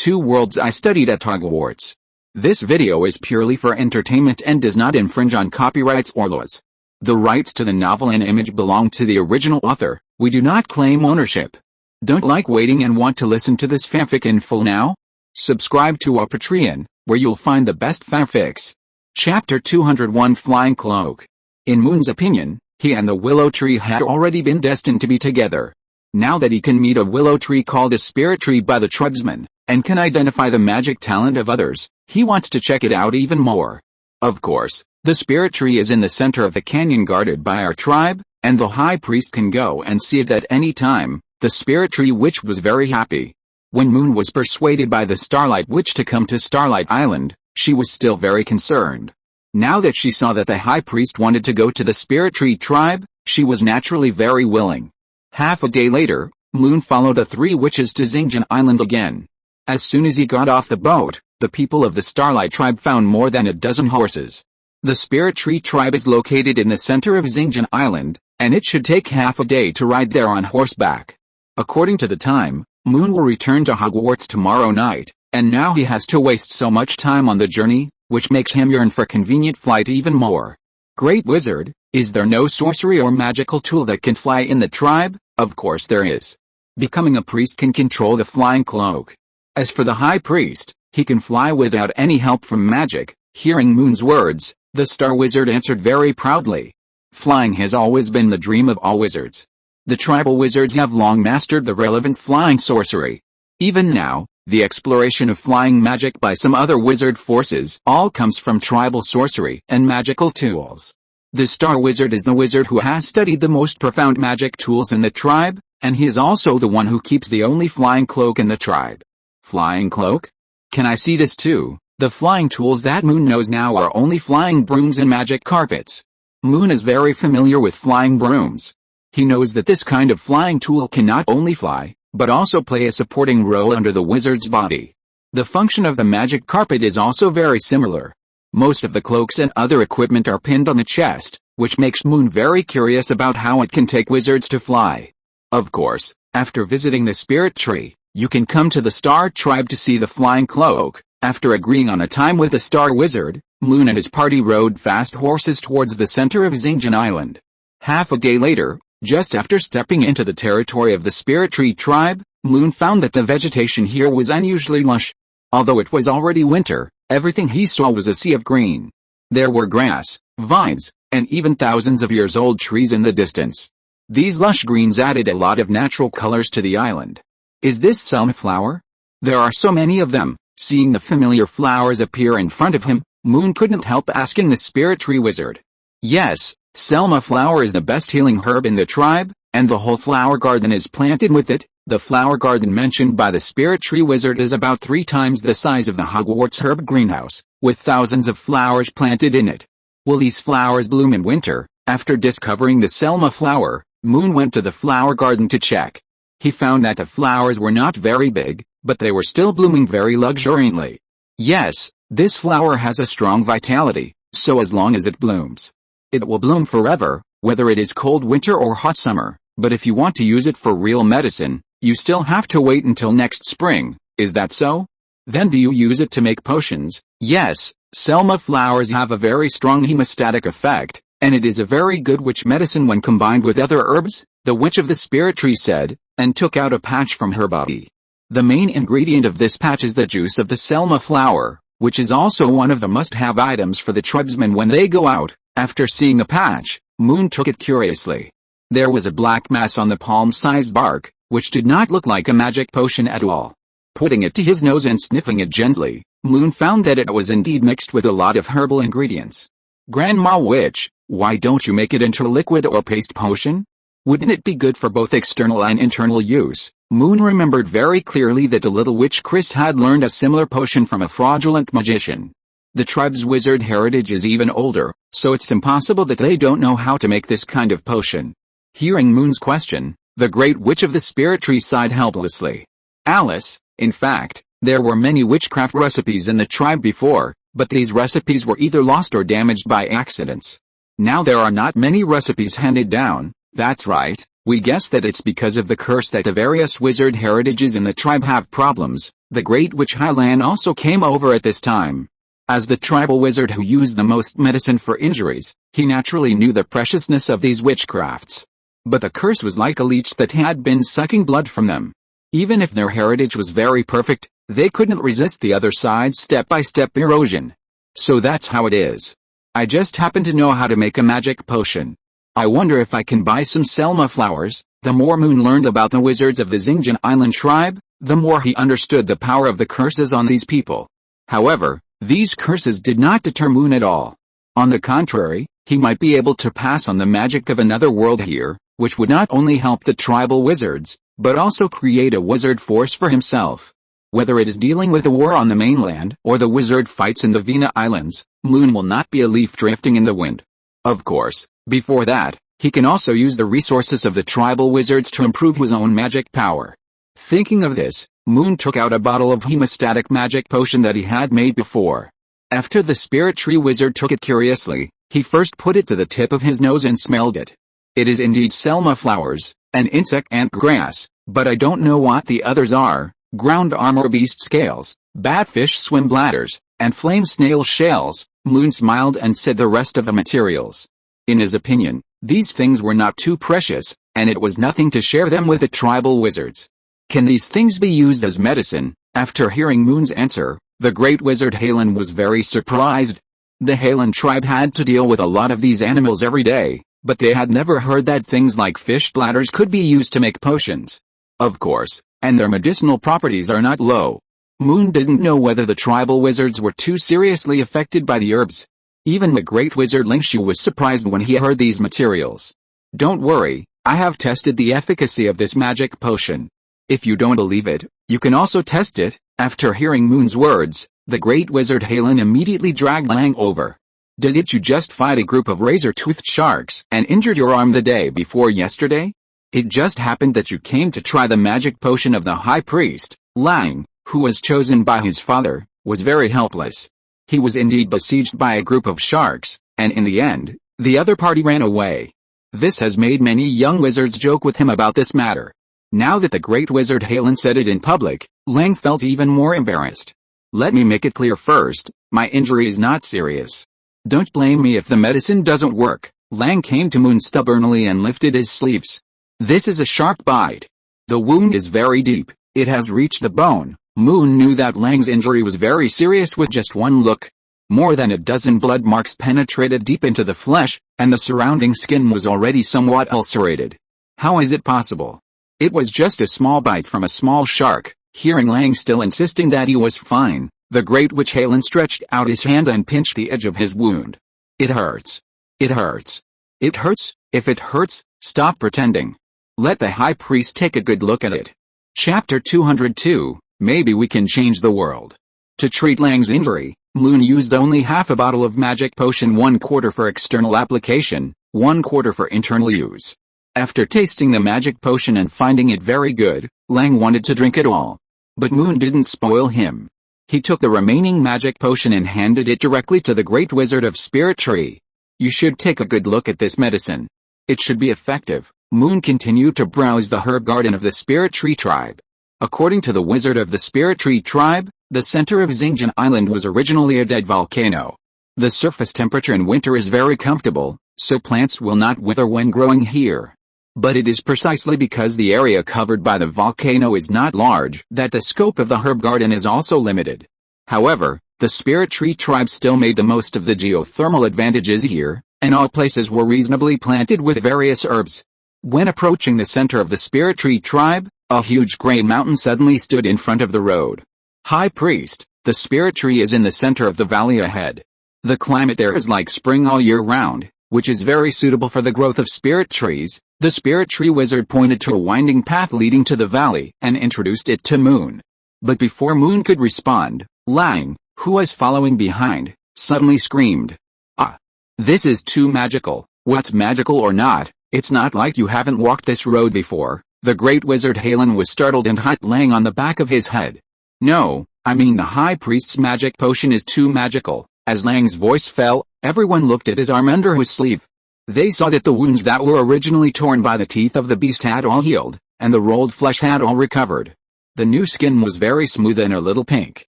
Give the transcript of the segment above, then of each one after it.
2 worlds I studied at Hogwarts. This video is purely for entertainment and does not infringe on copyrights or laws. The rights to the novel and image belong to the original author. We do not claim ownership. Don't like waiting and want to listen to this fanfic in full now? Subscribe to our Patreon, where you'll find the best fanfics. Chapter 201 Flying Cloak. In Moon's opinion, he and the willow tree had already been destined to be together. Now that he can meet a willow tree called a spirit tree by the tribesmen, and can identify the magic talent of others, he wants to check it out even more. Of course, the spirit tree is in the center of the canyon guarded by our tribe, and the high priest can go and see it at any time. The spirit tree witch was very happy. When Moon was persuaded by the Starlight Witch to come to Starlight Island, she was still very concerned. Now that she saw that the high priest wanted to go to the spirit tree tribe, she was naturally very willing. Half a day later, Moon followed the 3 witches to Xilin Island again. As soon as he got off the boat, the people of the Starlight tribe found more than a dozen horses. The spirit tree tribe is located in the center of Xilin Island, and it should take half a day to ride there on horseback. According to the time, Moon will return to Hogwarts tomorrow night, and now he has to waste so much time on the journey, which makes him yearn for convenient flight even more. Great Wizard, is there no sorcery or magical tool that can fly in the tribe? Of course there is. Becoming a priest can control the flying cloak. As for the high priest, he can fly without any help from magic. Hearing Moon's words, the Star Wizard answered very proudly. Flying has always been the dream of all wizards. The tribal wizards have long mastered the relevant flying sorcery. Even now, the exploration of flying magic by some other wizard forces all comes from tribal sorcery and magical tools. The Star Wizard is the wizard who has studied the most profound magic tools in the tribe, and he is also the one who keeps the only flying cloak in the tribe. Flying cloak? Can I see this too? The flying tools that Moon knows now are only flying brooms and magic carpets. Moon is very familiar with flying brooms. He knows that this kind of flying tool can not only fly, but also play a supporting role under the wizard's body. The function of the magic carpet is also very similar. Most of the cloaks and other equipment are pinned on the chest, which makes Moon very curious about how it can take wizards to fly. Of course, after visiting the spirit tree, you can come to the Star Tribe to see the flying cloak. After agreeing on a time with the Star Wizard, Moon and his party rode fast horses towards the center of Xilin Island. Half a day later, just after stepping into the territory of the spirit tree tribe, Moon found that the vegetation here was unusually lush. Although it was already winter, everything he saw was a sea of green. There were grass, vines, and even thousands of years old trees in the distance. These lush greens added a lot of natural colors to the island. Is this Selma flower? There are so many of them. Seeing the familiar flowers appear in front of him, Moon couldn't help asking the spirit tree wizard. Yes, Selma flower is the best healing herb in the tribe, and the whole flower garden is planted with it. The flower garden mentioned by the spirit tree wizard is about 3 times the size of the Hogwarts herb greenhouse, with thousands of flowers planted in it. Will these flowers bloom in winter? After discovering the Selma flower, Moon went to the flower garden to check. He found that the flowers were not very big, but they were still blooming very luxuriantly. Yes, this flower has a strong vitality, so as long as it blooms, it will bloom forever, whether it is cold winter or hot summer. But if you want to use it for real medicine, you still have to wait until next spring. Is that so? Then do you use it to make potions? Yes, Selma flowers have a very strong hemostatic effect, and it is a very good witch medicine when combined with other herbs, the witch of the spirit tree said, and took out a patch from her body. The main ingredient of this patch is the juice of the Selma flower, which is also one of the must-have items for the tribesmen when they go out. After seeing the patch, Moon took it curiously. There was a black mass on the palm-sized bark, which did not look like a magic potion at all. Putting it to his nose and sniffing it gently, Moon found that it was indeed mixed with a lot of herbal ingredients. Grandma Witch, why don't you make it into a liquid or paste potion? Wouldn't it be good for both external and internal use? Moon remembered very clearly that the little witch Chris had learned a similar potion from a fraudulent magician. The tribe's wizard heritage is even older, so it's impossible that they don't know how to make this kind of potion. Hearing Moon's question, the great witch of the spirit tree sighed helplessly. Alice, in fact, there were many witchcraft recipes in the tribe before, but these recipes were either lost or damaged by accidents. Now there are not many recipes handed down, That's right, we guess that it's because of the curse that the various wizard heritages in the tribe have problems. The great witch Xilin also came over at this time. As the tribal wizard who used the most medicine for injuries, he naturally knew the preciousness of these witchcrafts. But the curse was like a leech that had been sucking blood from them. Even if their heritage was very perfect, they couldn't resist the other side's step-by-step erosion. So that's how it is. I just happen to know how to make a magic potion. I wonder if I can buy some Selma flowers. The more Moon learned about the wizards of the Xingin Island tribe, the more he understood the power of the curses on these people. However, these curses did not deter Moon at all. On the contrary, he might be able to pass on the magic of another world here, which would not only help the tribal wizards, but also create a wizard force for himself. Whether it is dealing with a war on the mainland or the wizard fights in the Vina Islands, Moon will not be a leaf drifting in the wind. Of course, before that, he can also use the resources of the tribal wizards to improve his own magic power. Thinking of this, Moon took out a bottle of hemostatic magic potion that he had made before. After the spirit tree wizard took it curiously, he first put it to the tip of his nose and smelled it. It is indeed Selma flowers, an insect ant grass, but I don't know what the others are: ground armor beast scales, batfish swim bladders, and flame snail shells. Moon smiled and said the rest of the materials. In his opinion, these things were not too precious, and it was nothing to share them with the tribal wizards. Can these things be used as medicine? After hearing Moon's answer, the great wizard Xilin was very surprised. The Xilin tribe had to deal with a lot of these animals every day, but they had never heard that things like fish bladders could be used to make potions. Of course, and their medicinal properties are not low. Moon didn't know whether the tribal wizards were too seriously affected by the herbs. Even the great wizard Lingshu was surprised when he heard these materials. Don't worry, I have tested the efficacy of this magic potion. If you don't believe it, you can also test it. After hearing Moon's words, the great wizard Xilin immediately dragged Lang over. Didn't you just fight a group of razor-toothed sharks and injured your arm the day before yesterday? It just happened that you came to try the magic potion of the high priest. Lang, who was chosen by his father, was very helpless. He was indeed besieged by a group of sharks, and in the end, the other party ran away. This has made many young wizards joke with him about this matter. Now that the great wizard Xilin said it in public, Lang felt even more embarrassed. Let me make it clear first, my injury is not serious. Don't blame me if the medicine doesn't work. Lang came to Moon stubbornly and lifted his sleeves. This is a sharp bite. The wound is very deep, it has reached the bone. Moon knew that Lang's injury was very serious with just one look. More than a dozen blood marks penetrated deep into the flesh, and the surrounding skin was already somewhat ulcerated. How is it possible? It was just a small bite from a small shark. Hearing Lang still insisting that he was fine, the great witch Xilin stretched out his hand and pinched the edge of his wound. It hurts. It hurts. It hurts. If it hurts, stop pretending. Let the high priest take a good look at it. Chapter 202, Maybe we can change the world. To treat Lang's injury, Moon used only half a bottle of magic potion, 1/4 for external application, 1/4 for internal use. After tasting the magic potion and finding it very good, Lang wanted to drink it all. But Moon didn't spoil him. He took the remaining magic potion and handed it directly to the great wizard of Spirit Tree. You should take a good look at this medicine. It should be effective. Moon continued to browse the herb garden of the Spirit Tree tribe. According to the wizard of the Spirit Tree tribe, the center of Xingin Island was originally a dead volcano. The surface temperature in winter is very comfortable, so plants will not wither when growing here. But it is precisely because the area covered by the volcano is not large that the scope of the herb garden is also limited. However, the Spirit Tree tribe still made the most of the geothermal advantages here, and all places were reasonably planted with various herbs. When approaching the center of the Spirit Tree tribe, a huge gray mountain suddenly stood in front of the road. High Priest, the Spirit Tree is in the center of the valley ahead. The climate there is like spring all year round, which is very suitable for the growth of spirit trees. The Spirit Tree wizard pointed to a winding path leading to the valley and introduced it to Moon. But before Moon could respond, Lang, who was following behind, suddenly screamed. Ah! This is too magical. What's magical or not, it's not like you haven't walked this road before. The great wizard Xilin was startled and hit Lang on the back of his head. No, I mean the high priest's magic potion is too magical. As Lang's voice fell, everyone looked at his arm under his sleeve. They saw that the wounds that were originally torn by the teeth of the beast had all healed, and the rolled flesh had all recovered. The new skin was very smooth and a little pink.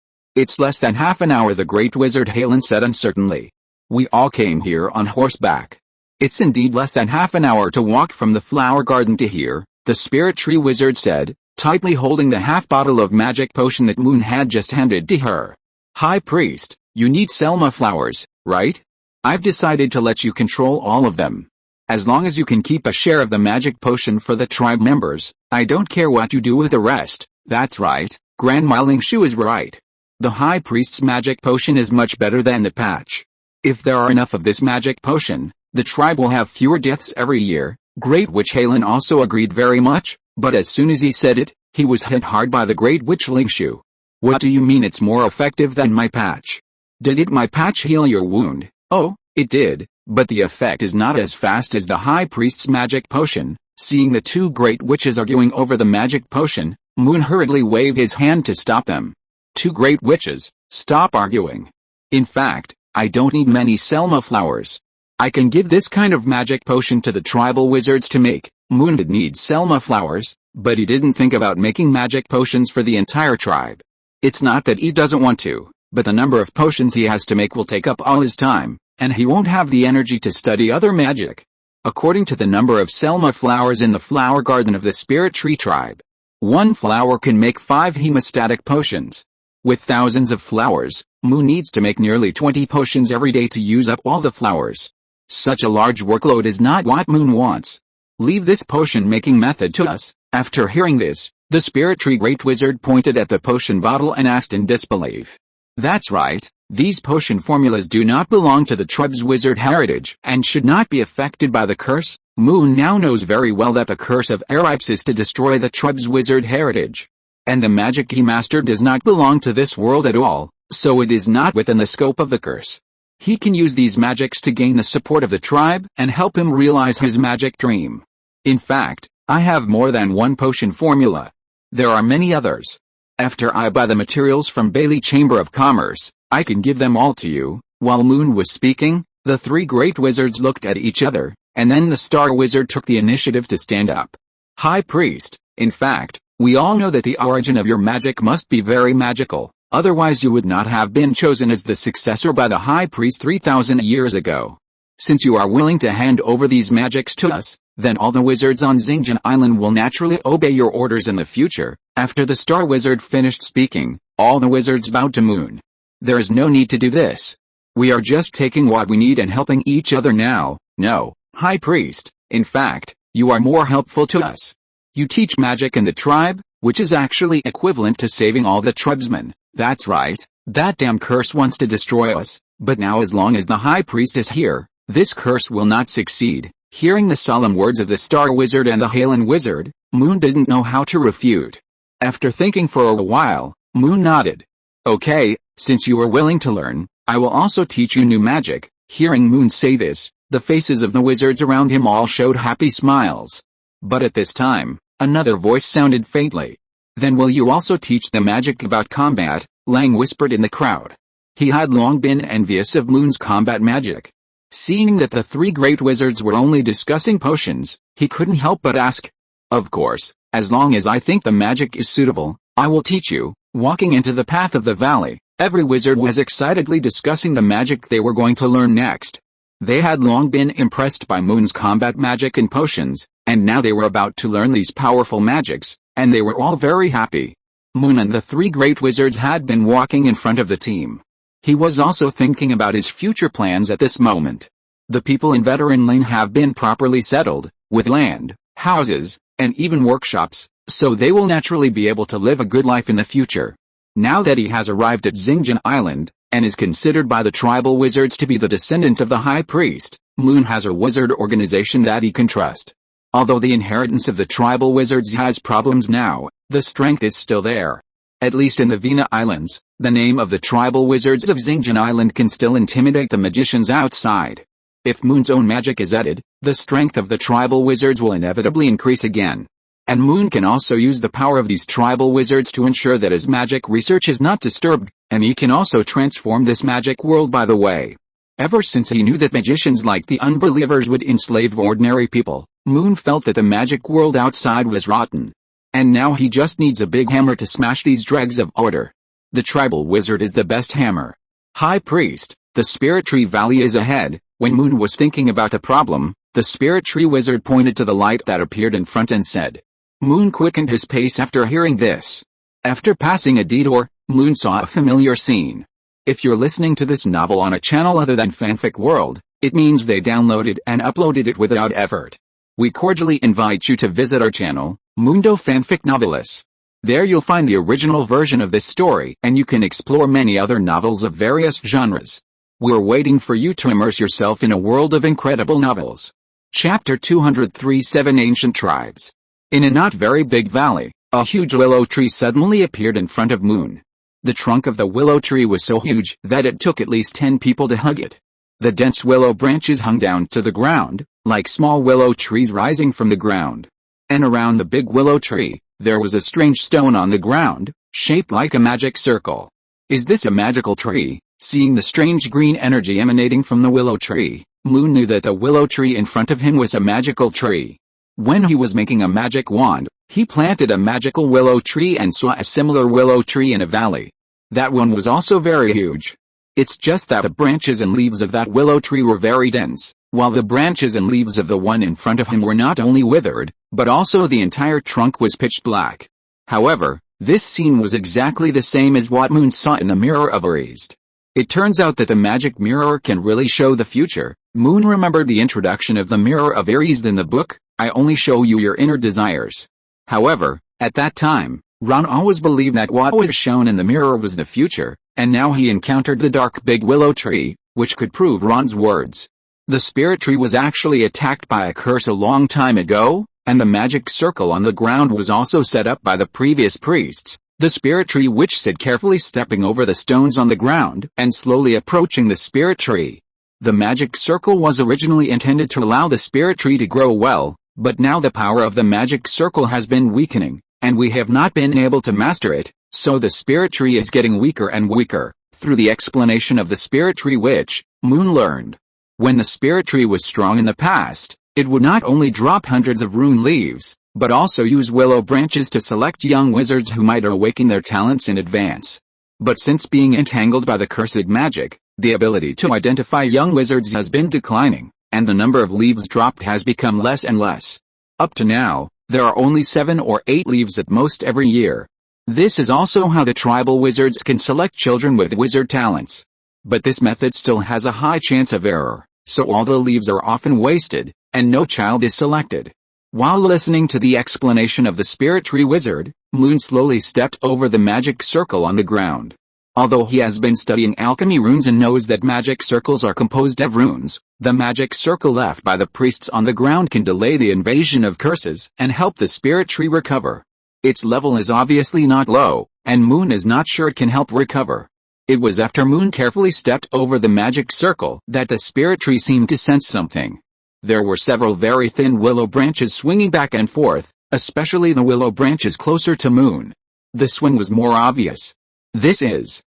"It's less than half an hour," the great wizard Xilin said uncertainly. "We all came here on horseback." "It's indeed less than half an hour to walk from the flower garden to here," the spirit tree wizard said, tightly holding the half bottle of magic potion that Moon had just handed to her. "High Priest, you need Selma flowers, right? I've decided to let you control all of them. As long as you can keep a share of the magic potion for the tribe members, I don't care what you do with the rest." "That's right, Grandma Lingshu is right. The High Priest's magic potion is much better than the patch. If there are enough of this magic potion, the tribe will have fewer deaths every year." Great Witch Xilin also agreed very much, but as soon as he said it, he was hit hard by the Great Witch Lingshu. "What do you mean it's more effective than my patch? Did my patch heal your wound?" "Oh, it did, but the effect is not as fast as the High Priest's magic potion." Seeing the two great witches arguing over the magic potion, Moon hurriedly waved his hand to stop them. "Two great witches, stop arguing. In fact, I don't need many Selma flowers. I can give this kind of magic potion to the tribal wizards to make." Moon did need Selma flowers, but he didn't think about making magic potions for the entire tribe. It's not that he doesn't want to, but the number of potions he has to make will take up all his time, and he won't have the energy to study other magic. According to the number of Selma flowers in the flower garden of the Spirit Tree tribe, one flower can make 5 hemostatic potions. With thousands of flowers, Moon needs to make nearly 20 potions every day to use up all the flowers. Such a large workload is not what Moon wants. "Leave this potion-making method to us." After hearing this, the Spirit Tree Great Wizard pointed at the potion bottle and asked in disbelief. "That's right, these potion formulas do not belong to the tribe's wizard heritage and should not be affected by the curse." Moon now knows very well that the curse of Aripes is to destroy the tribe's wizard heritage. And the magic he mastered does not belong to this world at all, so it is not within the scope of the curse. He can use these magics to gain the support of the tribe and help him realize his magic dream. "In fact, I have more than one potion formula. There are many others. After I buy the materials from Bailey Chamber of Commerce, I can give them all to you." While Moon was speaking, the 3 great wizards looked at each other, and then the Star Wizard took the initiative to stand up. "High Priest, in fact, we all know that the origin of your magic must be very magical, otherwise you would not have been chosen as the successor by the High Priest 3,000 years ago. Since you are willing to hand over these magics to us, then all the wizards on Xilin Island will naturally obey your orders in the future." After the Star Wizard finished speaking, all the wizards bowed to Moon. "There is no need to do this. We are just taking what we need and helping each other now." "No, High Priest, in fact, you are more helpful to us. You teach magic in the tribe, which is actually equivalent to saving all the tribesmen." "That's right, that damn curse wants to destroy us, but now as long as the High Priest is here, this curse will not succeed." Hearing the solemn words of the Star Wizard and the Xilin Wizard, Moon didn't know how to refute. After thinking for a while, Moon nodded. "Okay, since you are willing to learn, I will also teach you new magic." Hearing Moon say this, the faces of the wizards around him all showed happy smiles. But at this time, another voice sounded faintly. "Then will you also teach the magic about combat?" Lang whispered in the crowd. He had long been envious of Moon's combat magic. Seeing that the 3 great wizards were only discussing potions, he couldn't help but ask. "Of course, as long as I think the magic is suitable, I will teach you." Walking into the path of the valley, every wizard was excitedly discussing the magic they were going to learn next. They had long been impressed by Moon's combat magic and potions, and now they were about to learn these powerful magics, and they were all very happy. Moon and the 3 great wizards had been walking in front of the team. He was also thinking about his future plans at this moment. The people in Veteran Lane have been properly settled, with land, houses, and even workshops, so they will naturally be able to live a good life in the future. Now that he has arrived at Xilin Island, and is considered by the tribal wizards to be the descendant of the High Priest, Moon has a wizard organization that he can trust. Although the inheritance of the tribal wizards has problems now, the strength is still there. At least in the Vina Islands, the name of the tribal wizards of Xilin Island can still intimidate the magicians outside. If Moon's own magic is added, the strength of the tribal wizards will inevitably increase again. And Moon can also use the power of these tribal wizards to ensure that his magic research is not disturbed, and he can also transform this magic world by the way. Ever since he knew that magicians like the unbelievers would enslave ordinary people, Moon felt that the magic world outside was rotten. And now he just needs a big hammer to smash these dregs of order. The tribal wizard is the best hammer. High Priest, the Spirit Tree Valley is ahead. When Moon was thinking about the problem, the Spirit Tree Wizard pointed to the light that appeared in front and said. Moon quickened his pace after hearing this. After passing a detour, Moon saw a familiar scene. If you're listening to this novel on a channel other than Fanfic World, it means they downloaded and uploaded it without effort. We cordially invite you to visit our channel, Mundo Fanfic Novelis. There you'll find the original version of this story and you can explore many other novels of various genres. We're waiting for you to immerse yourself in a world of incredible novels. Chapter 203 7 Ancient Tribes. In a not very big valley, a huge willow tree suddenly appeared in front of Moon. The trunk of the willow tree was so huge that it took at least 10 people to hug it. The dense willow branches hung down to the ground, like small willow trees rising from the ground. And around the big willow tree, there was a strange stone on the ground, shaped like a magic circle. Is this a magical tree? Seeing the strange green energy emanating from the willow tree, Moon knew that the willow tree in front of him was a magical tree. When he was making a magic wand, he planted a magical willow tree and saw a similar willow tree in a valley. That one was also very huge. It's just that the branches and leaves of that willow tree were very dense, while the branches and leaves of the one in front of him were not only withered, but also the entire trunk was pitch black. However, this scene was exactly the same as what Moon saw in the Mirror of Erased. It turns out that the magic mirror can really show the future. Moon remembered the introduction of the Mirror of Erased in the book, I only show you your inner desires. However, at that time, Ron always believed that what was shown in the mirror was the future, and now he encountered the dark big willow tree, which could prove Ron's words. The spirit tree was actually attacked by a curse a long time ago, and the magic circle on the ground was also set up by the previous priests. The spirit tree witch said, carefully stepping over the stones on the ground and slowly approaching the spirit tree. The magic circle was originally intended to allow the spirit tree to grow well, but now the power of the magic circle has been weakening, and we have not been able to master it, so the spirit tree is getting weaker and weaker. Through the explanation of the spirit tree witch, Moon learned. When the spirit tree was strong in the past, it would not only drop hundreds of rune leaves, but also use willow branches to select young wizards who might awaken their talents in advance. But since being entangled by the cursed magic, the ability to identify young wizards has been declining, and the number of leaves dropped has become less and less. Up to now, there are only 7 or 8 leaves at most every year. This is also how the tribal wizards can select children with wizard talents. But this method still has a high chance of error, so all the leaves are often wasted, and no child is selected. While listening to the explanation of the spirit tree wizard, Moon slowly stepped over the magic circle on the ground. Although he has been studying alchemy runes and knows that magic circles are composed of runes, the magic circle left by the priests on the ground can delay the invasion of curses and help the spirit tree recover. Its level is obviously not low, and Moon is not sure it can help recover. It was after Moon carefully stepped over the magic circle that the spirit tree seemed to sense something. There were several very thin willow branches swinging back and forth, especially the willow branches closer to Moon. The swing was more obvious. This is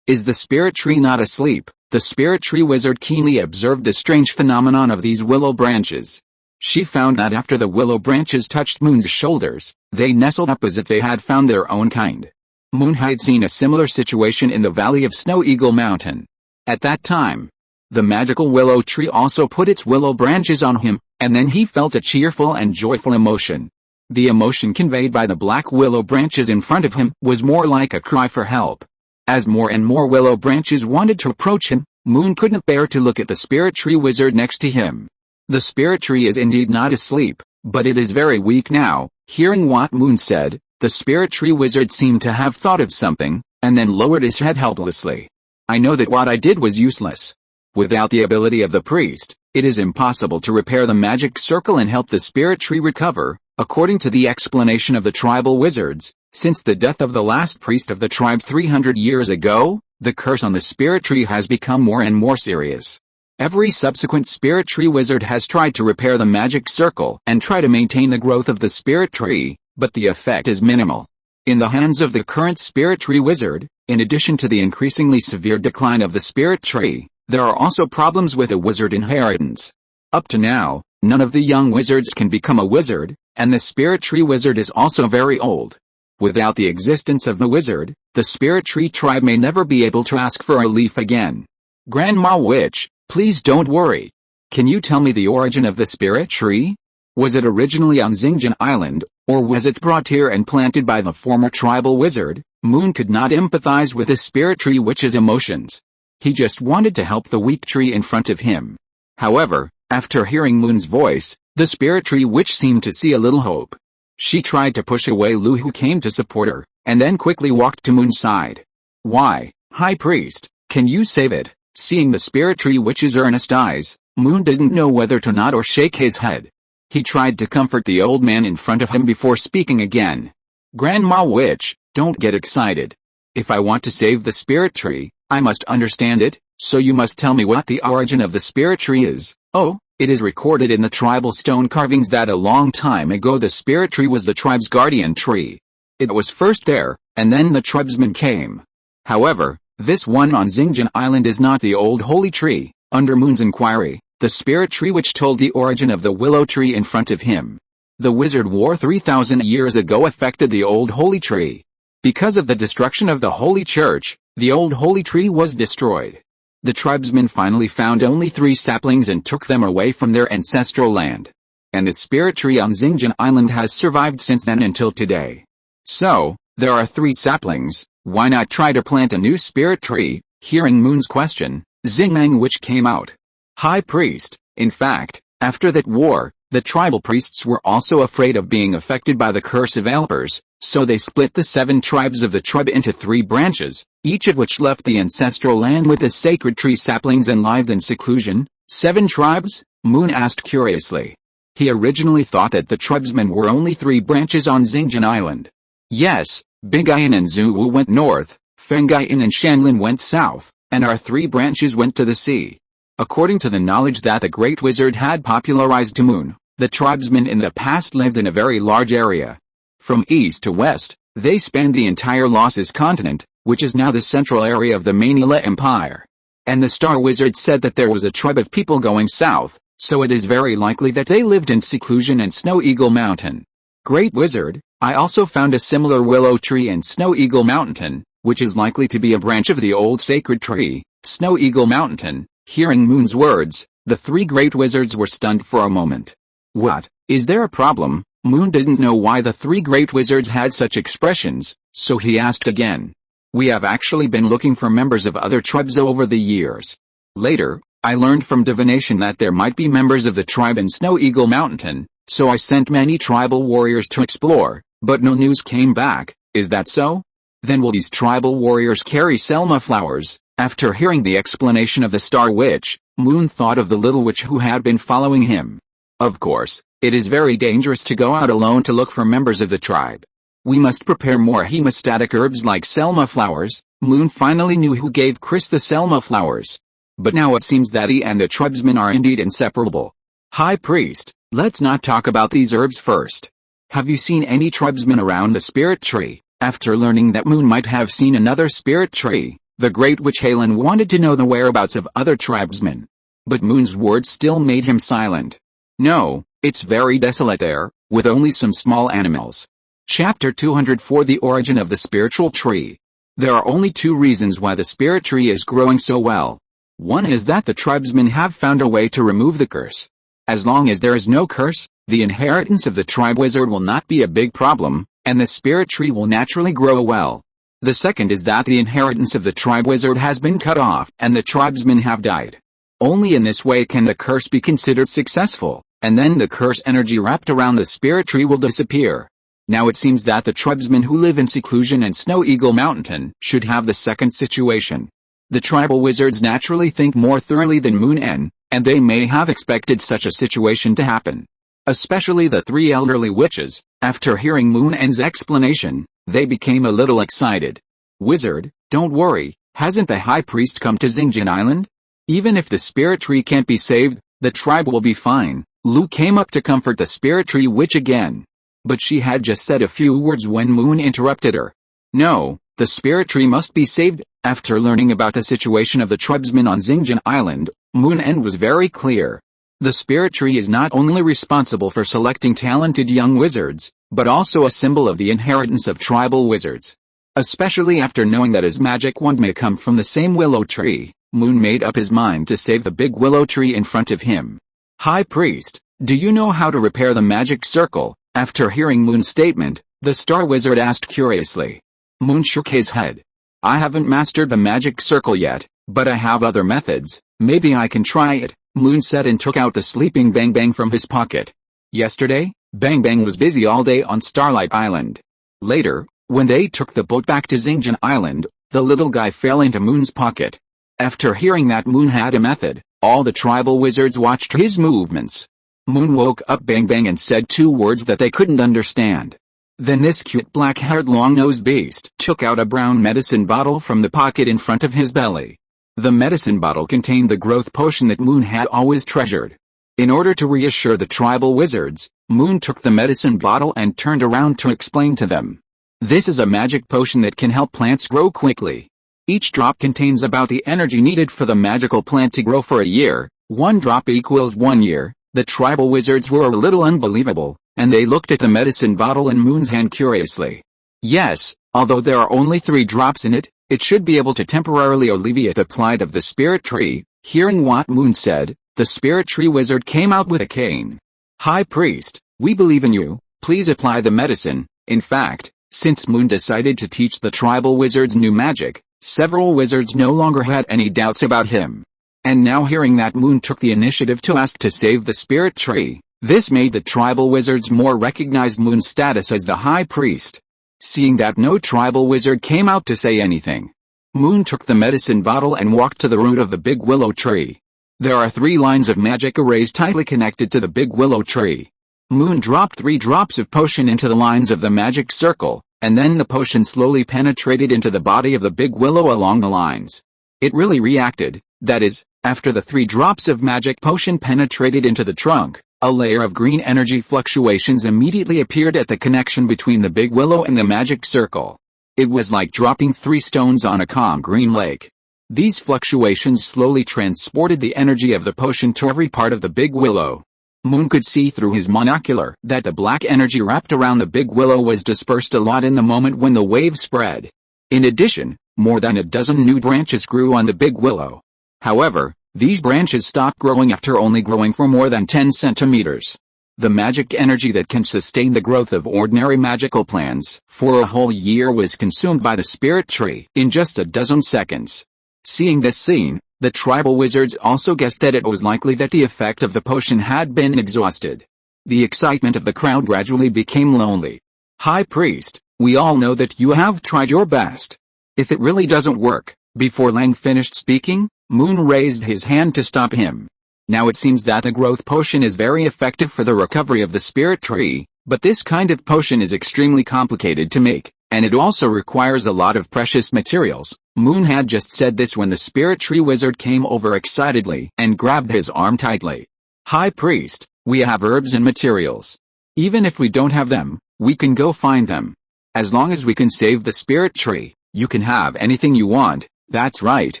the spirit tree not asleep? The spirit tree wizard keenly observed the strange phenomenon of these willow branches. She found that after the willow branches touched Moon's shoulders, they nestled up as if they had found their own kind. Moon had seen a similar situation in the valley of Snow Eagle Mountain. At that time, the magical willow tree also put its willow branches on him, and then he felt a cheerful and joyful emotion. The emotion conveyed by the black willow branches in front of him was more like a cry for help. As more and more willow branches wanted to approach him, Moon couldn't bear to look at the spirit tree wizard next to him. The spirit tree is indeed not asleep, but it is very weak now. Hearing what Moon said, the spirit tree wizard seemed to have thought of something, and then lowered his head helplessly. I know that what I did was useless. Without the ability of the priest, it is impossible to repair the magic circle and help the spirit tree recover, according to the explanation of the tribal wizards. Since the death of the last priest of the tribe 300 years ago, the curse on the spirit tree has become more and more serious. Every subsequent spirit tree wizard has tried to repair the magic circle and try to maintain the growth of the spirit tree, but the effect is minimal. In the hands of the current spirit tree wizard, in addition to the increasingly severe decline of the spirit tree, There are also problems with a wizard inheritance. Up to now, none of the young wizards can become a wizard, and the Spirit Tree wizard is also very old. Without the existence of the wizard, the Spirit Tree tribe may never be able to ask for a leaf again. Grandma Witch, please don't worry. Can you tell me the origin of the Spirit Tree? Was it originally on Xilin Island, or was it brought here and planted by the former tribal wizard? Moon could not empathize with the Spirit Tree Witch's emotions. He just wanted to help the weak tree in front of him. However, after hearing Moon's voice, the Spirit Tree Witch seemed to see a little hope. She tried to push away Lu, who came to support her, and then quickly walked to Moon's side. Why, High Priest, can you save it? Seeing the Spirit Tree Witch's earnest eyes, Moon didn't know whether to nod or shake his head. He tried to comfort the old man in front of him before speaking again. Grandma Witch, don't get excited. If I want to save the Spirit Tree, I must understand it, so you must tell me what the origin of the Spirit Tree is. Oh, it is recorded in the tribal stone carvings that a long time ago the Spirit Tree was the tribe's guardian tree. It was first there, and then the tribesmen came. However, this one on Xilin Island is not the old holy tree. Under Moon's inquiry, the Spirit Tree Witch told the origin of the willow tree in front of him. The wizard war 3,000 years ago affected the old holy tree. Because of the destruction of the holy church, the old holy tree was destroyed. The tribesmen finally found only 3 saplings and took them away from their ancestral land. And the Spirit Tree on Xilin Island has survived since then until today. So, there are 3 saplings, why not try to plant a new Spirit Tree? Hearing Moon's question, Bengbeng Witch came out. High Priest, in fact, after that war, the tribal priests were also afraid of being affected by the curse of Alpers, so they split the 7 tribes of the tribe into 3 branches, each of which left the ancestral land with the sacred tree saplings and lived in seclusion. 7 tribes? Moon asked curiously. He originally thought that the tribesmen were only 3 branches on Xilin Island. Yes, Bengbeng and Zhuwu went north, Fengying and Shanlin went south, and our 3 branches went to the sea. According to the knowledge that the Great Wizard had popularized to Moon, the tribesmen in the past lived in a very large area. From east to west, they spanned the entire Losses continent, which is now the central area of the Manila Empire. And the Star Wizard said that there was a tribe of people going south, so it is very likely that they lived in seclusion in Snow Eagle Mountain. Great Wizard, I also found a similar willow tree in Snow Eagle Mountain, which is likely to be a branch of the old sacred tree, Snow Eagle Mountain. Hearing Moon's words, the 3 great wizards were stunned for a moment. What, is there a problem? Moon didn't know why the 3 great wizards had such expressions, so he asked again. We have actually been looking for members of other tribes over the years. Later, I learned from divination that there might be members of the tribe in Snow Eagle Mountain, so I sent many tribal warriors to explore, but no news came back. Is that so? Then will these tribal warriors carry Selma flowers? After hearing the explanation of the Star Witch, Moon thought of the little witch who had been following him. Of course, it is very dangerous to go out alone to look for members of the tribe. We must prepare more hemostatic herbs like Selma flowers. Moon finally knew who gave Chris the Selma flowers. But now it seems that he and the tribesmen are indeed inseparable. High Priest, let's not talk about these herbs first. Have you seen any tribesmen around the Spirit Tree? After learning that Moon might have seen another Spirit Tree, the Great Witch Xilin wanted to know the whereabouts of other tribesmen. But Moon's words still made him silent. No, it's very desolate there, with only some small animals. Chapter 204 The Origin of the Spiritual Tree. There are only 2 reasons why the Spirit Tree is growing so well. One is that the tribesmen have found a way to remove the curse. As long as there is no curse, the inheritance of the tribe wizard will not be a big problem, and the Spirit Tree will naturally grow well. The second is that the inheritance of the tribe wizard has been cut off and the tribesmen have died. Only in this way can the curse be considered successful, and then the curse energy wrapped around the Spirit Tree will disappear. Now it seems that the tribesmen who live in seclusion in Snow Eagle Mountain should have the second situation. The tribal wizards naturally think more thoroughly than Moon and they may have expected such a situation to happen. Especially the 3 elderly witches. After hearing Moon N's explanation, they became a little excited. Wizard, don't worry, hasn't the High Priest come to Xilin Island? Even if the Spirit Tree can't be saved, the tribe will be fine. Lu came up to comfort the Spirit Tree Witch again. But she had just said a few words when Moon interrupted her. No, the Spirit Tree must be saved. After learning about the situation of the tribesmen on Xingjian Island, Moon End was very clear. The spirit tree is not only responsible for selecting talented young wizards, but also a symbol of the inheritance of tribal wizards. Especially after knowing that his magic wand may come from the same willow tree, Moon made up his mind to save the big willow tree in front of him. High Priest, do you know how to repair the magic circle? After hearing Moon's statement, the Star Wizard asked curiously. Moon shook his head. I haven't mastered the magic circle yet, but I have other methods. Maybe I can try it, Moon said and took out the sleeping Bengbeng from his pocket. Yesterday, Bengbeng was busy all day on Starlight Island. Later, when they took the boat back to Xingjian Island, the little guy fell into Moon's pocket. After hearing that Moon had a method, all the tribal wizards watched his movements. Moon woke up Bengbeng and said 2 words that they couldn't understand. Then this cute black-haired long-nosed beast took out a brown medicine bottle from the pocket in front of his belly. The medicine bottle contained the growth potion that Moon had always treasured. In order to reassure the tribal wizards, Moon took the medicine bottle and turned around to explain to them. This is a magic potion that can help plants grow quickly. Each drop contains about the energy needed for the magical plant to grow for a year. 1 drop equals 1 year. The tribal wizards were a little unbelievable, and they looked at the medicine bottle in Moon's hand curiously. Yes, although there are only 3 drops in it, it should be able to temporarily alleviate the plight of the spirit tree. Hearing what Moon said, the spirit tree wizard came out with a cane. High Priest, we believe in you, please apply the medicine. In fact, since Moon decided to teach the tribal wizards new magic, several wizards no longer had any doubts about him. And now hearing that Moon took the initiative to ask to save the spirit tree, this made the tribal wizards more recognize Moon's status as the High Priest. Seeing that no tribal wizard came out to say anything, Moon took the medicine bottle and walked to the root of the big willow tree. There are 3 lines of magic arrays tightly connected to the big willow tree. Moon dropped 3 drops of potion into the lines of the magic circle, and then the potion slowly penetrated into the body of the big willow along the lines. It really reacted, that is, after the 3 drops of magic potion penetrated into the trunk, a layer of green energy fluctuations immediately appeared at the connection between the big willow and the magic circle. It was like dropping 3 stones on a calm green lake. These fluctuations slowly transported the energy of the potion to every part of the big willow. Moon could see through his monocular that the black energy wrapped around the big willow was dispersed a lot in the moment when the wave spread. In addition, more than a dozen new branches grew on the big willow. However, these branches stopped growing after only growing for more than 10 centimeters. The magic energy that can sustain the growth of ordinary magical plants for a whole year was consumed by the spirit tree in just a dozen seconds. Seeing this scene, the tribal wizards also guessed that it was likely that the effect of the potion had been exhausted. The excitement of the crowd gradually became lonely. High Priest, we all know that you have tried your best. If it really doesn't work, before Lang finished speaking, Moon raised his hand to stop him. Now it seems that a growth potion is very effective for the recovery of the spirit tree, but this kind of potion is extremely complicated to make, and it also requires a lot of precious materials. Moon had just said this when the spirit tree wizard came over excitedly and grabbed his arm tightly. High Priest, we have herbs and materials. Even if we don't have them, we can go find them. As long as we can save the spirit tree, you can have anything you want. That's right,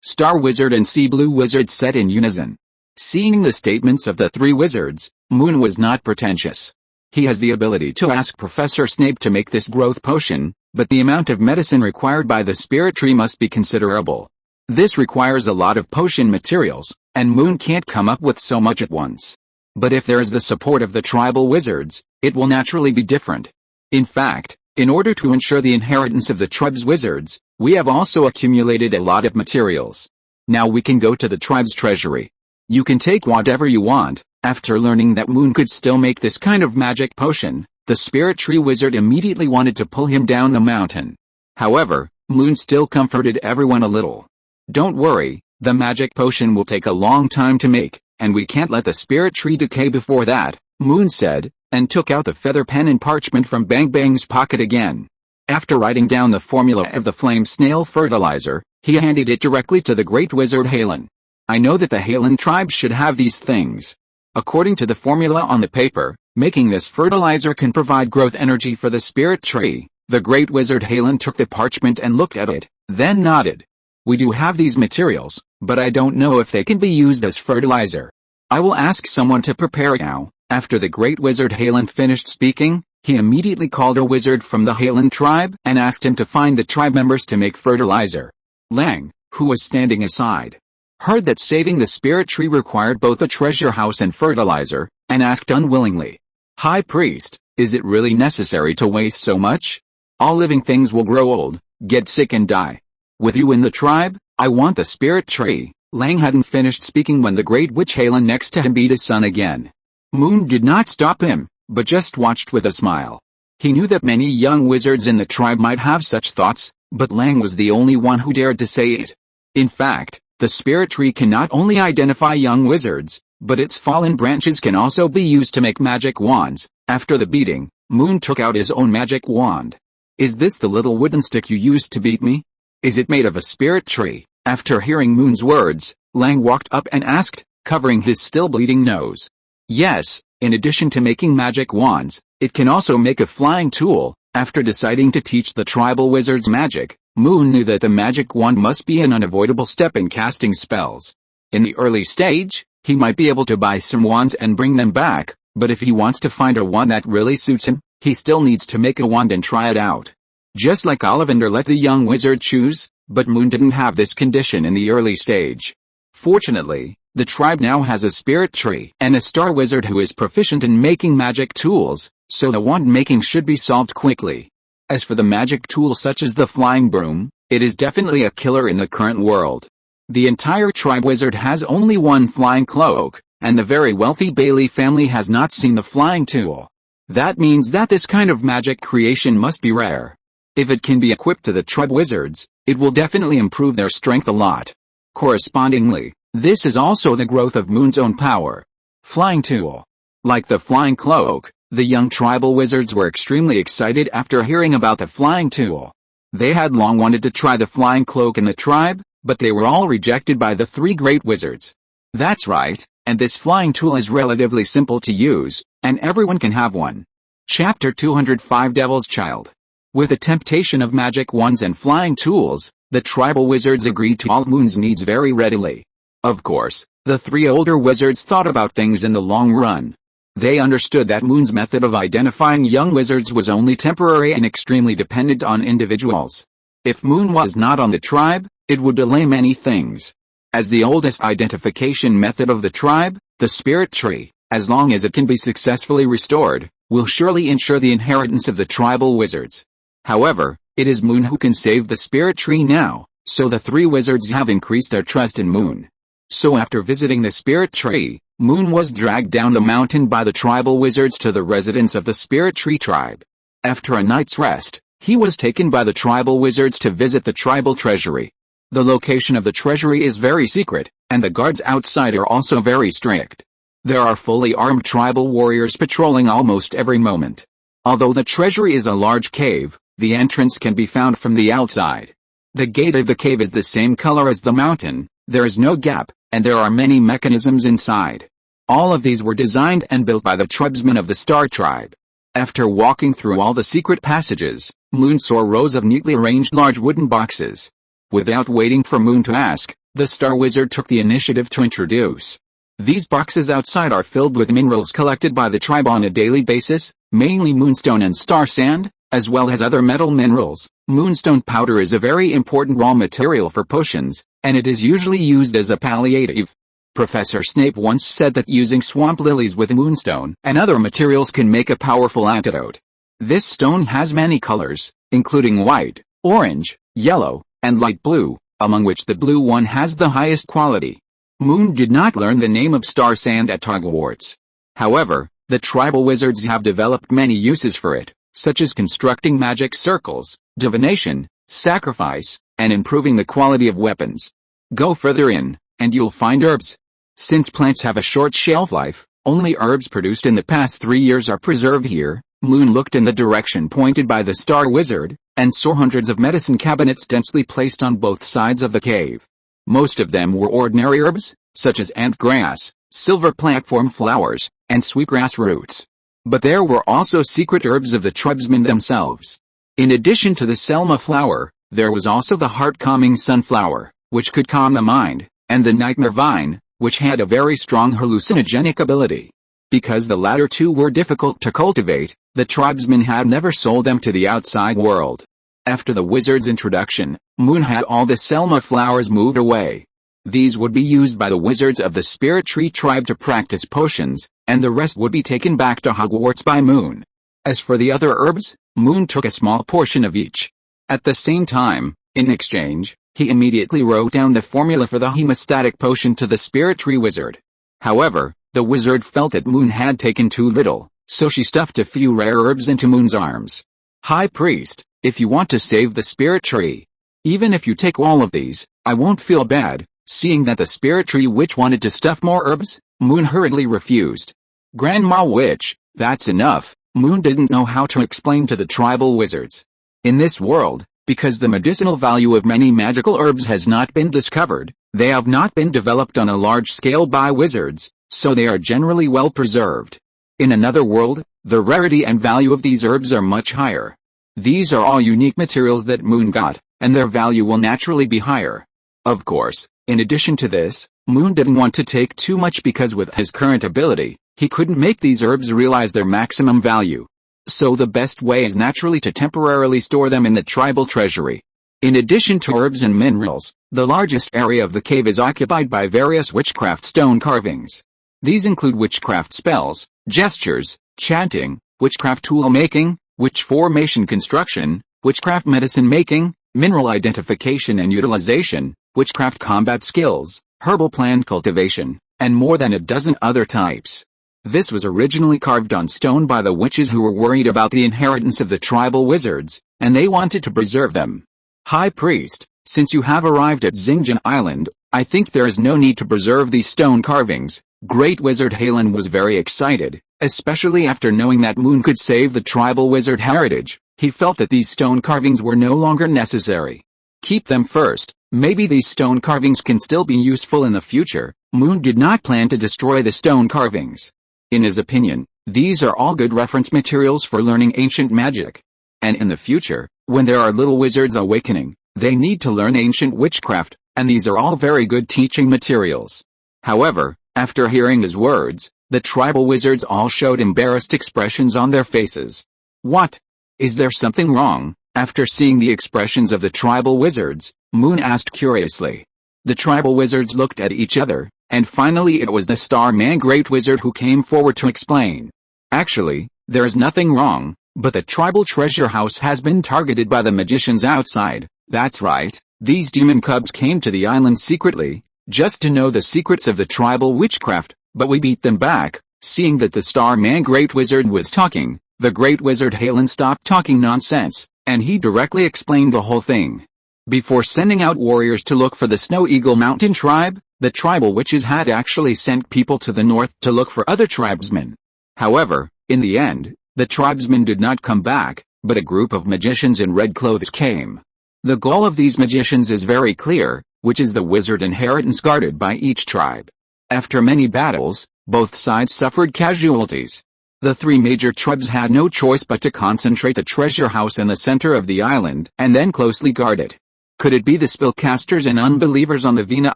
Star Wizard and Sea Blue Wizard said in unison. Seeing the statements of the 3 wizards, Moon was not pretentious. He has the ability to ask Professor Snape to make this growth potion, but the amount of medicine required by the spirit tree must be considerable. This requires a lot of potion materials, and Moon can't come up with so much at once. But if there is the support of the tribal wizards, it will naturally be different. In fact, in order to ensure the inheritance of the tribe's wizards, we have also accumulated a lot of materials. Now we can go to the tribe's treasury. You can take whatever you want. After learning that Moon could still make this kind of magic potion, the spirit tree wizard immediately wanted to pull him down the mountain. However, Moon still comforted everyone a little. Don't worry, the magic potion will take a long time to make, and we can't let the spirit tree decay before that, Moon said, and took out the feather pen and parchment from Bengbeng's pocket again. After writing down the formula of the flame snail fertilizer, he handed it directly to the great wizard Xilin. I know that the Xilin tribe should have these things. According to the formula on the paper, making this fertilizer can provide growth energy for the spirit tree. The great wizard Xilin took the parchment and looked at it, then nodded. We do have these materials, but I don't know if they can be used as fertilizer. I will ask someone to prepare it now." After the great wizard Xilin finished speaking, he immediately called a wizard from the Xilin tribe and asked him to find the tribe members to make fertilizer. Lang, who was standing aside, heard that saving the spirit tree required both a treasure house and fertilizer, and asked unwillingly, "High priest, is it really necessary to waste so much? All living things will grow old, get sick and die. With you in the tribe, I want the spirit tree." Lang hadn't finished speaking when the great witch Xilin next to him beat his son again. Moon did not stop him, but just watched with a smile. He knew that many young wizards in the tribe might have such thoughts, but Lang was the only one who dared to say it. In fact, the spirit tree can not only identify young wizards, but its fallen branches can also be used to make magic wands. After the beating, Moon took out his own magic wand. "Is this the little wooden stick you used to beat me? Is it made of a spirit tree?" After hearing Moon's words, Lang walked up and asked, covering his still bleeding nose. "Yes, in addition to making magic wands, it can also make a flying tool." After deciding to teach the tribal wizards magic, Moon knew that the magic wand must be an unavoidable step in casting spells. In the early stage, he might be able to buy some wands and bring them back, but if he wants to find a wand that really suits him, he still needs to make a wand and try it out. Just like Ollivander let the young wizard choose, but Moon didn't have this condition in the early stage. Fortunately, the tribe now has a spirit tree and a star wizard who is proficient in making magic tools, so the wand making should be solved quickly. As for the magic tool such as the flying broom, it is definitely a killer in the current world. The entire tribe wizard has only one flying cloak, and the very wealthy Bailey family has not seen the flying tool. That means that this kind of magic creation must be rare. If it can be equipped to the tribe wizards, it will definitely improve their strength a lot. Correspondingly, this is also the growth of Moon's own power. Flying tool. Like the flying cloak, the young tribal wizards were extremely excited after hearing about the flying tool. They had long wanted to try the flying cloak in the tribe, but they were all rejected by the three great wizards. That's right, and this flying tool is relatively simple to use, and everyone can have one. Chapter 205 Devil's Child. With the temptation of magic wands and flying tools, the tribal wizards agreed to all Moon's needs very readily. Of course, the three older wizards thought about things in the long run. They understood that Moon's method of identifying young wizards was only temporary and extremely dependent on individuals. If Moon was not on the tribe, it would delay many things. As the oldest identification method of the tribe, the spirit tree, as long as it can be successfully restored, will surely ensure the inheritance of the tribal wizards. However, it is Moon who can save the spirit tree now, so the three wizards have increased their trust in Moon. So after visiting the spirit tree, Moon was dragged down the mountain by the tribal wizards to the residence of the spirit tree tribe. After a night's rest, he was taken by the tribal wizards to visit the tribal treasury. The location of the treasury is very secret, and the guards outside are also very strict. There are fully armed tribal warriors patrolling almost every moment. Although the treasury is a large cave, the entrance can be found from the outside. The gate of the cave is the same color as the mountain, there is no gap, and there are many mechanisms inside. All of these were designed and built by the tribesmen of the Star Tribe. After walking through all the secret passages, Moon saw rows of neatly arranged large wooden boxes. Without waiting for Moon to ask, the Star Wizard took the initiative to introduce. These boxes outside are filled with minerals collected by the tribe on a daily basis, mainly moonstone and star sand, as well as other metal minerals. Moonstone powder is a very important raw material for potions, and it is usually used as a palliative. Professor Snape once said that using swamp lilies with moonstone and other materials can make a powerful antidote. This stone has many colors, including white, orange, yellow, and light blue, among which the blue one has the highest quality. Moon did not learn the name of star sand at Hogwarts. However, the tribal wizards have developed many uses for it, such as constructing magic circles, divination, sacrifice, and improving the quality of weapons. Go further in, and you'll find herbs. Since plants have a short shelf life, only herbs produced in the past 3 years are preserved here. Moon looked in the direction pointed by the Star Wizard, and saw hundreds of medicine cabinets densely placed on both sides of the cave. Most of them were ordinary herbs, such as ant grass, silver platform flowers, and sweetgrass roots. But there were also secret herbs of the tribesmen themselves. In addition to the Selma flower, There was also the heart-calming sunflower, which could calm the mind, and the nightmare vine, which had a very strong hallucinogenic ability. Because the latter two were difficult to cultivate, the tribesmen had never sold them to the outside world. After the wizard's introduction, Moon had all the Selma flowers moved away. These would be used by the wizards of the Spirit Tree tribe to practice potions, and the rest would be taken back to Hogwarts by Moon. As for the other herbs, Moon took a small portion of each. At the same time, in exchange, he immediately wrote down the formula for the hemostatic potion to the Spirit Tree wizard. However, the wizard felt that Moon had taken too little, so she stuffed a few rare herbs into Moon's arms. High Priest, if you want to save the Spirit Tree, even if you take all of these, I won't feel bad. Seeing that the Spirit Tree Witch wanted to stuff more herbs, Moon hurriedly refused. Grandma Witch, that's enough. Moon didn't know how to explain to the tribal wizards. In this world, because the medicinal value of many magical herbs has not been discovered, they have not been developed on a large scale by wizards, so they are generally well preserved. In another world, the rarity and value of these herbs are much higher. These are all unique materials that Moon got, and their value will naturally be higher. Of course, in addition to this, Moon didn't want to take too much because with his current ability, he couldn't make these herbs realize their maximum value. So the best way is naturally to temporarily store them in the tribal treasury. In addition to herbs and minerals, the largest area of the cave is occupied by various witchcraft stone carvings. These include witchcraft spells, gestures, chanting, witchcraft tool making, witch formation construction, witchcraft medicine making, mineral identification and utilization, witchcraft combat skills, herbal plant cultivation, and more than a dozen other types. This was originally carved on stone by the witches who were worried about the inheritance of the tribal wizards, and they wanted to preserve them. High Priest, since you have arrived at Xilin Island, I think there is no need to preserve these stone carvings. Great Wizard Xilin was very excited, especially after knowing that Moon could save the tribal wizard heritage. He felt that these stone carvings were no longer necessary. Keep them first. Maybe these stone carvings can still be useful in the future. Moon did not plan to destroy the stone carvings. In his opinion, these are all good reference materials for learning ancient magic. And in the future, when there are little wizards awakening, they need to learn ancient witchcraft, and these are all very good teaching materials. However, after hearing his words, the tribal wizards all showed embarrassed expressions on their faces. What? Is there something wrong? After seeing the expressions of the tribal wizards, Moon asked curiously. The tribal wizards looked at each other, and finally it was the Starman Great Wizard who came forward to explain. Actually, there is nothing wrong, but the tribal treasure house has been targeted by the magicians outside. That's right, these demon cubs came to the island secretly, just to know the secrets of the tribal witchcraft, but we beat them back. Seeing that the Starman Great Wizard was talking, the Great Wizard Xilin stopped talking nonsense, and he directly explained the whole thing. Before sending out warriors to look for the Snow Eagle Mountain tribe, the tribal witches had actually sent people to the north to look for other tribesmen. However, in the end, the tribesmen did not come back, but a group of magicians in red clothes came. The goal of these magicians is very clear, which is the wizard inheritance guarded by each tribe. After many battles, both sides suffered casualties. The three major tribes had no choice but to concentrate the treasure house in the center of the island and then closely guard it. Could it be the spellcasters and unbelievers on the Vina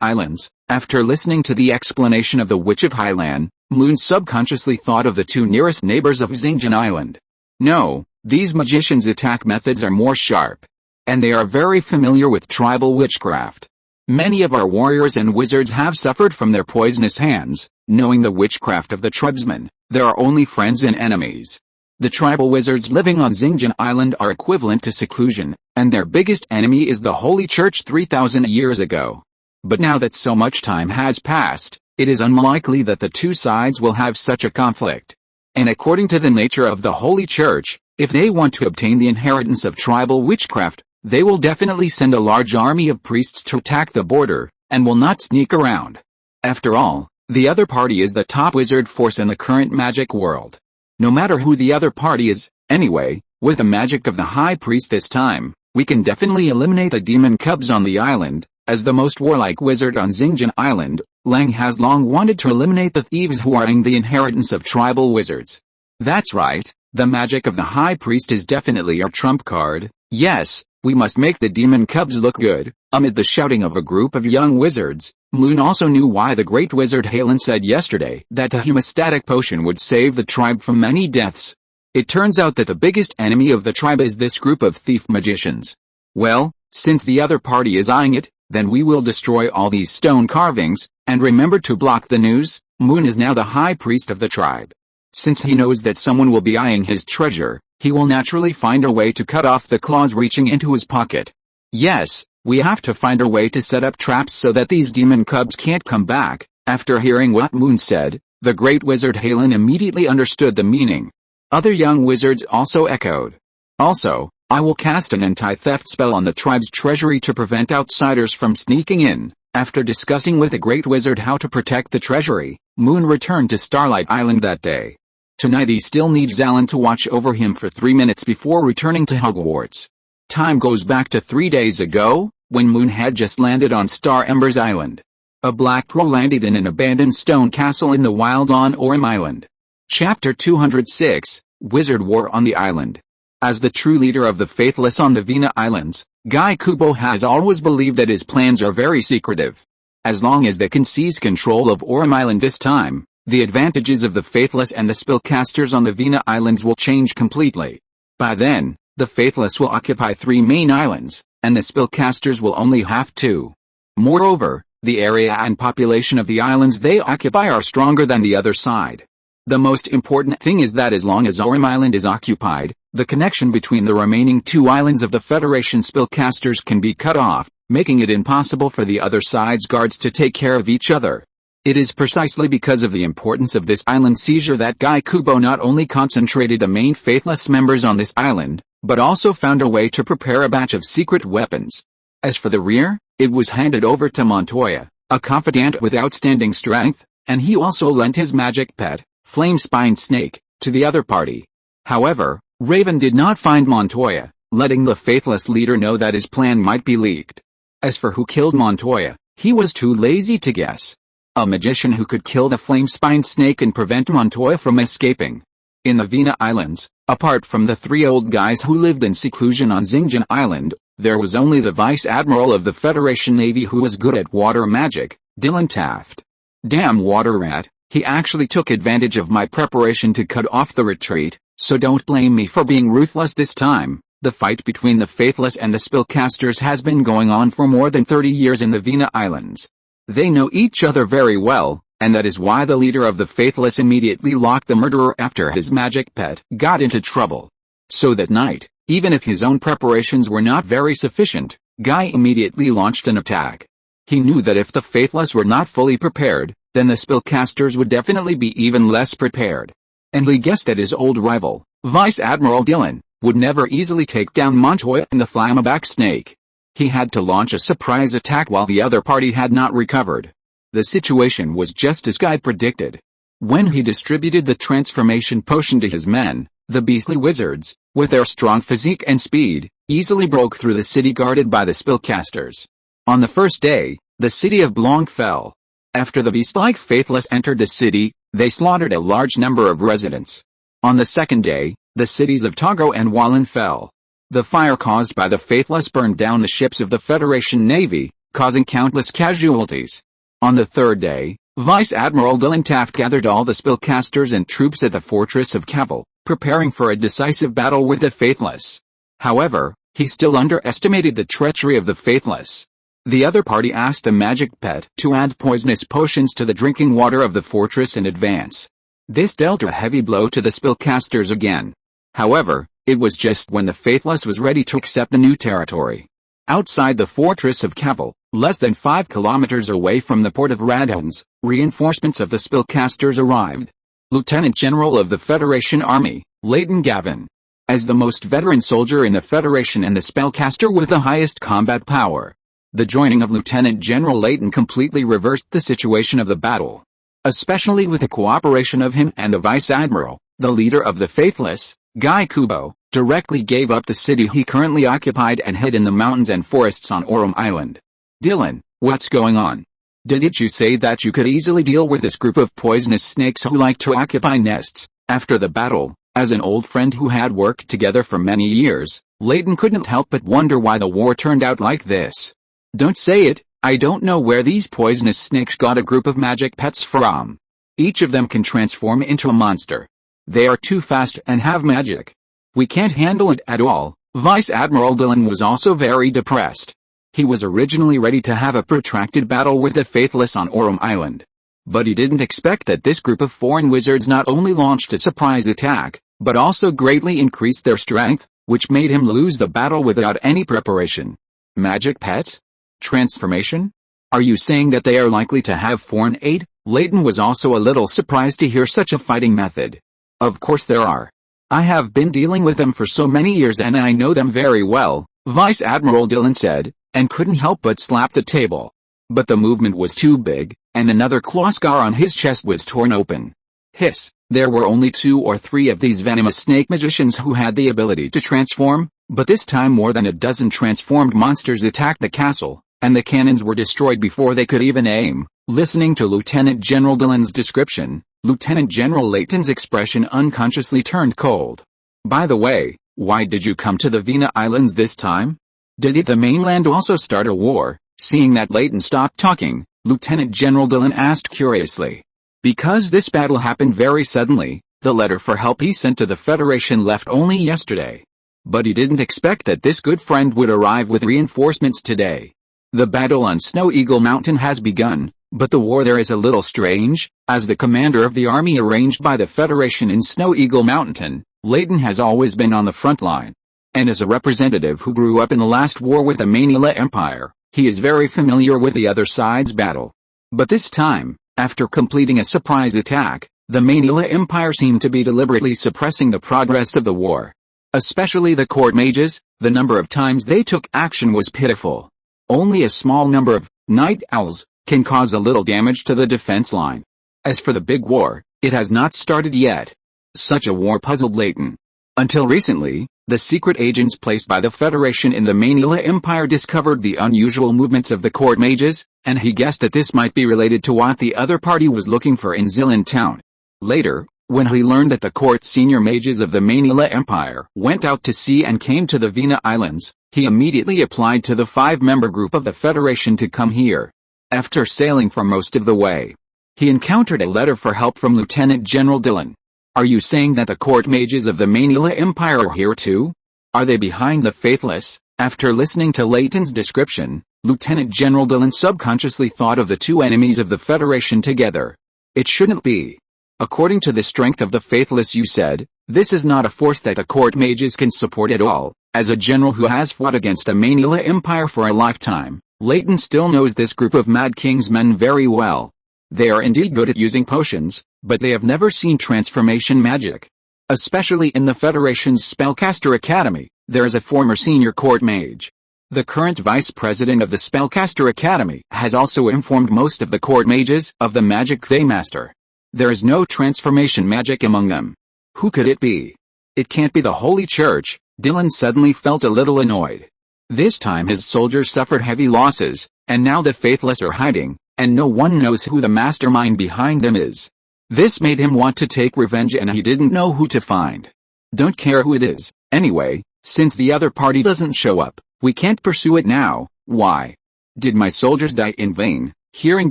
Islands? After listening to the explanation of the Witch of Highland, Moon subconsciously thought of the two nearest neighbors of Xilin Island. No, these magicians' attack methods are more sharp. And they are very familiar with tribal witchcraft. Many of our warriors and wizards have suffered from their poisonous hands. Knowing the witchcraft of the tribesmen, there are only friends and enemies. The tribal wizards living on Xilin Island are equivalent to seclusion, and their biggest enemy is the Holy Church 3,000 years ago. But now that so much time has passed, it is unlikely that the two sides will have such a conflict. And according to the nature of the Holy Church, if they want to obtain the inheritance of tribal witchcraft, they will definitely send a large army of priests to attack the border, and will not sneak around. After all, the other party is the top wizard force in the current magic world. No matter who the other party is, anyway, with the magic of the High Priest this time, we can definitely eliminate the demon cubs on the island. As the most warlike wizard on Xilin Island, Lang has long wanted to eliminate the thieves who are in the inheritance of tribal wizards. That's right, the magic of the High Priest is definitely our trump card. Yes, We must make the demon cubs look good." Amid the shouting of a group of young wizards, Moon also knew why the great wizard Xilin said yesterday that the hemostatic potion would save the tribe from many deaths. It turns out that the biggest enemy of the tribe is this group of thief magicians. Well, since the other party is eyeing it, then we will destroy all these stone carvings, and remember to block the news. Moon is now the high priest of the tribe. Since he knows that someone will be eyeing his treasure, he will naturally find a way to cut off the claws reaching into his pocket. Yes, we have to find a way to set up traps so that these demon cubs can't come back. After hearing what Moon said, the great wizard Xilin immediately understood the meaning. Other young wizards also echoed. Also, I will cast an anti-theft spell on the tribe's treasury to prevent outsiders from sneaking in. After discussing with the great wizard how to protect the treasury, Moon returned to Starlight Island that day. Tonight he still needs Xilin to watch over him for 3 minutes before returning to Hogwarts. Time goes back to 3 days ago, when Moon had just landed on Star Embers Island. A black crow landed in an abandoned stone castle in the wild on Orem Island. Chapter 206, Wizard War on the Island. As the true leader of the faithless on the Vina Islands, Guy Kubo has always believed that his plans are very secretive. As long as they can seize control of Orem Island this time, the advantages of the faithless and the spellcasters on the Vina Islands will change completely. By then, the faithless will occupy 3 main islands, and the spellcasters will only have 2. Moreover, the area and population of the islands they occupy are stronger than the other side. The most important thing is that as long as Orem Island is occupied, the connection between the remaining 2 islands of the Federation spellcasters can be cut off, making it impossible for the other side's guards to take care of each other. It is precisely because of the importance of this island seizure that Guy Kubo not only concentrated the main faithless members on this island, but also found a way to prepare a batch of secret weapons. As for the rear, it was handed over to Montoya, a confidant with outstanding strength, and he also lent his magic pet, Flame-Spine Snake, to the other party. However, Raven did not find Montoya, letting the faithless leader know that his plan might be leaked. As for who killed Montoya, he was too lazy to guess. A magician who could kill the Flame-Spine Snake and prevent Montoya from escaping. In the Vina Islands, apart from the 3 old guys who lived in seclusion on Xinjiang Island, there was only the Vice Admiral of the Federation Navy who was good at water magic, Dylan Taft. Damn water rat, he actually took advantage of my preparation to cut off the retreat, so don't blame me for being ruthless this time. The fight between the faithless and the spellcasters has been going on for more than 30 years in the Vina Islands. They know each other very well, and that is why the leader of the faithless immediately locked the murderer after his magic pet got into trouble. So that night, even if his own preparations were not very sufficient, Guy immediately launched an attack. He knew that if the faithless were not fully prepared, then the spellcasters would definitely be even less prepared. And he guessed that his old rival, Vice Admiral Dylan, would never easily take down Montoya and the Flammeback Snake. He had to launch a surprise attack while the other party had not recovered. The situation was just as Guy predicted. When he distributed the transformation potion to his men, the beastly wizards, with their strong physique and speed, easily broke through the city guarded by the spellcasters. On the first day, the city of Blanc fell. After the beast-like faithless entered the city, they slaughtered a large number of residents. On the second day, the cities of Togo and Wallen fell. The fire caused by the faithless burned down the ships of the Federation Navy, causing countless casualties. On the third day, Vice Admiral Dylan Taft gathered all the spellcasters and troops at the fortress of Caval, preparing for a decisive battle with the faithless. However, he still underestimated the treachery of the faithless. The other party asked the magic pet to add poisonous potions to the drinking water of the fortress in advance. This dealt a heavy blow to the spellcasters again. However, it was just when the faithless was ready to accept a new territory. Outside the fortress of Caval, less than 5 kilometers away from the port of Radhans, reinforcements of the spellcasters arrived. Lieutenant General of the Federation Army, Leighton Gavin. As the most veteran soldier in the Federation and the spellcaster with the highest combat power, the joining of Lieutenant General Leighton completely reversed the situation of the battle. Especially with the cooperation of him and the Vice Admiral, the leader of the faithless, Guy Kubo, directly gave up the city he currently occupied and hid in the mountains and forests on Orem Island. Dylan, what's going on? Didn't you say that you could easily deal with this group of poisonous snakes who like to occupy nests? After the battle, As an old friend who had worked together for many years, Layton couldn't help but wonder why the war turned out like this. Don't say it, I don't know where these poisonous snakes got a group of magic pets from. Each of them can transform into a monster. They are too fast and have magic. We can't handle it at all. Vice Admiral Xilin was also very depressed. He was originally ready to have a protracted battle with the Faithless on Aurum Island. But he didn't expect that this group of foreign wizards not only launched a surprise attack, but also greatly increased their strength, which made him lose the battle without any preparation. Magic pets? Transformation? Are you saying that they are likely to have foreign aid? Layton was also a little surprised to hear such a fighting method. Of course there are. I have been dealing with them for so many years and I know them very well, Vice Admiral Xilin said, and couldn't help but slap the table. But the movement was too big, and another claw scar on his chest was torn open. Hiss, there were only 2 or 3 of these venomous snake magicians who had the ability to transform, but this time more than a dozen transformed monsters attacked the castle, and the cannons were destroyed before they could even aim. Listening to Lieutenant General Dylan's description, Lieutenant General Layton's expression unconsciously turned cold. By the way, why did you come to the Vina Islands this time? Did the mainland also start a war? Seeing that Layton stopped talking, Lieutenant General Dylan asked curiously. Because this battle happened very suddenly, the letter for help he sent to the Federation left only yesterday. But he didn't expect that this good friend would arrive with reinforcements today. The battle on Snow Eagle Mountain has begun, but the war there is a little strange. As the commander of the army arranged by the Federation in Snow Eagle Mountain, Layton has always been on the front line. And as a representative who grew up in the last war with the Manila Empire, he is very familiar with the other side's battle. But this time, after completing a surprise attack, the Manila Empire seemed to be deliberately suppressing the progress of the war. Especially the court mages, the number of times they took action was pitiful. Only a small number of night owls can cause a little damage to the defense line. As for the big war, it has not started yet. Such a war puzzled Layton. Until recently, the secret agents placed by the Federation in the Manila Empire discovered the unusual movements of the court mages, and he guessed that this might be related to what the other party was looking for in Xilin town. Later, when he learned that the court senior mages of the Manila Empire went out to sea and came to the Vina Islands, he immediately applied to the 5-member group of the Federation to come here. After sailing for most of the way, he encountered a letter for help from Lieutenant General Dylan. Are you saying that the court mages of the Manila Empire are here too? Are they behind the Faithless? After listening to Layton's description, Lieutenant General Dylan subconsciously thought of the 2 enemies of the Federation together. It shouldn't be. According to the strength of the Faithless you said, this is not a force that the court mages can support at all. As a general who has fought against the Manila Empire for a lifetime, Layton still knows this group of Mad King's men very well. They are indeed good at using potions, but they have never seen transformation magic. Especially in the Federation's Spellcaster Academy, there is a former senior court mage. The current vice president of the Spellcaster Academy has also informed most of the court mages of the magic they master. There is no transformation magic among them. Who could it be? It can't be the Holy Church. Dylan suddenly felt a little annoyed. This time his soldiers suffered heavy losses, and now the Faithless are hiding, and no one knows who the mastermind behind them is. This made him want to take revenge and he didn't know who to find. Don't care who it is, anyway, since the other party doesn't show up, we can't pursue it now. Why? Did my soldiers die in vain? Hearing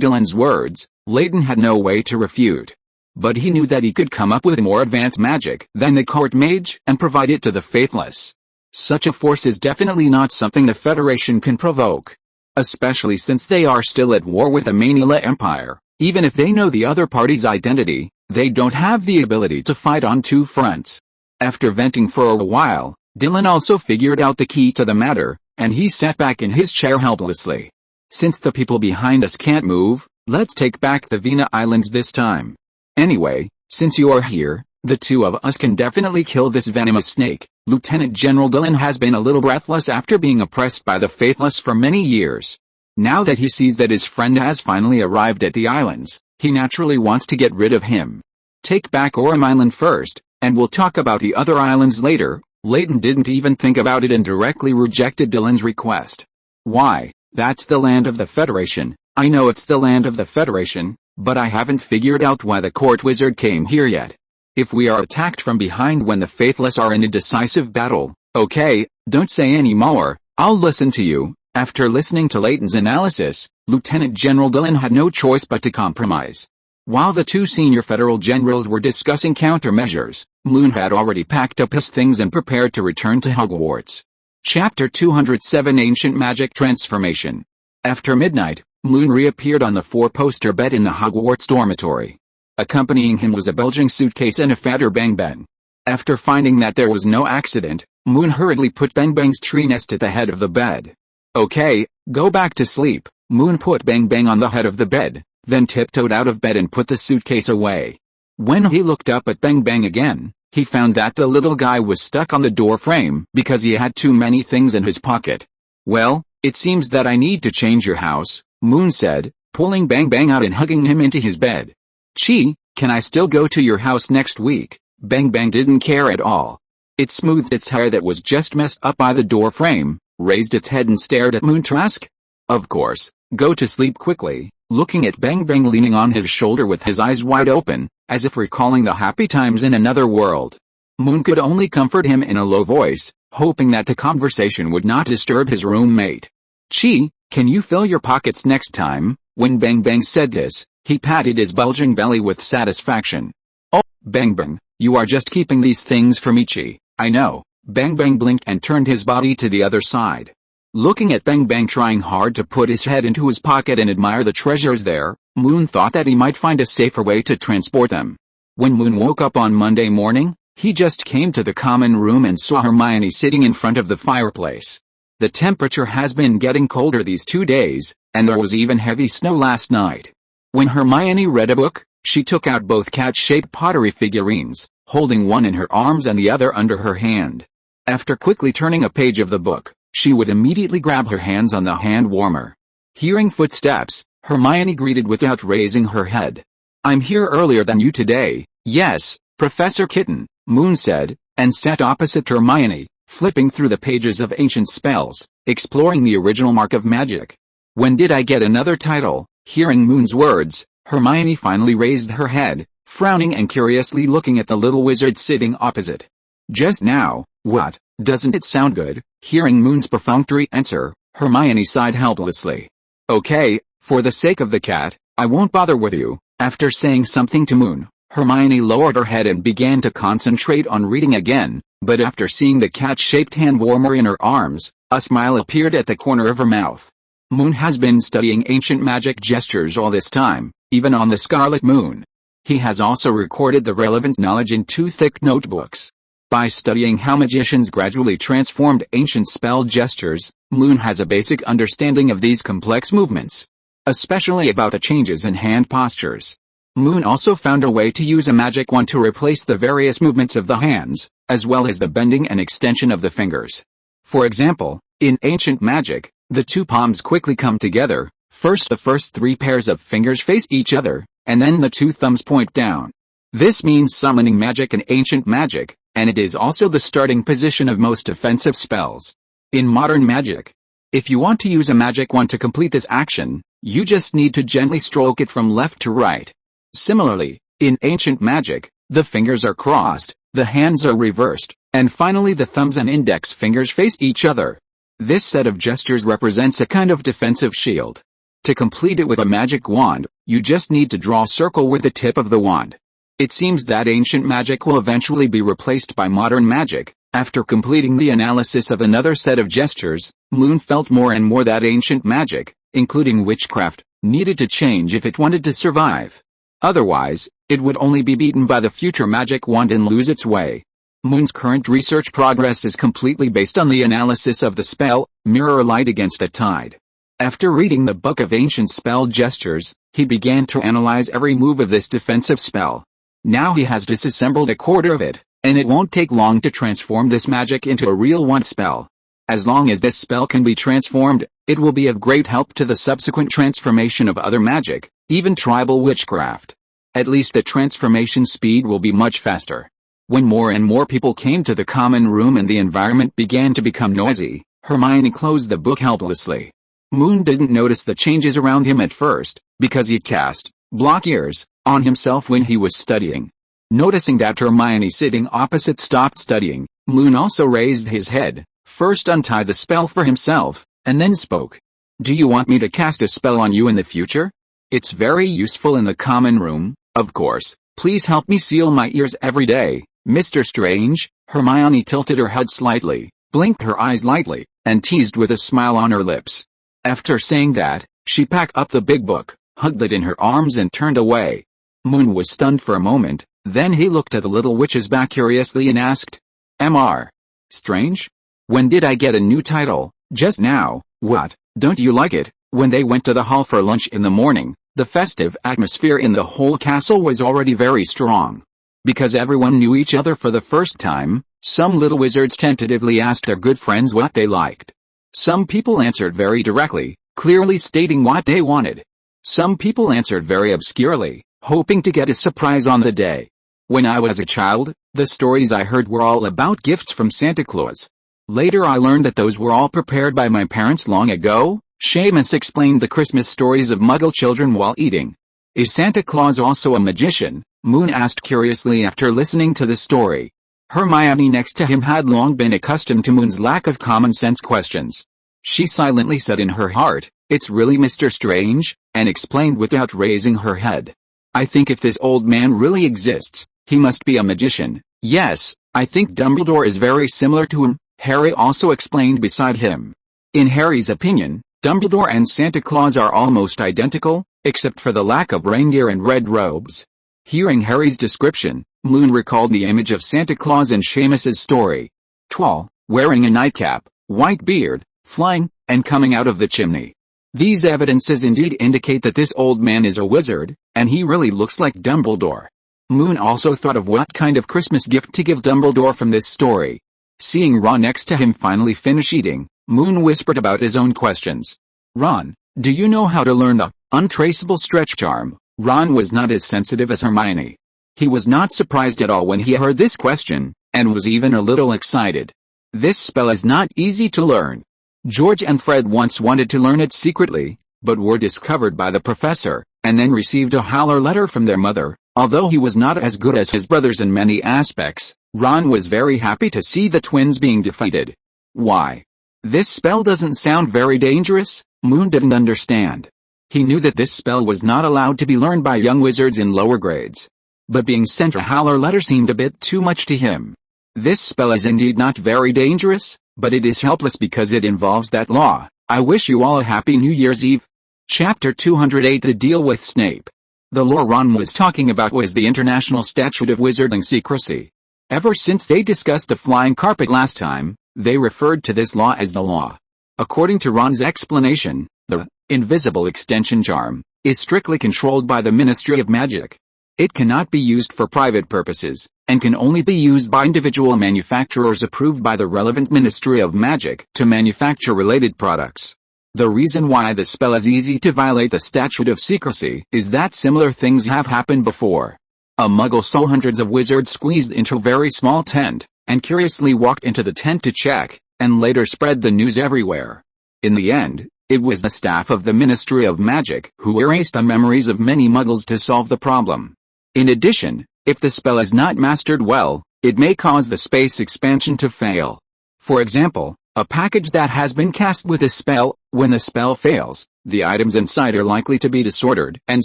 Dylan's words, Layton had no way to refute. But he knew that he could come up with more advanced magic than the court mage and provide it to the Faithless. Such a force is definitely not something the Federation can provoke. Especially since they are still at war with the Manila Empire. Even if they know the other party's identity, they don't have the ability to fight on 2 fronts. After venting for a while, Dylan also figured out the key to the matter, and he sat back in his chair helplessly. Since the people behind us can't move, let's take back the Vina Islands this time. Anyway, since you are here, the 2 of us can definitely kill this venomous snake. Lieutenant General Dylan has been a little breathless after being oppressed by the Faithless for many years. Now that he sees that his friend has finally arrived at the islands, he naturally wants to get rid of him. Take back Aurum Island first, and we'll talk about the other islands later. Layton didn't even think about it and directly rejected Dylan's request. Why? That's the land of the Federation. I know it's the land of the Federation, but I haven't figured out why the court wizard came here yet. If we are attacked from behind when the faithless are in a decisive battle, okay, don't say any more, I'll listen to you." After listening to Layton's analysis, Lieutenant General Dillon had no choice but to compromise. While the two senior federal generals were discussing countermeasures, Moon had already packed up his things and prepared to return to Hogwarts. Chapter 207 Ancient Magic Transformation. After midnight, Moon reappeared on the four-poster bed in the Hogwarts dormitory. Accompanying him was a bulging suitcase and a fatter Bengbeng. After finding that there was no accident, Moon hurriedly put Bengbeng's tree nest at the head of the bed. "Okay, go back to sleep." Moon put Bengbeng on the head of the bed, then tiptoed out of bed and put the suitcase away. When he looked up at Bengbeng again, he found that the little guy was stuck on the door frame because he had too many things in his pocket. "Well, it seems that I need to change your house," Moon said, pulling Bengbeng out and hugging him into his bed. "Chi, can I still go to your house next week?" Bengbeng didn't care at all. It smoothed its hair that was just messed up by the door frame, raised its head and stared at Moon Trask. "Of course, go to sleep quickly," looking at Bengbeng leaning on his shoulder with his eyes wide open, as if recalling the happy times in another world. Moon could only comfort him in a low voice, hoping that the conversation would not disturb his roommate. "Chi, can you fill your pockets next time?" When Bengbeng said this, he patted his bulging belly with satisfaction. "Oh, Bengbeng, you are just keeping these things for me, Chi." "I know." Bengbeng blinked and turned his body to the other side. Looking at Bengbeng trying hard to put his head into his pocket and admire the treasures there, Moon thought that he might find a safer way to transport them. When Moon woke up on Monday morning, he just came to the common room and saw Hermione sitting in front of the fireplace. The temperature has been getting colder these 2 days, and there was even heavy snow last night. When Hermione read a book, she took out both cat-shaped pottery figurines, holding one in her arms and the other under her hand. After quickly turning a page of the book, she would immediately grab her hands on the hand warmer. Hearing footsteps, Hermione greeted without raising her head. "I'm here earlier than you today." "Yes, Professor Kitten," Moon said, and sat opposite Hermione, flipping through the pages of ancient spells, exploring the original mark of magic. "When did I get another title?" Hearing Moon's words, Hermione finally raised her head, frowning and curiously looking at the little wizard sitting opposite. "Just now." "What, doesn't it sound good?" Hearing Moon's perfunctory answer, Hermione sighed helplessly. "Okay, for the sake of the cat, I won't bother with you." After saying something to Moon, Hermione lowered her head and began to concentrate on reading again, but after seeing the cat-shaped hand warmer in her arms, a smile appeared at the corner of her mouth. Moon has been studying ancient magic gestures all this time, even on the Scarlet Moon. He has also recorded the relevant knowledge in 2 thick notebooks. By studying how magicians gradually transformed ancient spell gestures, Moon has a basic understanding of these complex movements, especially about the changes in hand postures. Moon also found a way to use a magic wand to replace the various movements of the hands, as well as the bending and extension of the fingers. For example, in ancient magic, the 2 palms quickly come together, first the first 3 pairs of fingers face each other, and then the 2 thumbs point down. This means summoning magic in ancient magic, and it is also the starting position of most offensive spells. In modern magic, if you want to use a magic wand to complete this action, you just need to gently stroke it from left to right. Similarly, in ancient magic, the fingers are crossed, the hands are reversed, and finally the thumbs and index fingers face each other. This set of gestures represents a kind of defensive shield. To complete it with a magic wand, you just need to draw a circle with the tip of the wand. It seems that ancient magic will eventually be replaced by modern magic. After completing the analysis of another set of gestures, Moon felt more and more that ancient magic, including witchcraft, needed to change if it wanted to survive. Otherwise, it would only be beaten by the future magic wand and lose its way. Moon's current research progress is completely based on the analysis of the spell, Mirror Light Against the Tide. After reading the book of ancient spell gestures, he began to analyze every move of this defensive spell. Now he has disassembled a quarter of it, and it won't take long to transform this magic into a real wand spell. As long as this spell can be transformed, it will be of great help to the subsequent transformation of other magic, even tribal witchcraft. At least the transformation speed will be much faster. When more and more people came to the common room and the environment began to become noisy, Hermione closed the book helplessly. Moon didn't notice the changes around him at first, because he cast block ears on himself when he was studying. Noticing that Hermione sitting opposite stopped studying, Moon also raised his head, first untied the spell for himself, and then spoke. Do you want me to cast a spell on you in the future? It's very useful in the common room, of course. Please help me seal my ears every day, Mr. Strange. Hermione tilted her head slightly, blinked her eyes lightly, and teased with a smile on her lips. After saying that, she packed up the big book, hugged it in her arms and turned away. Moon was stunned for a moment, then he looked at the little witch's back curiously and asked, Mr. Strange? When did I get a new title? Just now. What, don't you like it? When they went to the hall for lunch in the morning, the festive atmosphere in the whole castle was already very strong. Because everyone knew each other for the first time, some little wizards tentatively asked their good friends what they liked. Some people answered very directly, clearly stating what they wanted. Some people answered very obscurely, hoping to get a surprise on the day. When I was a child, the stories I heard were all about gifts from Santa Claus. Later I learned that those were all prepared by my parents long ago. Seamus explained the Christmas stories of Muggle children while eating. Is Santa Claus also a magician? Moon asked curiously after listening to the story. Hermione next to him had long been accustomed to Moon's lack of common sense questions. She silently said in her heart, It's really Mr. Strange, and explained without raising her head. I think if this old man really exists, he must be a magician. Yes, I think Dumbledore is very similar to him, Harry also explained beside him. In Harry's opinion, Dumbledore and Santa Claus are almost identical, except for the lack of reindeer and red robes. Hearing Harry's description, Moon recalled the image of Santa Claus in Seamus's story. Tall, wearing a nightcap, white beard, flying, and coming out of the chimney. These evidences indeed indicate that this old man is a wizard, and he really looks like Dumbledore. Moon also thought of what kind of Christmas gift to give Dumbledore from this story. Seeing Ron next to him finally finish eating, Moon whispered about his own questions. Ron, do you know how to learn the untraceable stretch charm? Ron was not as sensitive as Hermione. He was not surprised at all when he heard this question, and was even a little excited. This spell is not easy to learn. George and Fred once wanted to learn it secretly, but were discovered by the professor, and then received a holler letter from their mother. Although he was not as good as his brothers in many aspects, Ron was very happy to see the twins being defeated. Why? This spell doesn't sound very dangerous? Moon didn't understand. He knew that this spell was not allowed to be learned by young wizards in lower grades. But being sent a holler letter seemed a bit too much to him. This spell is indeed not very dangerous, but it is helpless because it involves that law. I wish you all a happy New Year's Eve. Chapter 208 The Deal with Snape. The law Ron was talking about was the International Statute of Wizarding Secrecy. Ever since they discussed the flying carpet last time, they referred to this law as the law. According to Ron's explanation, the invisible extension charm is strictly controlled by the Ministry of Magic. It cannot be used for private purposes, and can only be used by individual manufacturers approved by the relevant Ministry of Magic to manufacture related products. The reason why the spell is easy to violate the statute of secrecy is that similar things have happened before. A Muggle saw hundreds of wizards squeezed into a very small tent, and curiously walked into the tent to check, and later spread the news everywhere. In the end, it was the staff of the Ministry of Magic who erased the memories of many Muggles to solve the problem. In addition, if the spell is not mastered well, it may cause the space expansion to fail. For example, a package that has been cast with a spell, when the spell fails, the items inside are likely to be disordered and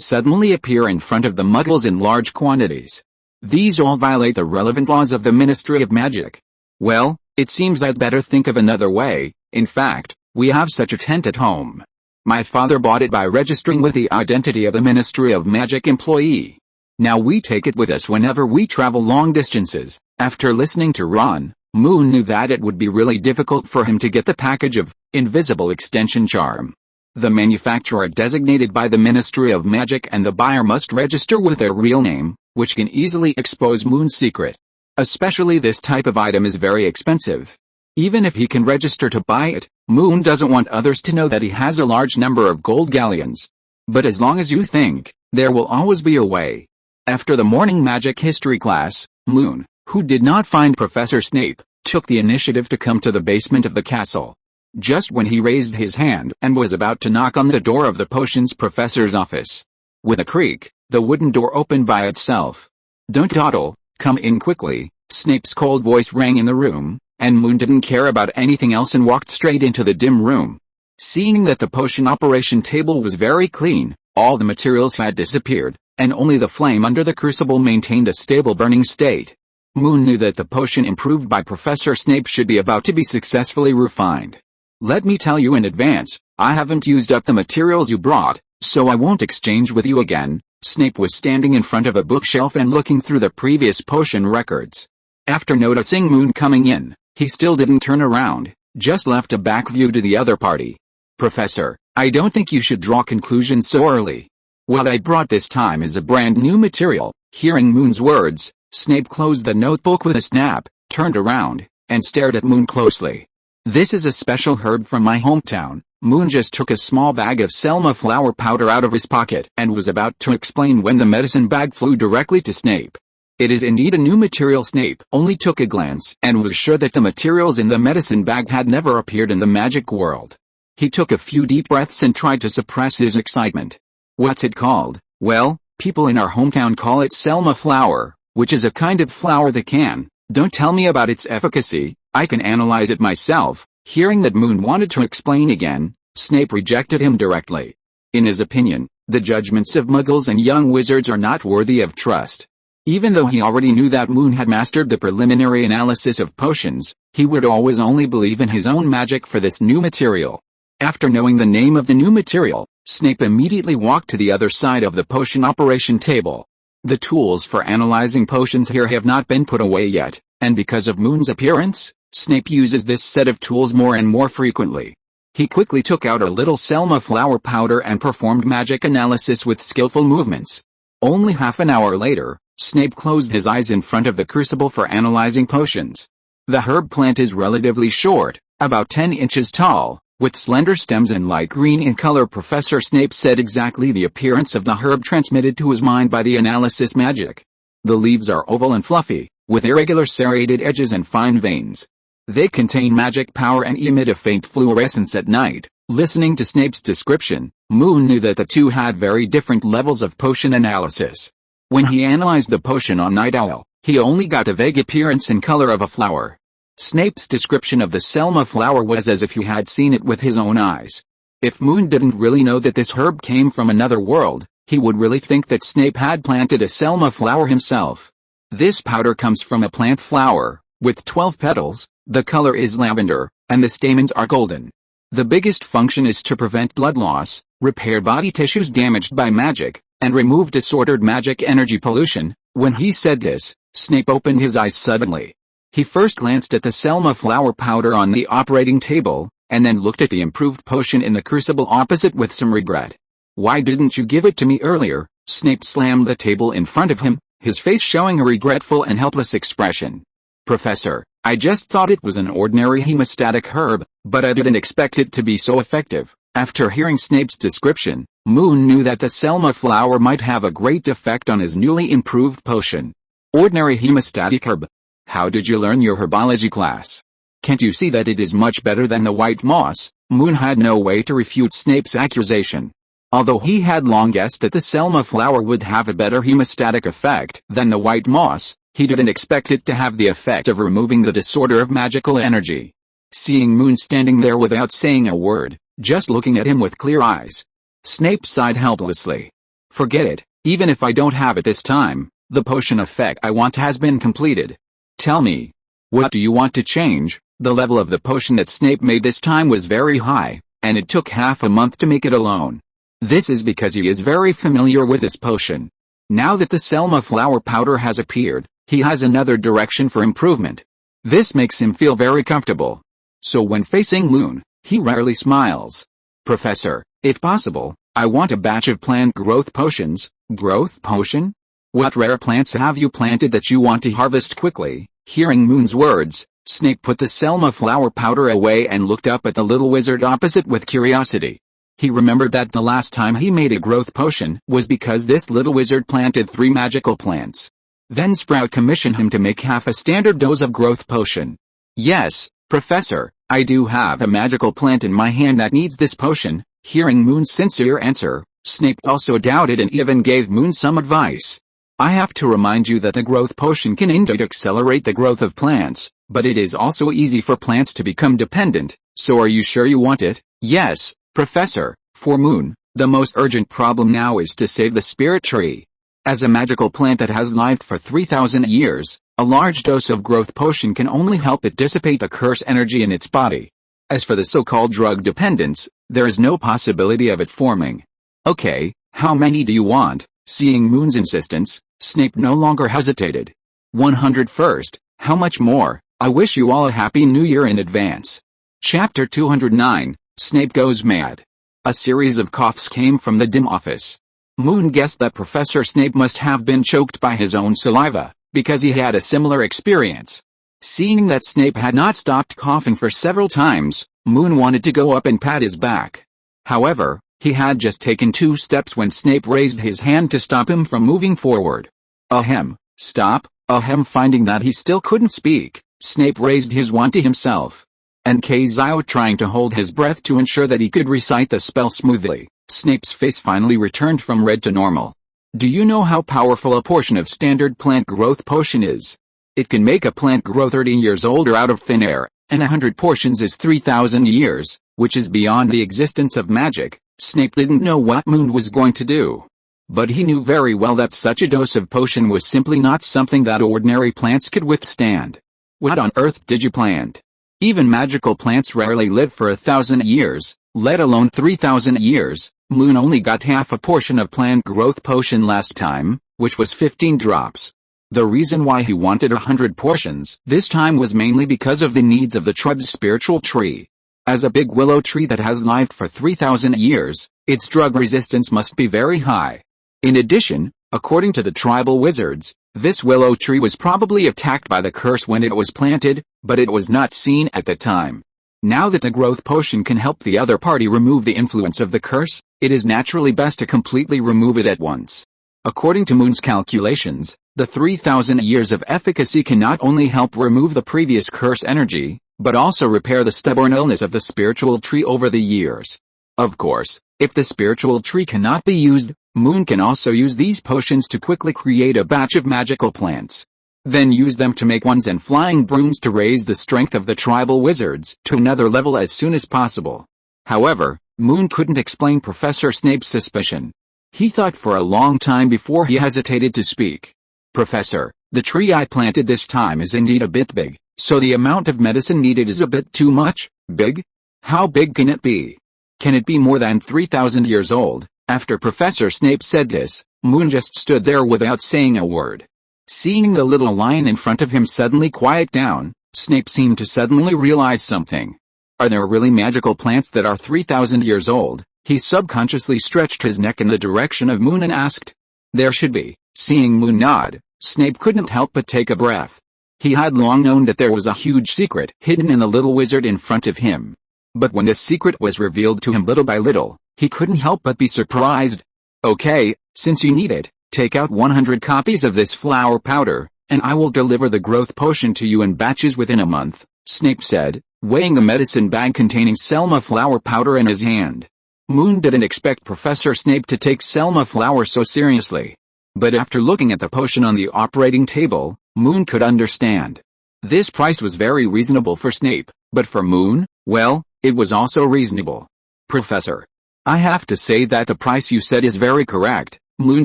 suddenly appear in front of the Muggles in large quantities. These all violate the relevant laws of the Ministry of Magic. Well, it seems I'd better think of another way. In fact, we have such a tent at home. My father bought it by registering with the identity of a Ministry of Magic employee. Now we take it with us whenever we travel long distances. After listening to Ron, Moon knew that it would be really difficult for him to get the package of invisible extension charm. The manufacturer designated by the Ministry of Magic and the buyer must register with their real name, which can easily expose Moon's secret. Especially this type of item is very expensive. Even if he can register to buy it, Moon doesn't want others to know that he has a large number of gold galleons. But as long as you think, there will always be a way. After the morning magic history class, Moon, who did not find Professor Snape, took the initiative to come to the basement of the castle. Just when he raised his hand and was about to knock on the door of the potions professor's office. With a creak, the wooden door opened by itself. "Don't dawdle, come in quickly." Snape's cold voice rang in the room, and Moon didn't care about anything else and walked straight into the dim room. Seeing that the potion operation table was very clean, all the materials had disappeared, and only the flame under the crucible maintained a stable burning state. Moon knew that the potion improved by Professor Snape should be about to be successfully refined. "Let me tell you in advance, I haven't used up the materials you brought, so I won't exchange with you again." Snape was standing in front of a bookshelf and looking through the previous potion records. After noticing Moon coming in, he still didn't turn around, just left a back view to the other party. "Professor, I don't think you should draw conclusions so early. What I brought this time is a brand new material." Hearing Moon's words, Snape closed the notebook with a snap, turned around, and stared at Moon closely. "This is a special herb from my hometown." Moon just took a small bag of Selma flower powder out of his pocket and was about to explain when the medicine bag flew directly to Snape. "It is indeed a new material." Snape only took a glance and was sure that the materials in the medicine bag had never appeared in the magic world. He took a few deep breaths and tried to suppress his excitement. "What's it called?" "Well, people in our hometown call it Selma flower, which is a kind of flower that can." "Don't tell me about its efficacy, I can analyze it myself." Hearing that Moon wanted to explain again, Snape rejected him directly. In his opinion, the judgments of muggles and young wizards are not worthy of trust. Even though he already knew that Moon had mastered the preliminary analysis of potions, he would always only believe in his own magic for this new material. After knowing the name of the new material, Snape immediately walked to the other side of the potion operation table. The tools for analyzing potions here have not been put away yet, and because of Moon's appearance, Snape uses this set of tools more and more frequently. He quickly took out a little Selma flower powder and performed magic analysis with skillful movements. Only half an hour later, Snape closed his eyes in front of the crucible for analyzing potions. The herb plant is relatively short, about 10 inches tall, with slender stems and light green in color. Professor Snape said exactly the appearance of the herb transmitted to his mind by the analysis magic. The leaves are oval and fluffy, with irregular serrated edges and fine veins. They contain magic power and emit a faint fluorescence at night. Listening to Snape's description, Moon knew that the two had very different levels of potion analysis. When he analyzed the potion on Night Owl, he only got a vague appearance and color of a flower. Snape's description of the Selma flower was as if he had seen it with his own eyes. If Moon didn't really know that this herb came from another world, he would really think that Snape had planted a Selma flower himself. This powder comes from a plant flower, with 12 petals. The color is lavender, and the stamens are golden. The biggest function is to prevent blood loss, repair body tissues damaged by magic, and remove disordered magic energy pollution. When he said this, Snape opened his eyes suddenly. He first glanced at the Selma flower powder on the operating table, and then looked at the improved potion in the crucible opposite with some regret. "Why didn't you give it to me earlier?" Snape slammed the table in front of him, his face showing a regretful and helpless expression. "Professor, I just thought it was an ordinary hemostatic herb, but I didn't expect it to be so effective." After hearing Snape's description, Moon knew that the Selma flower might have a great effect on his newly improved potion. "Ordinary hemostatic herb? How did you learn your herbology class? Can't you see that it is much better than the white moss?" Moon had no way to refute Snape's accusation. Although he had long guessed that the Selma flower would have a better hemostatic effect than the white moss, he didn't expect it to have the effect of removing the disorder of magical energy. Seeing Moon standing there without saying a word, just looking at him with clear eyes, Snape sighed helplessly. "Forget it, even if I don't have it this time, the potion effect I want has been completed. Tell me, what do you want to change?" The level of the potion that Snape made this time was very high, and it took half a month to make it alone. This is because he is very familiar with this potion. Now that the Selma flower powder has appeared, he has another direction for improvement. This makes him feel very comfortable. So when facing Moon, he rarely smiles. "Professor, if possible, I want a batch of plant growth potions." "Growth potion? What rare plants have you planted that you want to harvest quickly?" Hearing Moon's words, Snape put the Selma flower powder away and looked up at the little wizard opposite with curiosity. He remembered that the last time he made a growth potion was because this little wizard planted 3 magical plants. Then Sprout commissioned him to make half a standard dose of growth potion. "Yes, Professor, I do have a magical plant in my hand that needs this potion." Hearing Moon's sincere answer, Snape also doubted and even gave Moon some advice. I have to remind you that the growth potion can indeed accelerate the growth of plants, but it is also easy for plants to become dependent, so are you sure you want it? Yes, Professor. For Moon, the most urgent problem now is to save the spirit tree. As a magical plant that has lived for 3,000 years, a large dose of growth potion can only help it dissipate the curse energy in its body. As for the so-called drug dependence, there is no possibility of it forming. Okay, how many do you want? Seeing Moon's insistence, Snape no longer hesitated. 101st, how much more? I wish you all a happy new year in advance. Chapter 209, Snape Goes Mad. A series of coughs came from the dim office. Moon guessed that Professor Snape must have been choked by his own saliva, because he had a similar experience. Seeing that Snape had not stopped coughing for several times, Moon wanted to go up and pat his back. However, he had just taken 2 steps when Snape raised his hand to stop him from moving forward. Ahem, stop, ahem. Finding that he still couldn't speak, Snape raised his wand to himself. And Zio trying to hold his breath to ensure that he could recite the spell smoothly, Snape's face finally returned from red to normal. Do you know how powerful a portion of standard plant growth potion is? It can make a plant grow 30 years older out of thin air, and 100 portions is 3,000 years, which is beyond the existence of magic. Snape didn't know what Moon was going to do. But he knew very well that such a dose of potion was simply not something that ordinary plants could withstand. What on earth did you plant? Even magical plants rarely live for 1,000 years, let alone 3,000 years. Moon only got half a portion of plant growth potion last time, which was 15 drops. The reason why he wanted 100 portions this time was mainly because of the needs of the tribe's spiritual tree. As a big willow tree that has lived for 3,000 years, its drug resistance must be very high. In addition, according to the tribal wizards, this willow tree was probably attacked by the curse when it was planted, but it was not seen at the time. Now that the growth potion can help the other party remove the influence of the curse, it is naturally best to completely remove it at once. According to Moon's calculations, the 3,000 years of efficacy can not only help remove the previous curse energy, but also repair the stubborn illness of the spiritual tree over the years. Of course, if the spiritual tree cannot be used, Moon can also use these potions to quickly create a batch of magical plants. Then use them to make wands and flying brooms to raise the strength of the tribal wizards to another level as soon as possible. However, Moon couldn't explain Professor Snape's suspicion. He thought for a long time before he hesitated to speak. Professor, the tree I planted this time is indeed a bit big, so the amount of medicine needed is a bit too much. Big? How big can it be? Can it be more than 3,000 years old? After Professor Snape said this, Moon just stood there without saying a word. Seeing the little lion in front of him suddenly quiet down, Snape seemed to suddenly realize something. Are there really magical plants that are 3,000 years old? He subconsciously stretched his neck in the direction of Moon and asked. There should be. Seeing Moon nod, Snape couldn't help but take a breath. He had long known that there was a huge secret hidden in the little wizard in front of him. But when this secret was revealed to him little by little, he couldn't help but be surprised. Okay, since you need it, take out 100 copies of this flower powder, and I will deliver the growth potion to you in batches within a month, Snape said, weighing the medicine bag containing Selma flower powder in his hand. Moon didn't expect Professor Snape to take Selma flower so seriously. But after looking at the potion on the operating table, Moon could understand. This price was very reasonable for Snape, but for Moon, well, it was also reasonable. Professor, I have to say that the price you said is very correct, Moon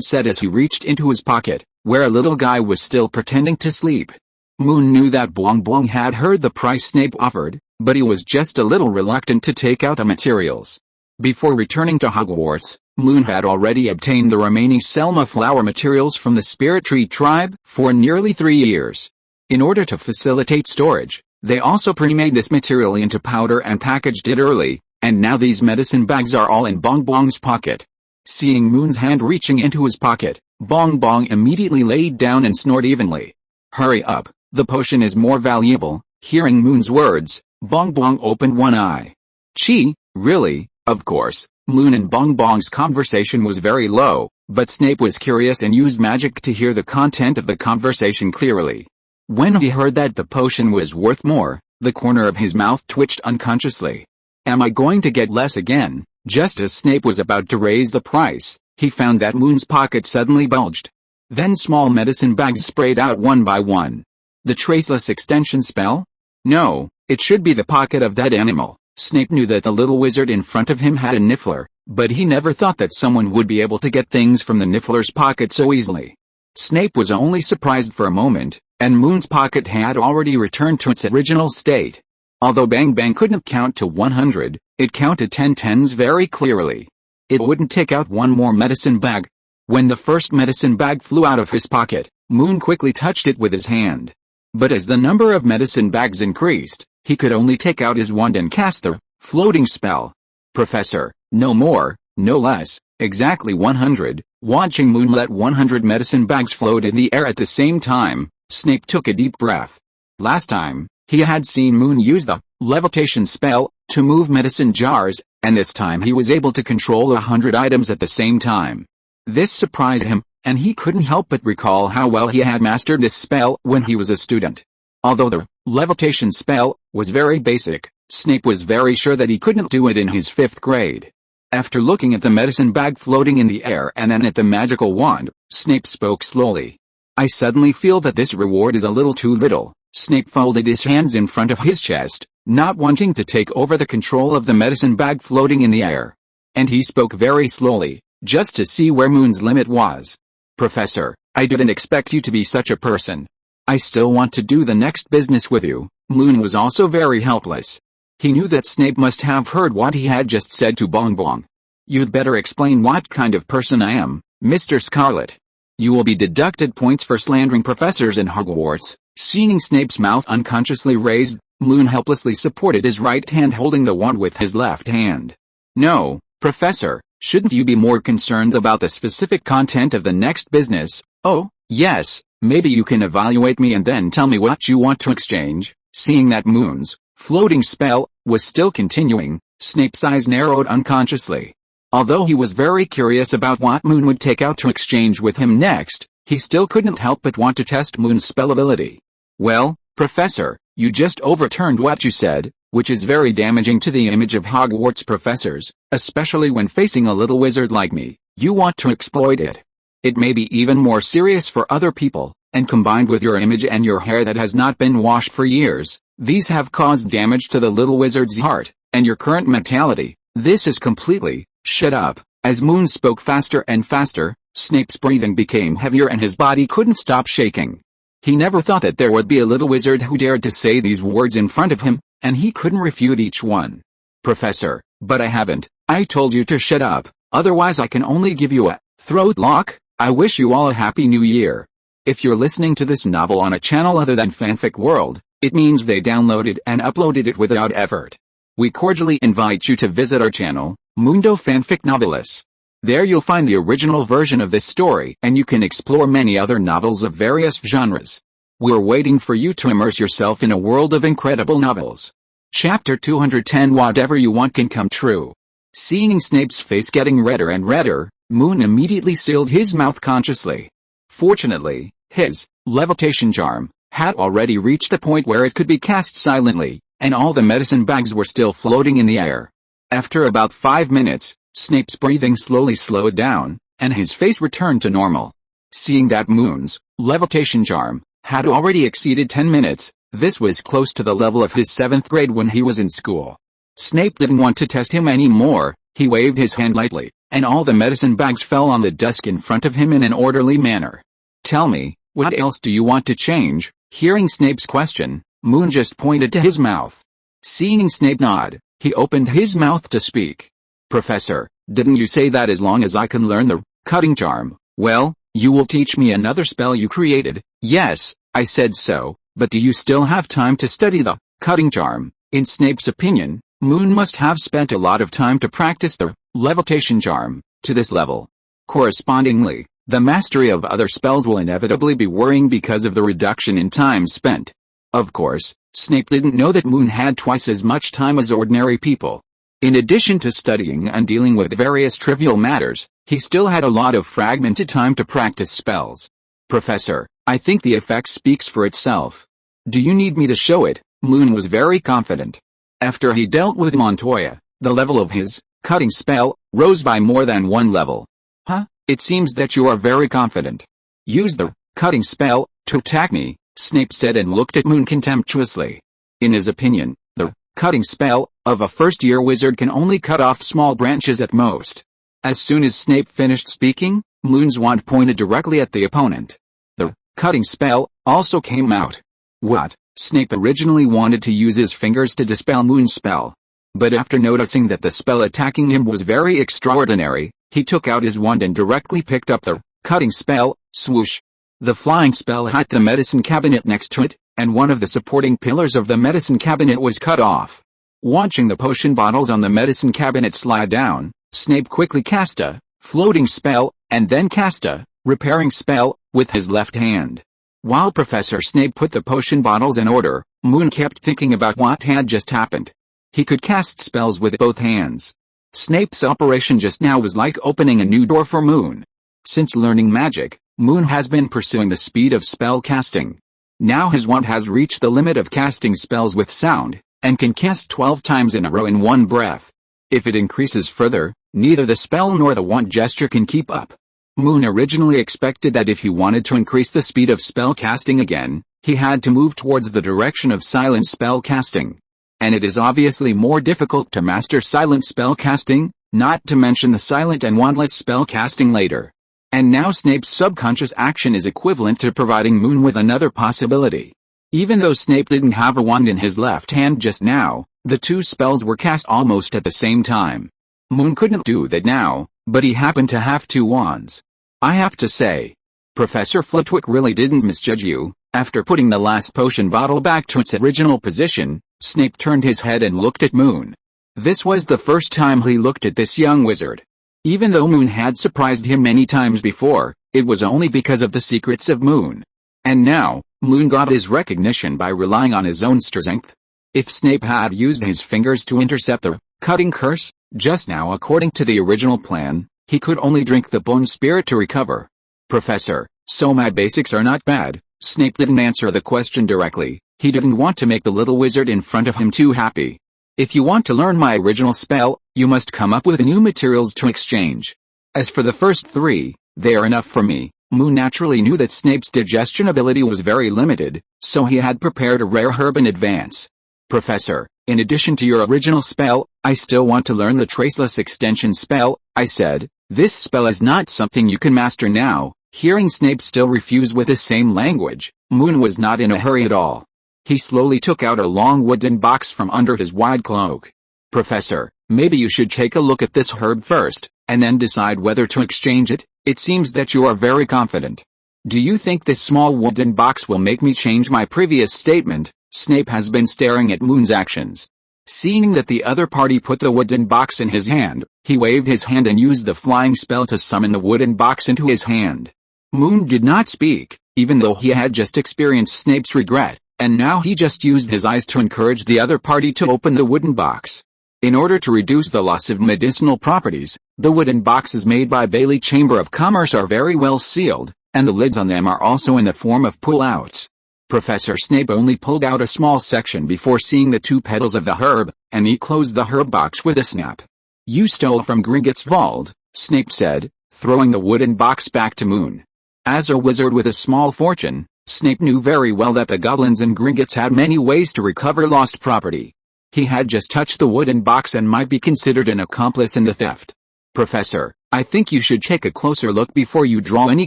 said as he reached into his pocket, where a little guy was still pretending to sleep. Moon knew that Bongbong had heard the price Snape offered, but he was just a little reluctant to take out the materials. Before returning to Hogwarts, Moon had already obtained the remaining Selma flower materials from the Spirit Tree tribe for nearly 3 years. In order to facilitate storage, they also pre-made this material into powder and packaged it early, and now these medicine bags are all in Bongbong's pocket. Seeing Moon's hand reaching into his pocket, Bongbong immediately laid down and snored evenly. Hurry up, the potion is more valuable. Hearing Moon's words, Bongbong opened one eye. Chi, really? Of course, Moon and Bongbong's conversation was very low, but Snape was curious and used magic to hear the content of the conversation clearly. When he heard that the potion was worth more, the corner of his mouth twitched unconsciously. Am I going to get less again? Just as Snape was about to raise the price, he found that Moon's pocket suddenly bulged. Then small medicine bags sprayed out one by one. The traceless extension spell? No, it should be the pocket of that animal. Snape knew that the little wizard in front of him had a niffler, but he never thought that someone would be able to get things from the niffler's pocket so easily. Snape was only surprised for a moment, and Moon's pocket had already returned to its original state. Although Bengbeng couldn't count to 100, it counted 10 tens very clearly. It wouldn't take out one more medicine bag. When the first medicine bag flew out of his pocket, Moon quickly touched it with his hand. But as the number of medicine bags increased, he could only take out his wand and cast the floating spell. Professor, no more, no less, exactly 100. Watching Moon let 100 medicine bags float in the air at the same time, Snape took a deep breath. Last time, he had seen Moon use the levitation spell to move medicine jars, and this time he was able to control 100 items at the same time. This surprised him, and he couldn't help but recall how well he had mastered this spell when he was a student. Although the levitation spell was very basic, Snape was very sure that he couldn't do it in his 5th grade. After looking at the medicine bag floating in the air and then at the magical wand, Snape spoke slowly. I suddenly feel that this reward is a little too little. Snape folded his hands in front of his chest, not wanting to take over the control of the medicine bag floating in the air. And he spoke very slowly, just to see where Moon's limit was. Professor, I didn't expect you to be such a person. I still want to do the next business with you. Moon was also very helpless. He knew that Snape must have heard what he had just said to Bengbeng. You'd better explain what kind of person I am, Mr. Scarlett. You will be deducted points for slandering professors in Hogwarts. Seeing Snape's mouth unconsciously raised, Moon helplessly supported his right hand holding the wand with his left hand. No, Professor, shouldn't you be more concerned about the specific content of the next business? Oh, yes, maybe you can evaluate me and then tell me what you want to exchange. Seeing that Moon's floating spell was still continuing, Snape's eyes narrowed unconsciously. Although he was very curious about what Moon would take out to exchange with him next, he still couldn't help but want to test Moon's spell ability. Well, Professor, you just overturned what you said, which is very damaging to the image of Hogwarts professors, especially when facing a little wizard like me. You want to exploit it. It may be even more serious for other people, and combined with your image and your hair that has not been washed for years, these have caused damage to the little wizard's heart, and your current mentality. This is completely. Shut up. As Moon spoke faster and faster, Snape's breathing became heavier and his body couldn't stop shaking. He never thought that there would be a little wizard who dared to say these words in front of him, and he couldn't refute each one. Professor, but I haven't. I told you to shut up, otherwise I can only give you a throat lock. I wish you all a happy new year. If you're listening to this novel on a channel other than Fanfic World, it means they downloaded and uploaded it without effort. We cordially invite you to visit our channel, Mundo Fanfic Novelis. There you'll find the original version of this story and you can explore many other novels of various genres. We're waiting for you to immerse yourself in a world of incredible novels. Chapter 210 Whatever you want can come true. Seeing Snape's face getting redder and redder, Moon immediately sealed his mouth consciously. Fortunately, his levitation charm had already reached the point where it could be cast silently, and all the medicine bags were still floating in the air. After about 5 minutes, Snape's breathing slowly slowed down, and his face returned to normal. Seeing that Moon's levitation charm had already exceeded 10 minutes, this was close to the level of his 7th grade when he was in school. Snape didn't want to test him anymore. He waved his hand lightly, and all the medicine bags fell on the desk in front of him in an orderly manner. Tell me, what else do you want to change? Hearing Snape's question, Moon just pointed to his mouth. Seeing Snape nod, he opened his mouth to speak. Professor, didn't you say that as long as I can learn the cutting charm, well, you will teach me another spell you created? Yes, I said so, but do you still have time to study the cutting charm? In Snape's opinion, Moon must have spent a lot of time to practice the levitation charm to this level. Correspondingly, the mastery of other spells will inevitably be worrying because of the reduction in time spent. Of course, Snape didn't know that Moon had twice as much time as ordinary people. In addition to studying and dealing with various trivial matters, he still had a lot of fragmented time to practice spells. Professor, I think the effect speaks for itself. Do you need me to show it? Moon was very confident. After he dealt with Montoya, the level of his cutting spell rose by more than 1 level. Huh? It seems that you are very confident. Use the cutting spell to attack me, Snape said and looked at Moon contemptuously. In his opinion, the cutting spell of a first-year wizard can only cut off small branches at most. As soon as Snape finished speaking, Moon's wand pointed directly at the opponent. The cutting spell also came out. What? Snape originally wanted to use his fingers to dispel Moon's spell. But after noticing that the spell attacking him was very extraordinary, he took out his wand and directly picked up the cutting spell. Swoosh! The flying spell hit the medicine cabinet next to it, and one of the supporting pillars of the medicine cabinet was cut off. Watching the potion bottles on the medicine cabinet slide down, Snape quickly cast a floating spell, and then cast a repairing spell with his left hand. While Professor Snape put the potion bottles in order, Moon kept thinking about what had just happened. He could cast spells with both hands. Snape's operation just now was like opening a new door for Moon. Since learning magic, Moon has been pursuing the speed of spell casting. Now his wand has reached the limit of casting spells with sound, and can cast 12 times in a row in one breath. If it increases further, neither the spell nor the wand gesture can keep up. Moon originally expected that if he wanted to increase the speed of spell casting again, he had to move towards the direction of silent spell casting. And it is obviously more difficult to master silent spell casting, not to mention the silent and wandless spell casting later. And now Snape's subconscious action is equivalent to providing Moon with another possibility. Even though Snape didn't have a wand in his left hand just now, the two spells were cast almost at the same time. Moon couldn't do that now, but he happened to have two wands. I have to say, Professor Flitwick really didn't misjudge you. After putting the last potion bottle back to its original position, Snape turned his head and looked at Moon. This was the first time he looked at this young wizard. Even though Moon had surprised him many times before, it was only because of the secrets of Moon. And now, Moon got his recognition by relying on his own strength. If Snape had used his fingers to intercept the cutting curse, just now according to the original plan, he could only drink the bone spirit to recover. Professor, so my basics are not bad. Snape didn't answer the question directly. He didn't want to make the little wizard in front of him too happy. If you want to learn my original spell, you must come up with new materials to exchange. As for the first three, they are enough for me. Moon naturally knew that Snape's digestion ability was very limited, so he had prepared a rare herb in advance. Professor, in addition to your original spell, I still want to learn the traceless extension spell, I said. This spell is not something you can master now. Hearing Snape still refuse with the same language, Moon was not in a hurry at all. He slowly took out a long wooden box from under his wide cloak. Professor, maybe you should take a look at this herb first, and then decide whether to exchange it. It seems that you are very confident. Do you think this small wooden box will make me change my previous statement? Snape has been staring at Moon's actions. Seeing that the other party put the wooden box in his hand, he waved his hand and used the flying spell to summon the wooden box into his hand. Moon did not speak, even though he had just experienced Snape's regret. And now he just used his eyes to encourage the other party to open the wooden box. In order to reduce the loss of medicinal properties, the wooden boxes made by Bailey Chamber of Commerce are very well sealed, and the lids on them are also in the form of pull-outs. Professor Snape only pulled out a small section before seeing the two petals of the herb, and he closed the herb box with a snap. You stole from Gringotts' vault, Snape said, throwing the wooden box back to Moon. As a wizard with a small fortune, Snape knew very well that the goblins in Gringotts had many ways to recover lost property. He had just touched the wooden box and might be considered an accomplice in the theft. Professor, I think you should take a closer look before you draw any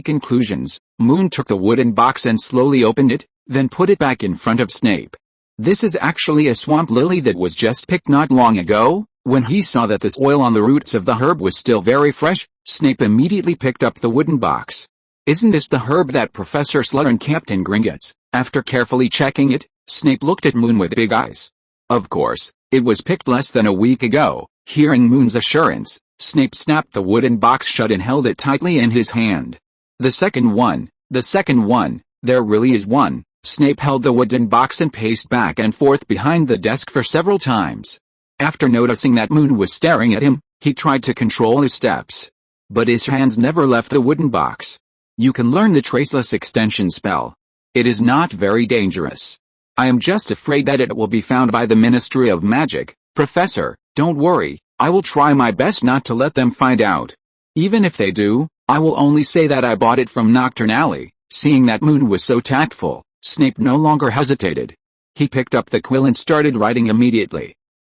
conclusions. Moon took the wooden box and slowly opened it, then put it back in front of Snape. This is actually a swamp lily that was just picked not long ago. When he saw that the oil on the roots of the herb was still very fresh, Snape immediately picked up the wooden box. Isn't this the herb that Professor Slughorn kept in Gringotts? After carefully checking it, Snape looked at Moon with big eyes. Of course, it was picked less than a week ago. Hearing Moon's assurance, Snape snapped the wooden box shut and held it tightly in his hand. The second one, there really is one. Snape held the wooden box and paced back and forth behind the desk for several times. After noticing that Moon was staring at him, he tried to control his steps. But his hands never left the wooden box. You can learn the traceless extension spell. It is not very dangerous. I am just afraid that it will be found by the Ministry of Magic. Professor, don't worry, I will try my best not to let them find out. Even if they do, I will only say that I bought it from Nocturne Alley." Seeing that Moon was so tactful, Snape no longer hesitated. He picked up the quill and started writing immediately.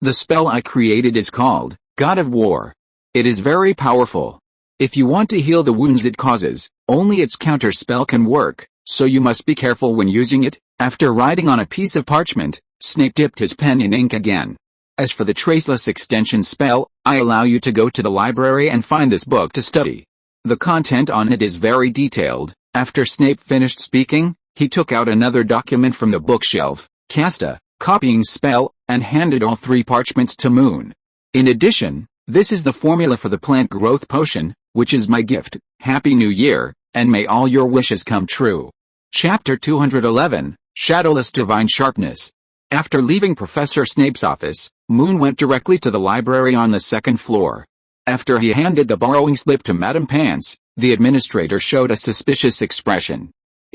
"The spell I created is called God of War. It is very powerful. If you want to heal the wounds it causes, only its counter spell can work, so you must be careful when using it." After writing on a piece of parchment, Snape dipped his pen in ink again. "As for the traceless extension spell, I allow you to go to the library and find this book to study. The content on it is very detailed." After Snape finished speaking, he took out another document from the bookshelf, cast a copying spell, and handed all 3 parchments to Moon. "In addition, this is the formula for the plant growth potion, which is my gift. Happy New Year, and may all your wishes come true." Chapter 211, Shadowless Divine Sharpness. After leaving Professor Snape's office, Moon went directly to the library on the 2nd floor. After he handed the borrowing slip to Madame Pants, the administrator showed a suspicious expression.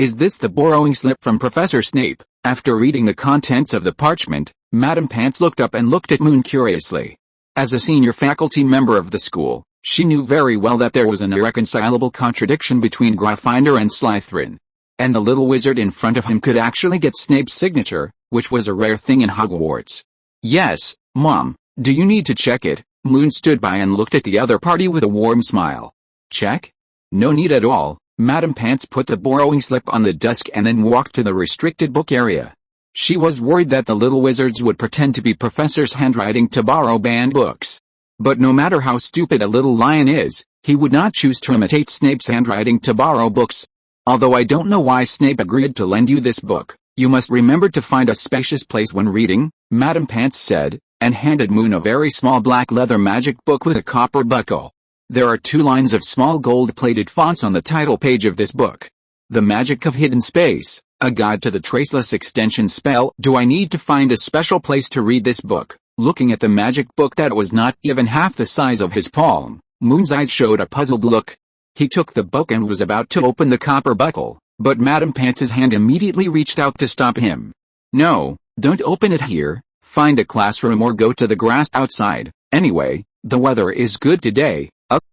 "Is this the borrowing slip from Professor Snape?" After reading the contents of the parchment, Madame Pants looked up and looked at Moon curiously. As a senior faculty member of the school, she knew very well that there was an irreconcilable contradiction between Gryffindor and Slytherin. And the little wizard in front of him could actually get Snape's signature, which was a rare thing in Hogwarts. "Yes, Mom, do you need to check it?" Moon stood by and looked at the other party with a warm smile. "Check? No need at all." Madame Pants put the borrowing slip on the desk and then walked to the restricted book area. She was worried that the little wizards would pretend to be Professor's handwriting to borrow banned books. But no matter how stupid a little lion is, he would not choose to imitate Snape's handwriting to borrow books. "Although I don't know why Snape agreed to lend you this book, you must remember to find a spacious place when reading," Madame Pants said, and handed Moon a very small black leather magic book with a copper buckle. There are 2 lines of small gold-plated fonts on the title page of this book. "The Magic of Hidden Space, a Guide to the Traceless Extension Spell." "Do I need to find a special place to read this book?" Looking at the magic book that was not even half the size of his palm, Moon's eyes showed a puzzled look. He took the book and was about to open the copper buckle, but Madame Pants's hand immediately reached out to stop him. "No, don't open it here. Find a classroom or go to the grass outside. Anyway, the weather is good today."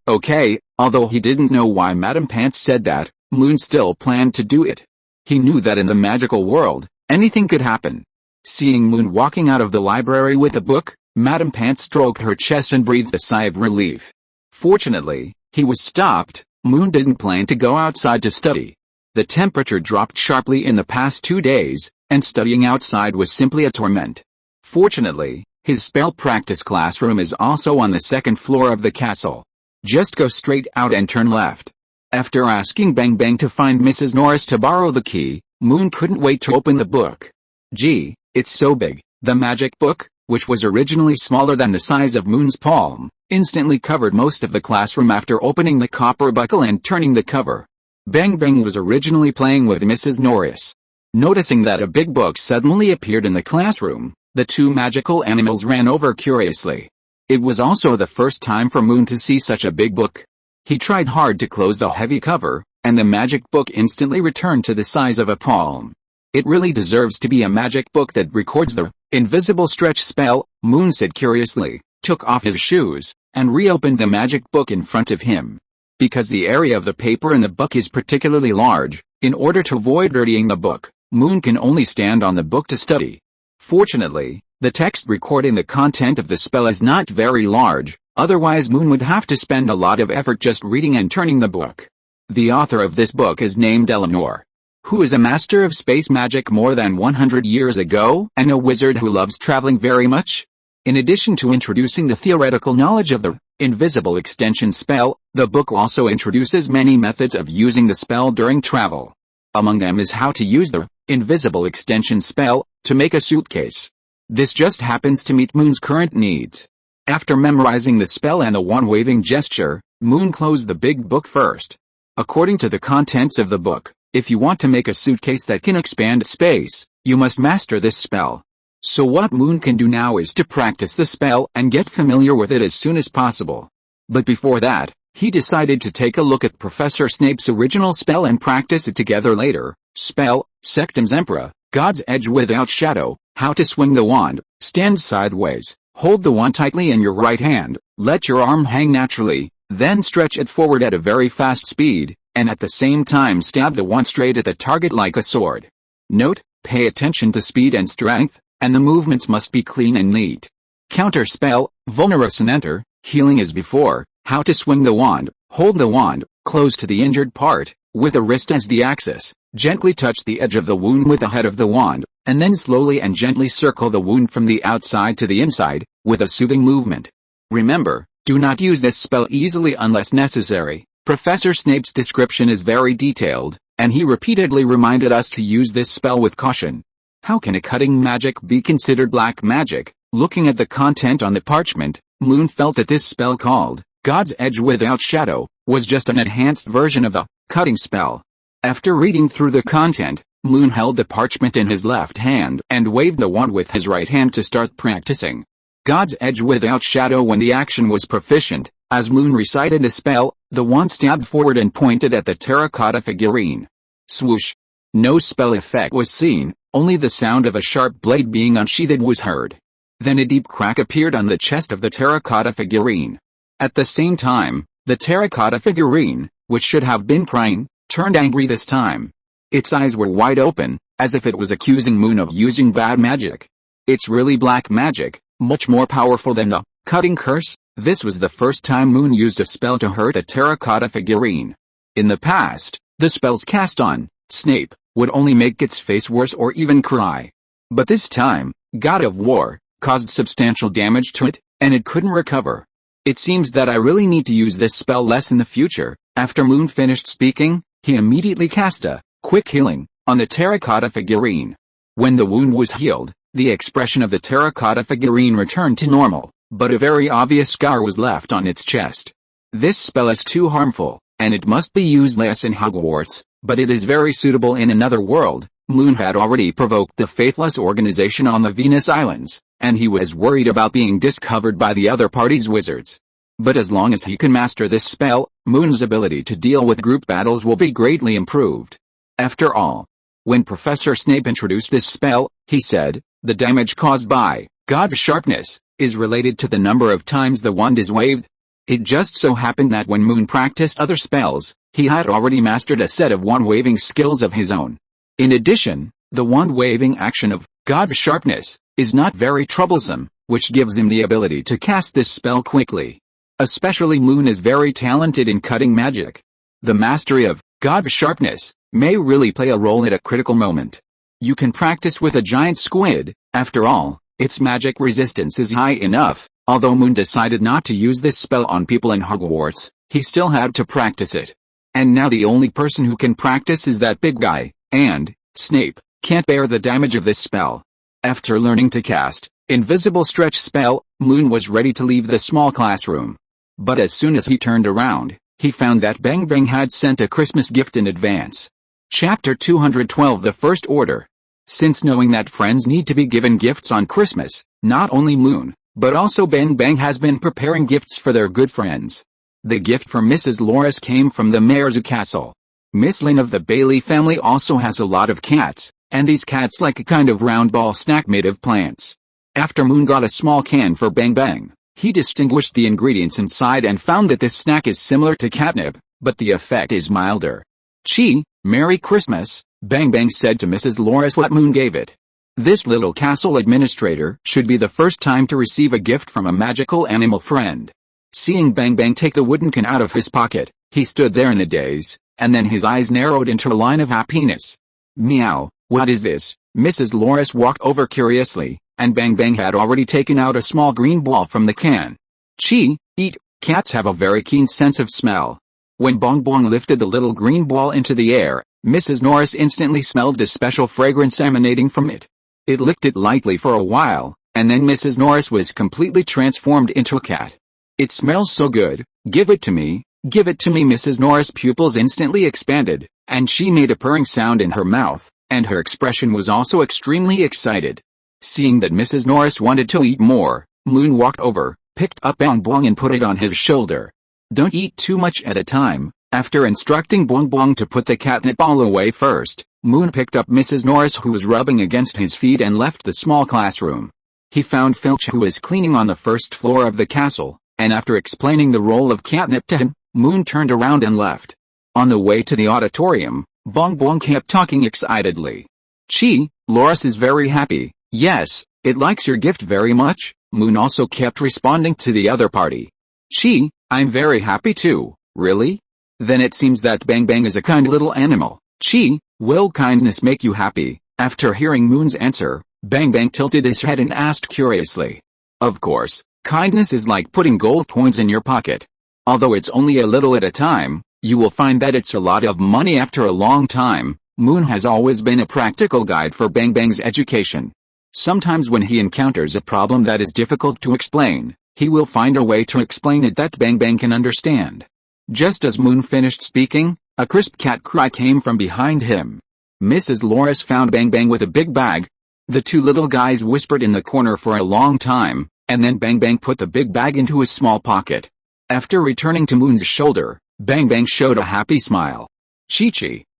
Okay." Although he didn't know why Madame Pants said that, Moon still planned to do it. He knew that in the magical world, anything could happen. Seeing Moon walking out of the library with a book, Madame Pants stroked her chest and breathed a sigh of relief. Fortunately, he was stopped. Moon didn't plan to go outside to study. The temperature dropped sharply in the past 2 days, and studying outside was simply a torment. Fortunately, his spell practice classroom is also on the 2nd floor of the castle. Just go straight out and turn left. After asking Bengbeng to find Mrs. Norris to borrow the key, Moon couldn't wait to open the book. Gee, it's so big. The magic book, which was originally smaller than the size of Moon's palm, instantly covered most of the classroom after opening the copper buckle and turning the cover. Bengbeng was originally playing with Mrs. Norris. Noticing that a big book suddenly appeared in the classroom, the 2 magical animals ran over curiously. It was also the first time for Moon to see such a big book. He tried hard to close the heavy cover, and the magic book instantly returned to the size of a palm. "It really deserves to be a magic book that records the invisible stretch spell," Moon said curiously, took off his shoes, and reopened the magic book in front of him. Because the area of the paper in the book is particularly large, in order to avoid dirtying the book, Moon can only stand on the book to study. Fortunately, the text recording the content of the spell is not very large, otherwise Moon would have to spend a lot of effort just reading and turning the book. The author of this book is named Eleanor, who is a master of space magic more than 100 years ago and a wizard who loves traveling very much. In addition to introducing the theoretical knowledge of the invisible extension spell, the book also introduces many methods of using the spell during travel. Among them is how to use the invisible extension spell to make a suitcase. This just happens to meet Moon's current needs. After memorizing the spell and a wand-waving gesture, Moon closed the big book first. According to the contents of the book, if you want to make a suitcase that can expand space, you must master this spell. So what Moon can do now is to practice the spell and get familiar with it as soon as possible. But before that, he decided to take a look at Professor Snape's original spell and practice it together later. Spell, Sectum's Emperor, God's Edge without shadow. How to swing the wand. Stand sideways. Hold the wand tightly in your right hand. Let your arm hang naturally. Then stretch it forward at a very fast speed, and at the same time stab the wand straight at the target like a sword. Note, pay attention to speed and strength, and the movements must be clean and neat. Counter spell, Vulnerous and Enter, healing as before. How to swing the wand: hold the wand, close to the injured part, with the wrist as the axis, gently touch the edge of the wound with the head of the wand, and then slowly and gently circle the wound from the outside to the inside, with a soothing movement. Remember, do not use this spell easily unless necessary. Professor Snape's description is very detailed, and he repeatedly reminded us to use this spell with caution. How can a cutting magic be considered black magic? Looking at the content on the parchment, Moon felt that this spell called God's Edge Without Shadow was just an enhanced version of the cutting spell. After reading through the content, Moon held the parchment in his left hand and waved the wand with his right hand to start practicing God's Edge Without Shadow. When the action was proficient, as Moon recited the spell, the wand stabbed forward and pointed at the terracotta figurine. Swoosh! No spell effect was seen, only the sound of a sharp blade being unsheathed was heard. Then a deep crack appeared on the chest of the terracotta figurine. At the same time, the terracotta figurine, which should have been praying, turned angry this time. Its eyes were wide open, as if it was accusing Moon of using bad magic. It's really black magic, much more powerful than the cutting curse. This was the first time Moon used a spell to hurt a terracotta figurine. In the past, the spells cast on Snape would only make its face worse or even cry. But this time, God of War caused substantial damage to it, and it couldn't recover. It seems that I really need to use this spell less in the future. After Moon finished speaking, he immediately cast a quick healing on the terracotta figurine. When the wound was healed, the expression of the terracotta figurine returned to normal, but a very obvious scar was left on its chest. This spell is too harmful, and it must be used less in Hogwarts, but it is very suitable in another world. Moon had already provoked the Faithless organization on the Venus Islands, and he was worried about being discovered by the other party's wizards. But as long as he can master this spell, Moon's ability to deal with group battles will be greatly improved. After all, when Professor Snape introduced this spell, he said, the damage caused by God's sharpness is related to the number of times the wand is waved. It just so happened that when Moon practiced other spells, he had already mastered a set of wand-waving skills of his own. In addition, the wand-waving action of God's sharpness is not very troublesome, which gives him the ability to cast this spell quickly. Especially Moon is very talented in cutting magic. The mastery of God's sharpness may really play a role at a critical moment. You can practice with a giant squid. After all, its magic resistance is high enough. Although Moon decided not to use this spell on people in Hogwarts, he still had to practice it. And now the only person who can practice is that big guy, and Snape can't bear the damage of this spell. After learning to cast Invisible Stretch spell, Moon was ready to leave the small classroom. But as soon as he turned around, he found that Bengbeng had sent a Christmas gift in advance. Chapter 212 The First Order. Since knowing that friends need to be given gifts on Christmas, not only Moon, but also Bengbeng has been preparing gifts for their good friends. The gift for Mrs. Loris came from the mayor's castle. Miss Lynn of the Bailey family also has a lot of cats, and these cats like a kind of round ball snack made of plants. After Moon got a small can for Bengbeng, he distinguished the ingredients inside and found that this snack is similar to catnip, but the effect is milder. Gee, Merry Christmas, Bengbeng said to Mrs. Loris what Moon gave it. This little castle administrator should be the first time to receive a gift from a magical animal friend. Seeing Bengbeng take the wooden can out of his pocket, he stood there in a daze, and then his eyes narrowed into a line of happiness. Meow, what is this? Mrs. Loris walked over curiously, and Bengbeng had already taken out a small green ball from the can. Gee, eat, cats have a very keen sense of smell. When Bongbong lifted the little green ball into the air, Mrs. Norris instantly smelled a special fragrance emanating from it. It licked it lightly for a while, and then Mrs. Norris was completely transformed into a cat. It smells so good, give it to me, give it to me. Mrs. Norris' pupils instantly expanded, and she made a purring sound in her mouth, and her expression was also extremely excited. Seeing that Mrs. Norris wanted to eat more, Moon walked over, picked up Bongbong and put it on his shoulder. Don't eat too much at a time. After instructing Bongbong to put the catnip ball away first, Moon picked up Mrs. Norris who was rubbing against his feet and left the small classroom. He found Filch who was cleaning on the first floor of the castle, And after explaining the role of catnip to him, Moon turned around and left. On the way to the auditorium, Bengbeng kept talking excitedly. Loris is very happy. Yes, it likes your gift very much. Moon also kept responding to the other party. I'm very happy too. Really? Then it seems that Bengbeng is a kind little animal. Will kindness make you happy? After hearing Moon's answer, Bengbeng tilted his head and asked curiously. Of course, kindness is like putting gold coins in your pocket. Although it's only a little at a time, you will find that it's a lot of money after a long time. Moon has always been a practical guide for Bengbeng's education. Sometimes when he encounters a problem that is difficult to explain, he will find a way to explain it that Bengbeng can understand. Just as Moon finished speaking, a crisp cat cry came from behind him. Mrs. Loris found Bengbeng with a big bag. The two little guys whispered in the corner for a long time, and then Bengbeng put the big bag into his small pocket. After returning to Moon's shoulder, Bengbeng showed a happy smile.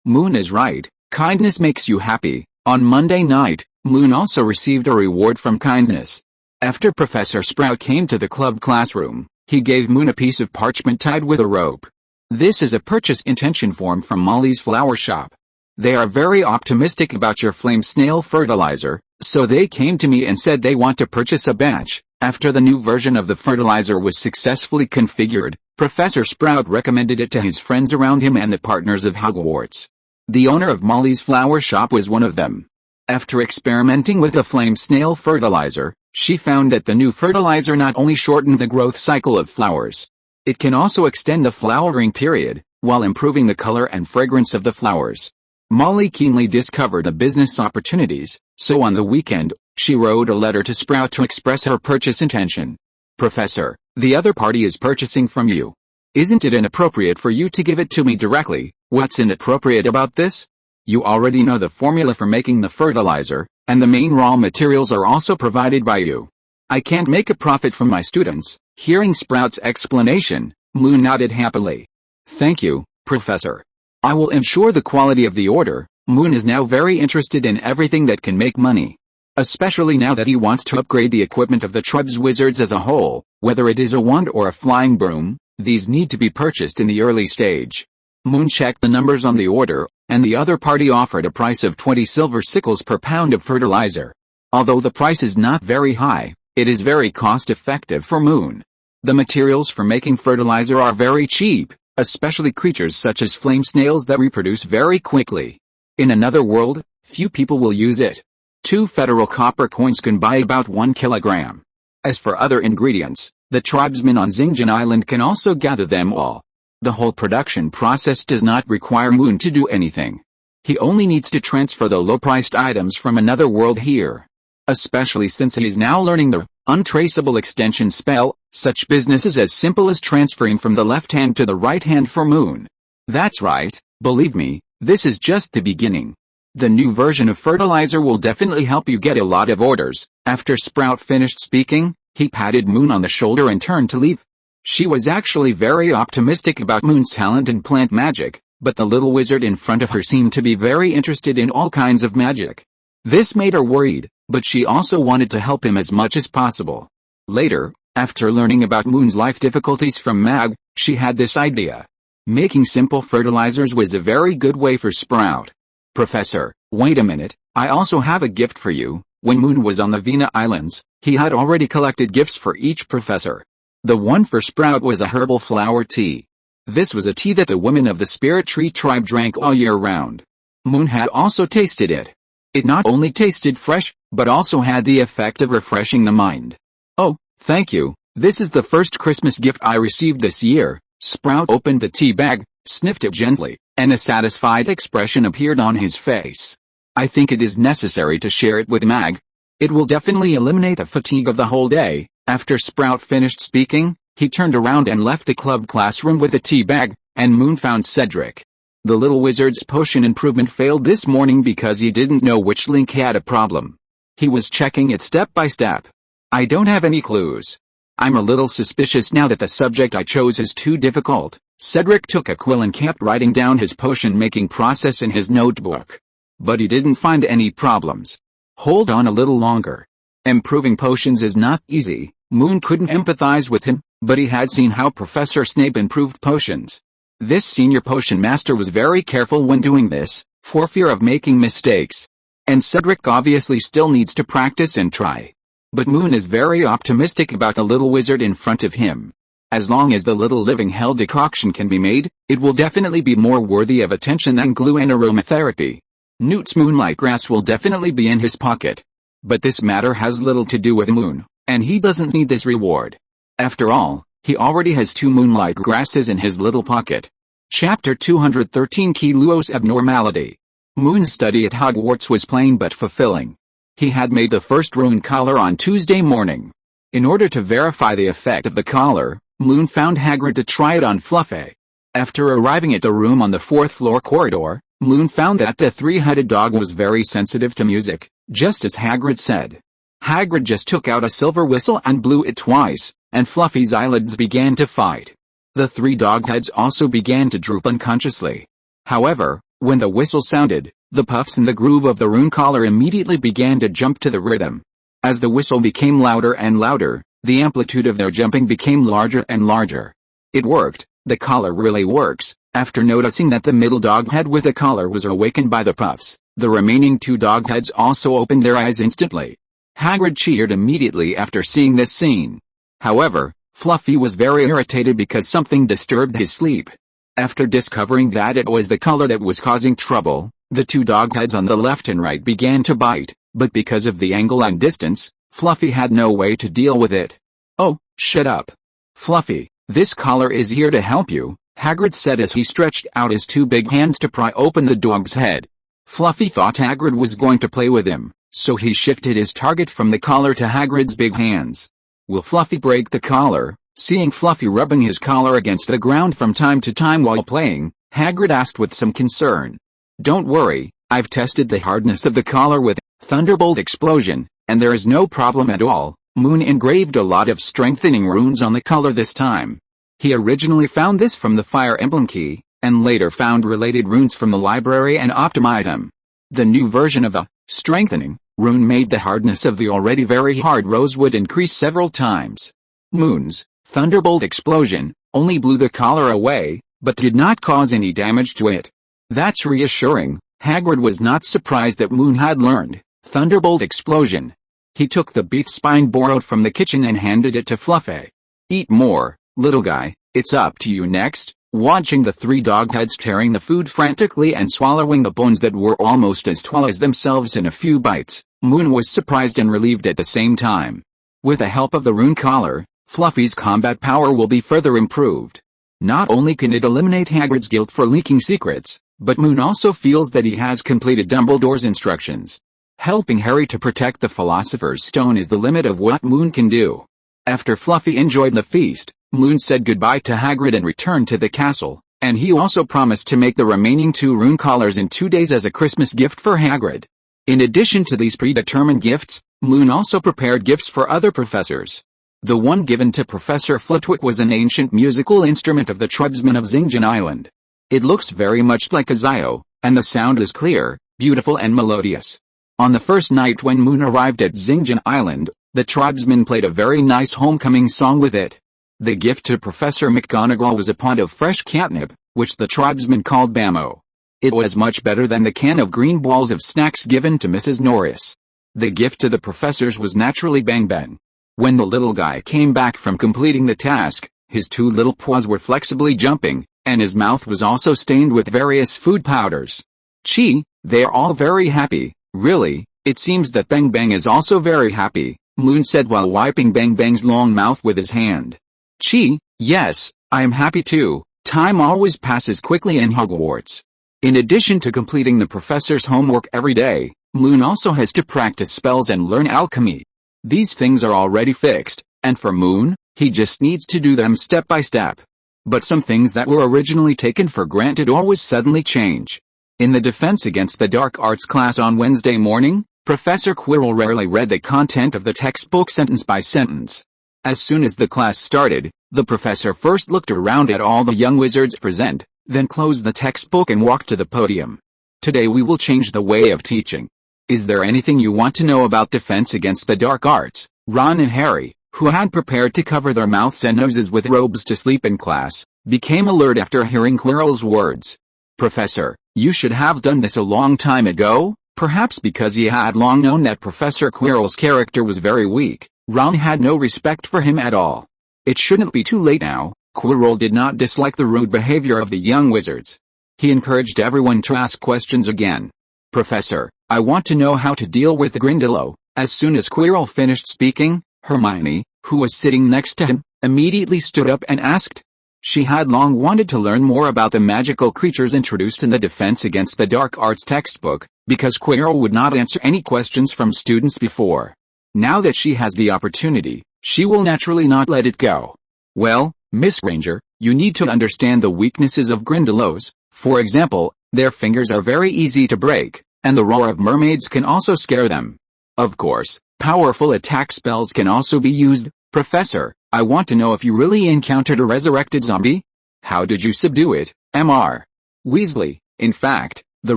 Moon is right, kindness makes you happy. On Monday night, Moon also received a reward from kindness. After Professor Sprout came to the club classroom, he gave Moon a piece of parchment tied with a rope. This is a purchase intention form from Molly's flower shop. They are very optimistic about your flame snail fertilizer, so they came to me and said they want to purchase a batch. After the new version of the fertilizer was successfully configured, Professor Sprout recommended it to his friends around him and the partners of Hogwarts. The owner of Molly's flower shop was one of them. After experimenting with the flame snail fertilizer, she found that the new fertilizer not only shortened the growth cycle of flowers, it can also extend the flowering period, while improving the color and fragrance of the flowers. Molly keenly discovered the business opportunities, so on the weekend, she wrote a letter to Sprout to express her purchase intention. Professor, the other party is purchasing from you. Isn't it inappropriate for you to give it to me directly? What's inappropriate about this? You already know the formula for making the fertilizer, and the main raw materials are also provided by you. I can't make a profit from my students. Hearing Sprout's explanation, Moon nodded happily. Thank you, Professor. I will ensure the quality of the order. Moon is now very interested in everything that can make money. Especially now that he wants to upgrade the equipment of the tribe's wizards as a whole, whether it is a wand or a flying broom, these need to be purchased in the early stage. Moon checked the numbers on the order, and the other party offered a price of 20 silver sickles per pound of fertilizer. Although the price is not very high, it is very cost-effective for Moon. The materials for making fertilizer are very cheap, especially creatures such as flame snails that reproduce very quickly. In another world, few people will use it. 2 federal copper coins can buy about 1 kilogram. As for other ingredients, the tribesmen on Xinjiang Island can also gather them all. The whole production process does not require Moon to do anything. He only needs to transfer the low-priced items from another world here. Especially since he is now learning the untraceable extension spell, such business is as simple as transferring from the left hand to the right hand for Moon. That's right, believe me, this is just the beginning. The new version of fertilizer will definitely help you get a lot of orders. After Sprout finished speaking, he patted Moon on the shoulder and turned to leave. She was actually very optimistic about Moon's talent in plant magic, but the little wizard in front of her seemed to be very interested in all kinds of magic. This made her worried, but she also wanted to help him as much as possible. Later, after learning about Moon's life difficulties from Mag, she had this idea. Making simple fertilizers was a very good way for Sprout. Professor, wait a minute, I also have a gift for you. When Moon was on the Vina Islands, he had already collected gifts for each professor. The one for Sprout was a herbal flower tea. This was a tea that the women of the Spirit Tree tribe drank all year round. Moon had also tasted it. It not only tasted fresh, but also had the effect of refreshing the mind. Oh, thank you, this is the first Christmas gift I received this year. Sprout opened the tea bag, sniffed it gently, and a satisfied expression appeared on his face. I think it is necessary to share it with Mag. It will definitely eliminate the fatigue of the whole day. After Sprout finished speaking, he turned around and left the club classroom with the tea bag, and Moon found Cedric. The little wizard's potion improvement failed this morning because he didn't know which link had a problem. He was checking it step by step. I don't have any clues. I'm a little suspicious now that the subject I chose is too difficult. Cedric took a quill and kept writing down his potion-making process in his notebook. But he didn't find any problems. Hold on a little longer. Improving potions is not easy, Moon couldn't empathize with him, but he had seen how Professor Snape improved potions. This senior potion master was very careful when doing this, for fear of making mistakes. And Cedric obviously still needs to practice and try. But Moon is very optimistic about the little wizard in front of him. As long as the little living hell decoction can be made, it will definitely be more worthy of attention than glue and aromatherapy. Newt's moonlight grass will definitely be in his pocket. But this matter has little to do with Moon, and he doesn't need this reward. After all, he already has 2 moonlight grasses in his little pocket. Chapter 213 Key Luos Abnormality. Moon's study at Hogwarts was plain but fulfilling. He had made the first rune collar on Tuesday morning. In order to verify the effect of the collar, Moon found Hagrid to try it on Fluffy. After arriving at the room on the 4th floor corridor, Moon found that the 3-headed dog was very sensitive to music, just as Hagrid said. Hagrid just took out a silver whistle and blew it twice, and Fluffy's eyelids began to fight. The 3 dog heads also began to droop unconsciously. However, when the whistle sounded, the puffs in the groove of the rune collar immediately began to jump to the rhythm. As the whistle became louder and louder, the amplitude of their jumping became larger and larger. It worked. The collar really works. After noticing that the middle dog head with the collar was awakened by the puffs, the remaining 2 dog heads also opened their eyes instantly. Hagrid cheered immediately after seeing this scene. However, Fluffy was very irritated because something disturbed his sleep. After discovering that it was the collar that was causing trouble, the 2 dog heads on the left and right began to bite, but because of the angle and distance, Fluffy had no way to deal with it. "Oh, shut up. Fluffy, this collar is here to help you," Hagrid said as he stretched out his 2 big hands to pry open the dog's head. Fluffy thought Hagrid was going to play with him, so he shifted his target from the collar to Hagrid's big hands. "Will Fluffy break the collar?" Seeing Fluffy rubbing his collar against the ground from time to time while playing, Hagrid asked with some concern. "Don't worry, I've tested the hardness of the collar with Thunderbolt Explosion, and there is no problem at all." Moon engraved a lot of strengthening runes on the collar this time. He originally found this from the Fire Emblem key, and later found related runes from the library and optimized them. The new version of the strengthening rune made the hardness of the already very hard rosewood increase several times. Moon's Thunderbolt Explosion only blew the collar away, but did not cause any damage to it. That's reassuring. Hagrid was not surprised that Moon had learned Thunderbolt Explosion. He took the beef spine borrowed from the kitchen and handed it to Fluffy. "Eat more, little guy, it's up to you next." Watching the 3 dog heads tearing the food frantically and swallowing the bones that were almost as tall as themselves in a few bites, Moon was surprised and relieved at the same time. With the help of the rune collar, Fluffy's combat power will be further improved. Not only can it eliminate Hagrid's guilt for leaking secrets, but Moon also feels that he has completed Dumbledore's instructions. Helping Harry to protect the Philosopher's Stone is the limit of what Moon can do. After Fluffy enjoyed the feast, Moon said goodbye to Hagrid and returned to the castle, and he also promised to make the remaining 2 rune collars in 2 days as a Christmas gift for Hagrid. In addition to these predetermined gifts, Moon also prepared gifts for other professors. The one given to Professor Flitwick was an ancient musical instrument of the tribesmen of Xilin Island. It looks very much like a zio, and the sound is clear, beautiful and melodious. On the first night when Moon arrived at Xilin Island, the tribesmen played a very nice homecoming song with it. The gift to Professor McGonagall was a pot of fresh catnip, which the tribesmen called Bamo. It was much better than the can of green balls of snacks given to Mrs. Norris. The gift to the professors was naturally Bengbeng. When the little guy came back from completing the task, his 2 little paws were flexibly jumping, and his mouth was also stained with various food powders. "Gee, they're all very happy, really. It seems that Bengbeng is also very happy," Moon said while wiping Bengbeng's long mouth with his hand. "Gee, yes, I am happy too. Time always passes quickly in Hogwarts." In addition to completing the professor's homework every day, Moon also has to practice spells and learn alchemy. These things are already fixed, and for Moon, he just needs to do them step by step. But some things that were originally taken for granted always suddenly change. In the Defense Against the Dark Arts class on Wednesday morning, Professor Quirrell rarely read the content of the textbook sentence by sentence. As soon as the class started, the professor first looked around at all the young wizards present, then closed the textbook and walked to the podium. "Today we will change the way of teaching. Is there anything you want to know about Defense Against the Dark Arts, Ron and Harry?" who had prepared to cover their mouths and noses with robes to sleep in class, became alert after hearing Quirrell's words. "Professor, you should have done this a long time ago." Perhaps because he had long known that Professor Quirrell's character was very weak, Ron had no respect for him at all. It shouldn't be too late now. Quirrell did not dislike the rude behavior of the young wizards. He encouraged everyone to ask questions again. "Professor, I want to know how to deal with Grindylow." As soon as Quirrell finished speaking, Hermione, who was sitting next to him, immediately stood up and asked. She had long wanted to learn more about the magical creatures introduced in the Defense Against the Dark Arts textbook, because Quirrell would not answer any questions from students before. Now that she has the opportunity, she will naturally not let it go. "Well, Miss Granger, you need to understand the weaknesses of Grindylows. For example, their fingers are very easy to break, and the roar of mermaids can also scare them. Of course, powerful attack spells can also be used. Professor, I want to know if you really encountered a resurrected zombie? How did you subdue it, Mr. Weasley? In fact, the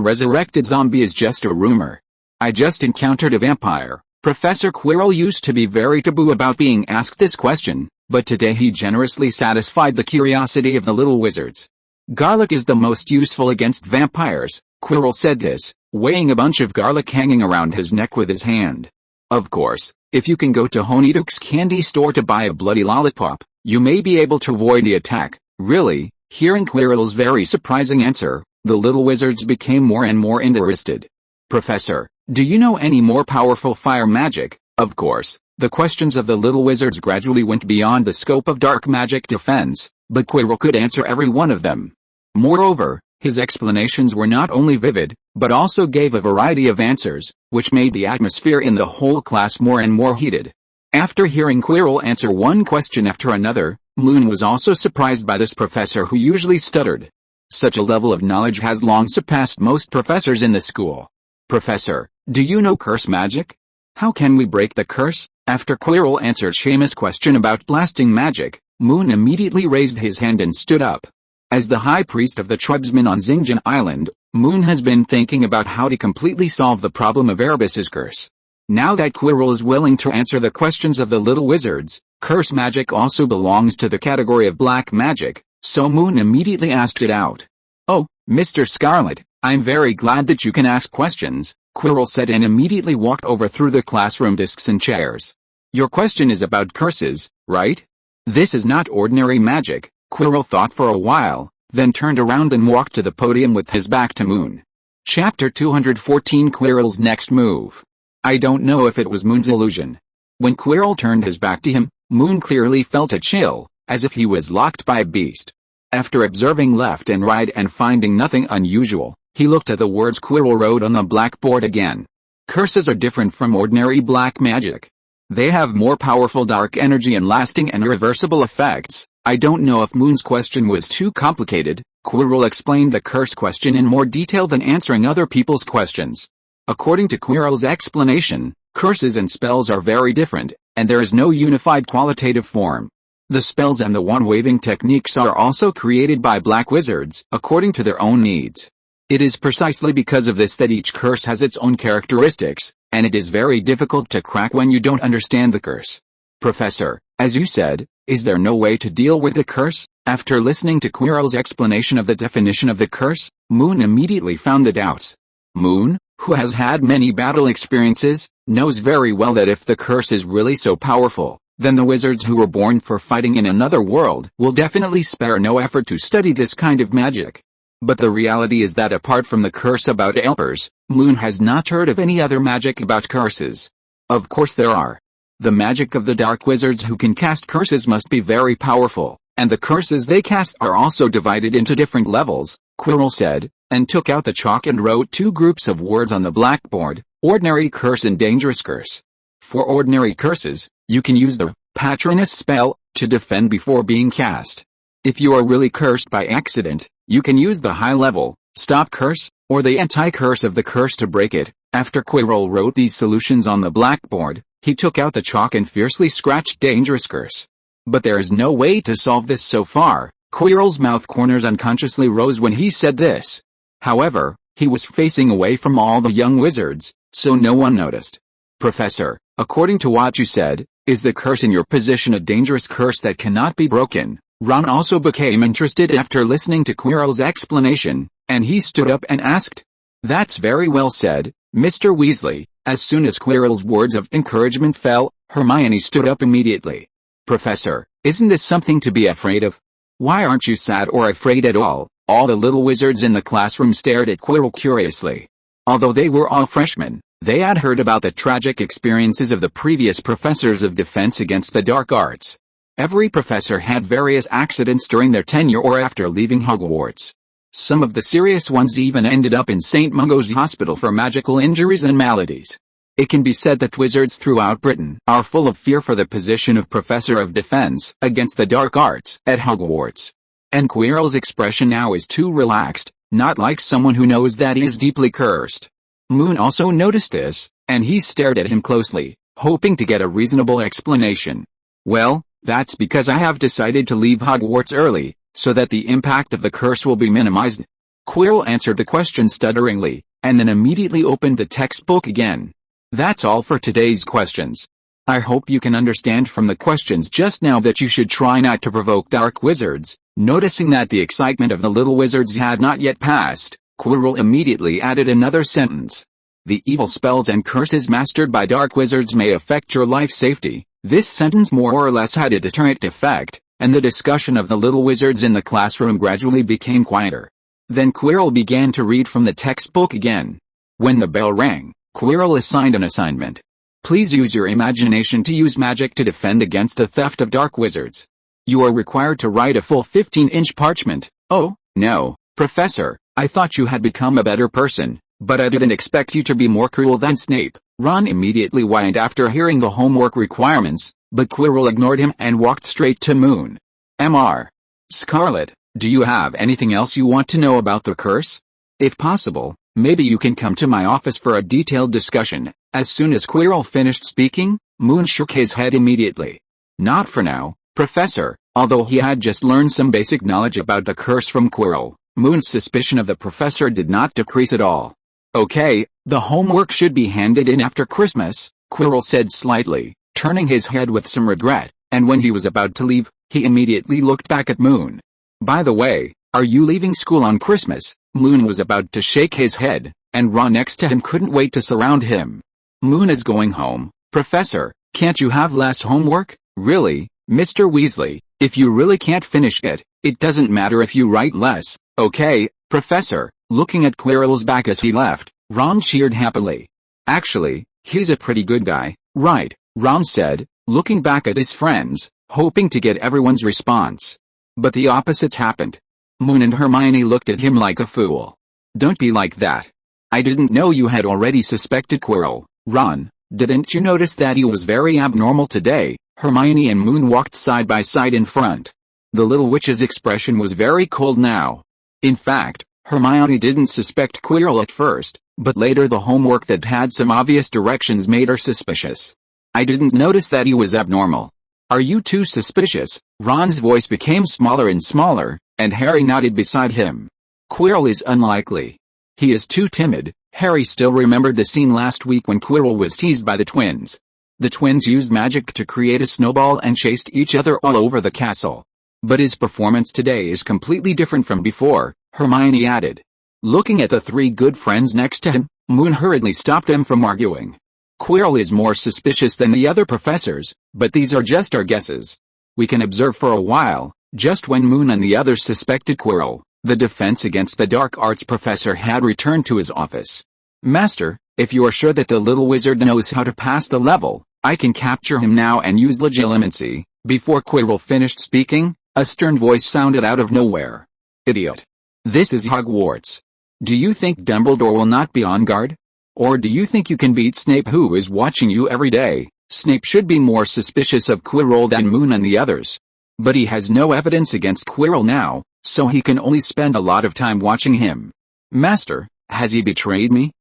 resurrected zombie is just a rumor. I just encountered a vampire." Professor Quirrell used to be very taboo about being asked this question, but today he generously satisfied the curiosity of the little wizards. "Garlic is the most useful against vampires," Quirrell said this, weighing a bunch of garlic hanging around his neck with his hand. "Of course, if you can go to Honeydukes candy store to buy a bloody lollipop, you may be able to avoid the attack." Really, hearing Quirrell's very surprising answer, the little wizards became more and more interested. "Professor, do you know any more powerful fire magic?" Of course, the questions of the little wizards gradually went beyond the scope of dark magic defense, but Quirrell could answer every one of them. Moreover, his explanations were not only vivid, but also gave a variety of answers, which made the atmosphere in the whole class more and more heated. After hearing Quirrell answer one question after another, Moon was also surprised by this professor who usually stuttered. Such a level of knowledge has long surpassed most professors in the school. "Professor, do you know curse magic? How can we break the curse?" After Quirrell answered Seamus' question about blasting magic, Moon immediately raised his hand and stood up. As the High Priest of the Tribesmen on Xingin Island, Moon has been thinking about how to completely solve the problem of Erebus's curse. Now that Quirrell is willing to answer the questions of the little wizards, curse magic also belongs to the category of black magic, so Moon immediately asked it out. "Oh, Mr. Scarlett, I'm very glad that you can ask questions," Quirrell said and immediately walked over through the classroom desks and chairs. "Your question is about curses, right? This is not ordinary magic." Quirrell thought for a while, then turned around and walked to the podium with his back to Moon. Chapter 214 Quirrell's Next Move. I don't know if it was Moon's illusion. When Quirrell turned his back to him, Moon clearly felt a chill, as if he was locked by a beast. After observing left and right and finding nothing unusual, he looked at the words Quirrell wrote on the blackboard again. Curses are different from ordinary black magic. They have more powerful dark energy and lasting and irreversible effects. I don't know if Moon's question was too complicated. Quirrell explained the curse question in more detail than answering other people's questions. According to Quirrell's explanation, curses and spells are very different, and there is no unified qualitative form. The spells and the wand-waving techniques are also created by black wizards, according to their own needs. It is precisely because of this that each curse has its own characteristics, and it is very difficult to crack when you don't understand the curse. "Professor, as you said, is there no way to deal with the curse?" After listening to Quirrell's explanation of the definition of the curse, Moon immediately found the doubts. Moon, who has had many battle experiences, knows very well that if the curse is really so powerful, then the wizards who were born for fighting in another world will definitely spare no effort to study this kind of magic. But the reality is that apart from the curse about Elpers, Moon has not heard of any other magic about curses. Of course there are. The magic of the dark wizards who can cast curses must be very powerful, and the curses they cast are also divided into different levels, Quirrell said, and took out the chalk and wrote two groups of words on the blackboard: ordinary curse and dangerous curse. For ordinary curses, you can use the Patronus spell to defend before being cast. If you are really cursed by accident, you can use the high-level stop curse, or the anti-curse of the curse to break it. After Quirrell wrote these solutions on the blackboard, he took out the chalk and fiercely scratched dangerous curse. But there is no way to solve this so far. Quirrell's mouth corners unconsciously rose when he said this. However, he was facing away from all the young wizards, so no one noticed. "Professor, According to what you said, is the curse in your position a dangerous curse that cannot be broken? Ron also became interested after listening to Quirrell's explanation, and he stood up and asked. That's very well said, Mr. Weasley. As soon as Quirrell's words of encouragement fell, Hermione stood up immediately. Professor, isn't this something to be afraid of? Why aren't you sad or afraid at all? All the little wizards in the classroom stared at Quirrell curiously. Although they were all freshmen, they had heard about the tragic experiences of the previous professors of defense against the dark arts. Every professor had various accidents during their tenure or after leaving Hogwarts. Some of the serious ones even ended up in St. Mungo's Hospital for magical injuries and maladies. It can be said that wizards throughout Britain are full of fear for the position of Professor of Defense against the dark arts at Hogwarts. And Quirrell's expression now is too relaxed, not like someone who knows that he is deeply cursed. Moon also noticed this, and he stared at him closely, hoping to get a reasonable explanation. Well, that's because I have decided to leave Hogwarts early, so that the impact of the curse will be minimized. Quirrell answered the question stutteringly, and then immediately opened the textbook again. That's all for today's questions. I hope you can understand from the questions just now that you should try not to provoke dark wizards. Noticing that the excitement of the little wizards had not yet passed, Quirrell immediately added another sentence. The evil spells and curses mastered by dark wizards may affect your life safety. This sentence more or less had a deterrent effect, and the discussion of the little wizards in the classroom gradually became quieter. Then Quirrell began to read from the textbook again. When the bell rang, Quirrell assigned an assignment. Please use your imagination to use magic to defend against the theft of dark wizards. You are required to write a full 15-inch parchment. Oh, no, Professor, I thought you had become a better person, but I didn't expect you to be more cruel than Snape. Ron immediately whined after hearing the homework requirements, but Quirrell ignored him and walked straight to Moon. Mr. Scarlett, do you have anything else you want to know about the curse? If possible, maybe you can come to my office for a detailed discussion. As soon as Quirrell finished speaking, Moon shook his head immediately. Not for now, Professor. Although he had just learned some basic knowledge about the curse from Quirrell, Moon's suspicion of the professor did not decrease at all. Okay, the homework should be handed in after Christmas, Quirrell said slightly, turning his head with some regret, and when he was about to leave, he immediately looked back at Moon. By the way, are you leaving school on Christmas? Moon was about to shake his head, and Ron next to him couldn't wait to surround him. Moon is going home, Professor. Can't you have less homework? Really, Mr. Weasley, if you really can't finish it, it doesn't matter if you write less. Okay, Professor. Looking at Quirrell's back as he left, Ron cheered happily. Actually, he's a pretty good guy, right? Ron said, looking back at his friends, hoping to get everyone's response. But the opposite happened. Moon and Hermione looked at him like a fool. Don't be like that. I didn't know you had already suspected Quirrell. Ron, didn't you notice that he was very abnormal today? Hermione and Moon walked side by side in front. The little witch's expression was very cold now. In fact, Hermione didn't suspect Quirrell at first, but later the homework that had some obvious directions made her suspicious. I didn't notice that he was abnormal. Are you too suspicious? Ron's voice became smaller and smaller, and Harry nodded beside him. Quirrell is unlikely. He is too timid. Harry still remembered the scene last week when Quirrell was teased by the twins. The twins used magic to create a snowball and chased each other all over the castle. But his performance today is completely different from before, Hermione added. Looking at the three good friends next to him, Moon hurriedly stopped them from arguing. Quirrell is more suspicious than the other professors, but these are just our guesses. We can observe for a while. Just when Moon and the others suspected Quirrell, the defense against the dark arts professor had returned to his office. Master, if you are sure that the little wizard knows how to pass the level, I can capture him now and use legilimency. Before Quirrell finished speaking, a stern voice sounded out of nowhere. Idiot. This is Hogwarts. Do you think Dumbledore will not be on guard? Or do you think you can beat Snape, who is watching you every day? Snape should be more suspicious of Quirrell than Moon and the others. But he has no evidence against Quirrell now, so he can only spend a lot of time watching him. Master, has he betrayed me?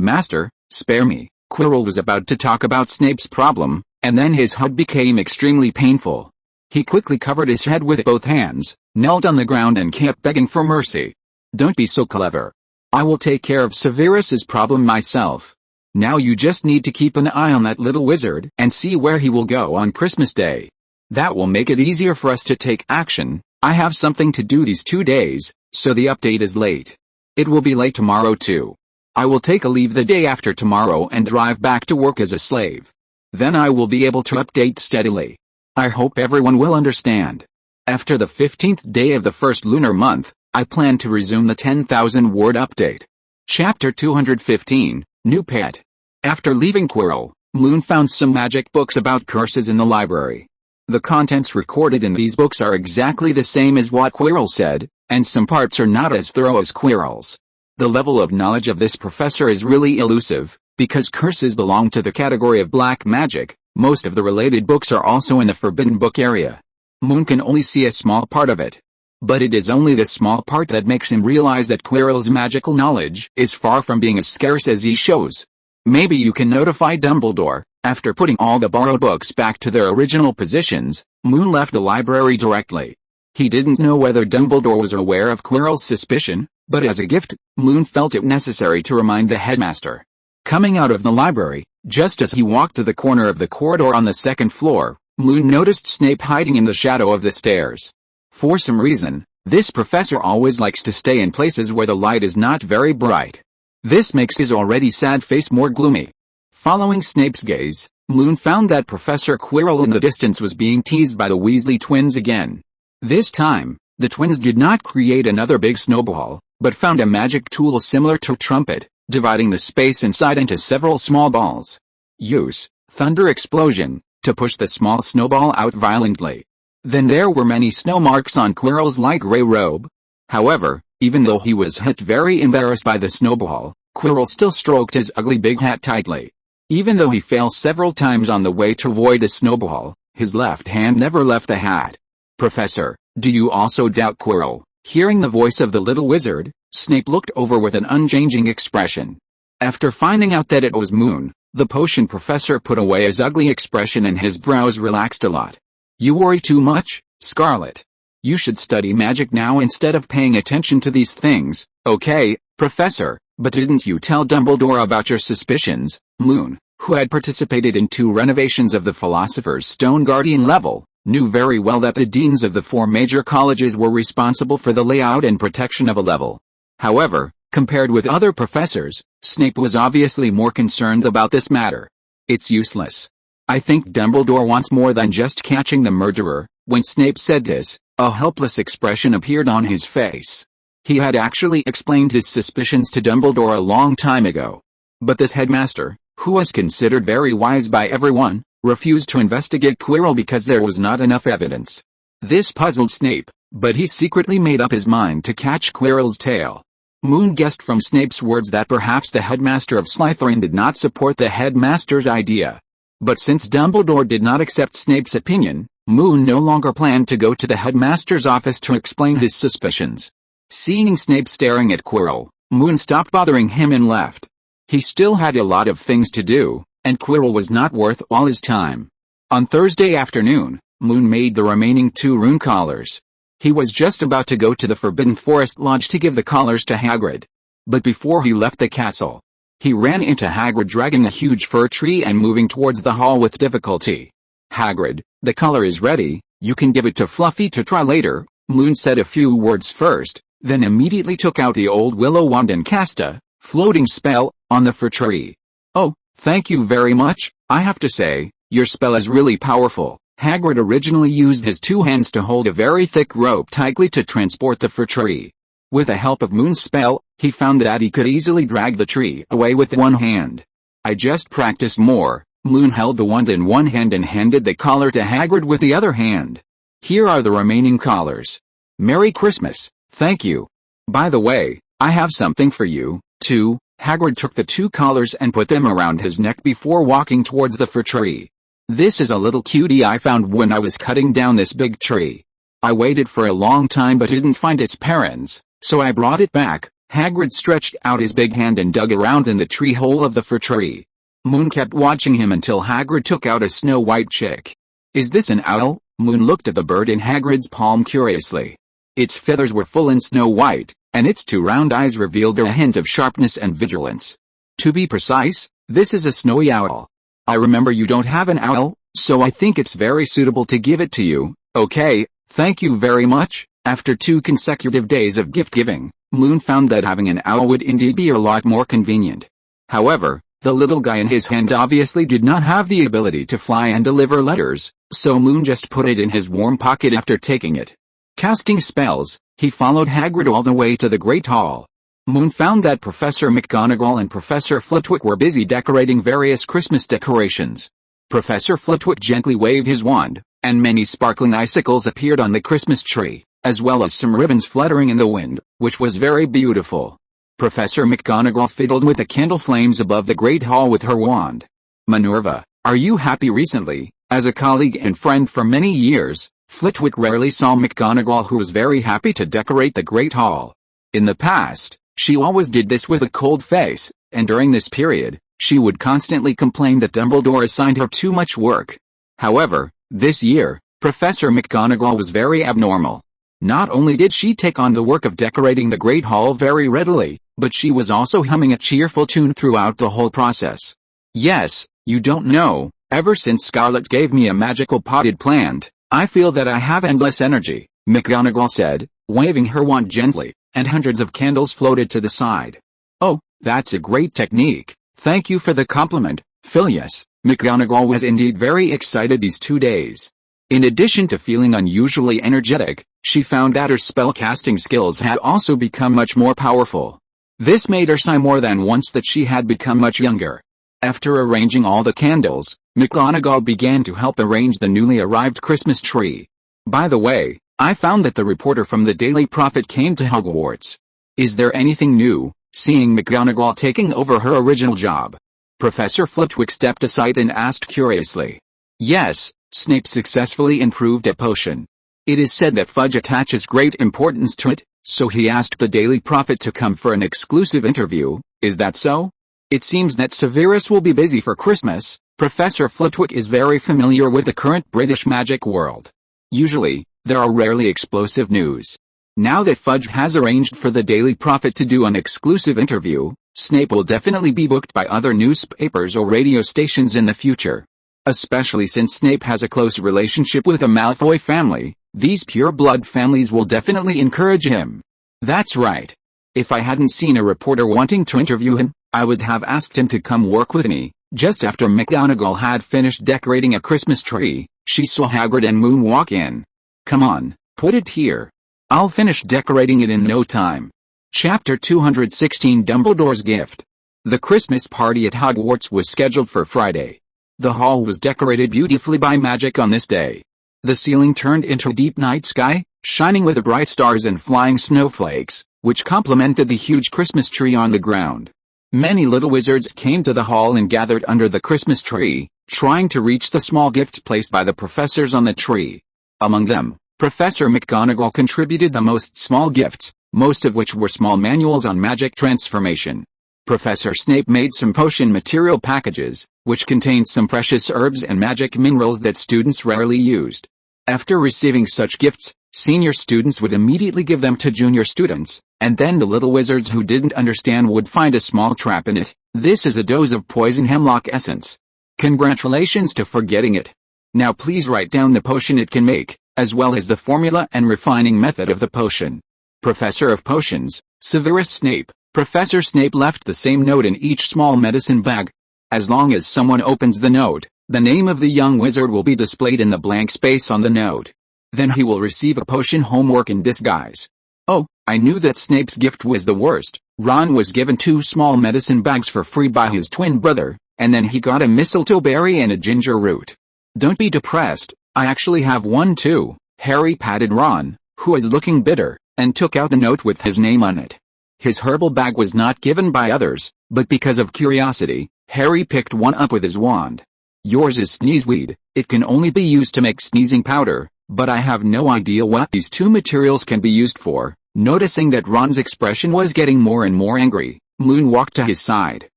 Master, spare me. Quirrell was about to talk about Snape's problem, and then his heart became extremely painful. He quickly covered his head with both hands, knelt on the ground and kept begging for mercy. Don't be so clever. I will take care of Severus's problem myself. Now you just need to keep an eye on that little wizard and see where he will go on Christmas Day. That will make it easier for us to take action. I have something to do these 2 days, so the update is late. It will be late tomorrow too. I will take a leave the day after tomorrow and drive back to work as a slave. Then I will be able to update steadily. I hope everyone will understand. After the 15th day of the first lunar month, I plan to resume the 10,000 word update. Chapter 215, New Pet. After leaving Quirrell, Moon found some magic books about curses in the library. The contents recorded in these books are exactly the same as what Quirrell said, and some parts are not as thorough as Quirrell's. The level of knowledge of this professor is really elusive, because curses belong to the category of black magic. Most of the related books are also in the forbidden book area. Moon can only see a small part of it. But it is only the small part that makes him realize that Quirrell's magical knowledge is far from being as scarce as he shows. Maybe you can notify Dumbledore. After putting all the borrowed books back to their original positions, Moon left the library directly. He didn't know whether Dumbledore was aware of Quirrell's suspicion, but as a gift, Moon felt it necessary to remind the headmaster. Coming out of the library, just as he walked to the corner of the corridor on the second floor, Moon noticed Snape hiding in the shadow of the stairs. For some reason, this professor always likes to stay in places where the light is not very bright. This makes his already sad face more gloomy. Following Snape's gaze, Moon found that Professor Quirrell in the distance was being teased by the Weasley twins again. This time, the twins did not create another big snowball, but found a magic tool similar to a trumpet, dividing the space inside into several small balls. Use, thunder explosion, to push the small snowball out violently. Then there were many snow marks on Quirrell's light gray robe. However, even though he was very embarrassed by the snowball, Quirrell still stroked his ugly big hat tightly. Even though he failed several times on the way to avoid the snowball, his left hand never left the hat. Professor, do you also doubt Quirrell? Hearing the voice of the little wizard, Snape looked over with an unchanging expression. After finding out that it was Moon, the potion professor put away his ugly expression and his brows relaxed a lot. You worry too much, Scarlett. You should study magic now instead of paying attention to these things. Okay, Professor, but didn't you tell Dumbledore about your suspicions? Moon, who had participated in 2 renovations of the Philosopher's Stone Guardian level, knew very well that the deans of the 4 major colleges were responsible for the layout and protection of a level. However, compared with other professors, Snape was obviously more concerned about this matter. It's useless. I think Dumbledore wants more than just catching the murderer. When Snape said this, a helpless expression appeared on his face. He had actually explained his suspicions to Dumbledore a long time ago. But this headmaster, who was considered very wise by everyone, refused to investigate Quirrell because there was not enough evidence. This puzzled Snape, but he secretly made up his mind to catch Quirrell's tail. Moon guessed from Snape's words that perhaps the headmaster of Slytherin did not support the headmaster's idea. But since Dumbledore did not accept Snape's opinion, Moon no longer planned to go to the headmaster's office to explain his suspicions. Seeing Snape staring at Quirrell, Moon stopped bothering him and left. He still had a lot of things to do, and Quirrell was not worth all his time. On Thursday afternoon, Moon made the remaining 2 rune collars. He was just about to go to the Forbidden Forest Lodge to give the collars to Hagrid. But before he left the castle, he ran into Hagrid dragging a huge fir tree and moving towards the hall with difficulty. Hagrid, the collar is ready, you can give it to Fluffy to try later. Moon said a few words first, then immediately took out the old willow wand and cast a floating spell on the fir tree. Oh, thank you very much. I have to say, your spell is really powerful. Hagrid originally used his 2 hands to hold a very thick rope tightly to transport the fir tree. With the help of Moon's spell, he found that he could easily drag the tree away with 1 hand. I just practiced more. Moon held the wand in 1 hand and handed the collar to Hagrid with the other hand. Here are the remaining collars. Merry Christmas. Thank you. By the way, I have something for you, too. Hagrid took the 2 collars and put them around his neck before walking towards the fir tree. This is a little cutie I found when I was cutting down this big tree. I waited for a long time but didn't find its parents, so I brought it back. Hagrid stretched out his big hand and dug around in the tree hole of the fir tree. Moon kept watching him until Hagrid took out a snow-white chick. Is this an owl? Moon looked at the bird in Hagrid's palm curiously. Its feathers were full and snow-white, and its 2 round eyes revealed a hint of sharpness and vigilance. To be precise, This is a snowy owl. I remember you don't have an owl, so I think it's very suitable to give it to you. Okay, thank you very much." After 2 consecutive days of gift giving, Moon found that having an owl would indeed be a lot more convenient. However, the little guy in his hand obviously did not have the ability to fly and deliver letters, so Moon just put it in his warm pocket after taking it. Casting spells, he followed Hagrid all the way to the Great Hall. Moon found that Professor McGonagall and Professor Flitwick were busy decorating various Christmas decorations. Professor Flitwick gently waved his wand, and many sparkling icicles appeared on the Christmas tree, as well as some ribbons fluttering in the wind, which was very beautiful. Professor McGonagall fiddled with the candle flames above the Great Hall with her wand. "Minerva, are you happy recently?" As a colleague and friend for many years, Flitwick rarely saw McGonagall, who was very happy to decorate the Great Hall. In the past, she always did this with a cold face, and during this period, she would constantly complain that Dumbledore assigned her too much work. However, this year, Professor McGonagall was very abnormal. Not only did she take on the work of decorating the Great Hall very readily, but she was also humming a cheerful tune throughout the whole process. "Yes, you don't know, ever since Scarlett gave me a magical potted plant, I feel that I have endless energy," McGonagall said, waving her wand gently, and hundreds of candles floated to the side. "Oh, that's a great technique. Thank you for the compliment, Phileas." McGonagall was indeed very excited these 2 days. In addition to feeling unusually energetic, she found that her spell-casting skills had also become much more powerful. This made her sigh more than once that she had become much younger. After arranging all the candles, McGonagall began to help arrange the newly arrived Christmas tree. "By the way, I found that the reporter from the Daily Prophet came to Hogwarts. Is there anything new?" Seeing McGonagall taking over her original job, Professor Flitwick stepped aside and asked curiously. "Yes, Snape successfully improved a potion. It is said that Fudge attaches great importance to it, so he asked the Daily Prophet to come for an exclusive interview. Is that so? It seems that Severus will be busy for Christmas." Professor Flitwick is very familiar with the current British magic world. Usually, there are rarely explosive news. Now that Fudge has arranged for the Daily Prophet to do an exclusive interview, Snape will definitely be booked by other newspapers or radio stations in the future. Especially since Snape has a close relationship with the Malfoy family, these pure-blood families will definitely encourage him. That's right. If I hadn't seen a reporter wanting to interview him, I would have asked him to come work with me. Just after McGonagall had finished decorating a Christmas tree, she saw Hagrid and Moon walk in. "Come on, put it here. I'll finish decorating it in no time." Chapter 216 Dumbledore's Gift. The Christmas party at Hogwarts was scheduled for Friday. The hall was decorated beautifully by magic on this day. The ceiling turned into a deep night sky, shining with bright stars and flying snowflakes, which complemented the huge Christmas tree on the ground. Many little wizards came to the hall and gathered under the Christmas tree, trying to reach the small gifts placed by the professors on the tree. Among them, Professor McGonagall contributed the most small gifts, most of which were small manuals on magic transformation. Professor Snape made some potion material packages, which contained some precious herbs and magic minerals that students rarely used. After receiving such gifts, senior students would immediately give them to junior students, and then the little wizards who didn't understand would find a small trap in it. This is a dose of poison hemlock essence. Congratulations to forgetting it. Now please write down the potion it can make, as well as the formula and refining method of the potion. Professor of Potions, Severus Snape. Professor Snape left the same note in each small medicine bag. As long as someone opens the note, the name of the young wizard will be displayed in the blank space on the note. Then he will receive a potion homework in disguise. Oh, I knew that Snape's gift was the worst. Ron was given 2 small medicine bags for free by his twin brother, and then he got a mistletoe berry and a ginger root. Don't be depressed, I actually have one too. Harry patted Ron, who was looking bitter, and took out a note with his name on it. His herbal bag was not given by others, but because of curiosity, Harry picked one up with his wand. Yours is sneezeweed. It can only be used to make sneezing powder, but I have no idea what these 2 materials can be used for. Noticing that Ron's expression was getting more and more angry, Moon walked to his side.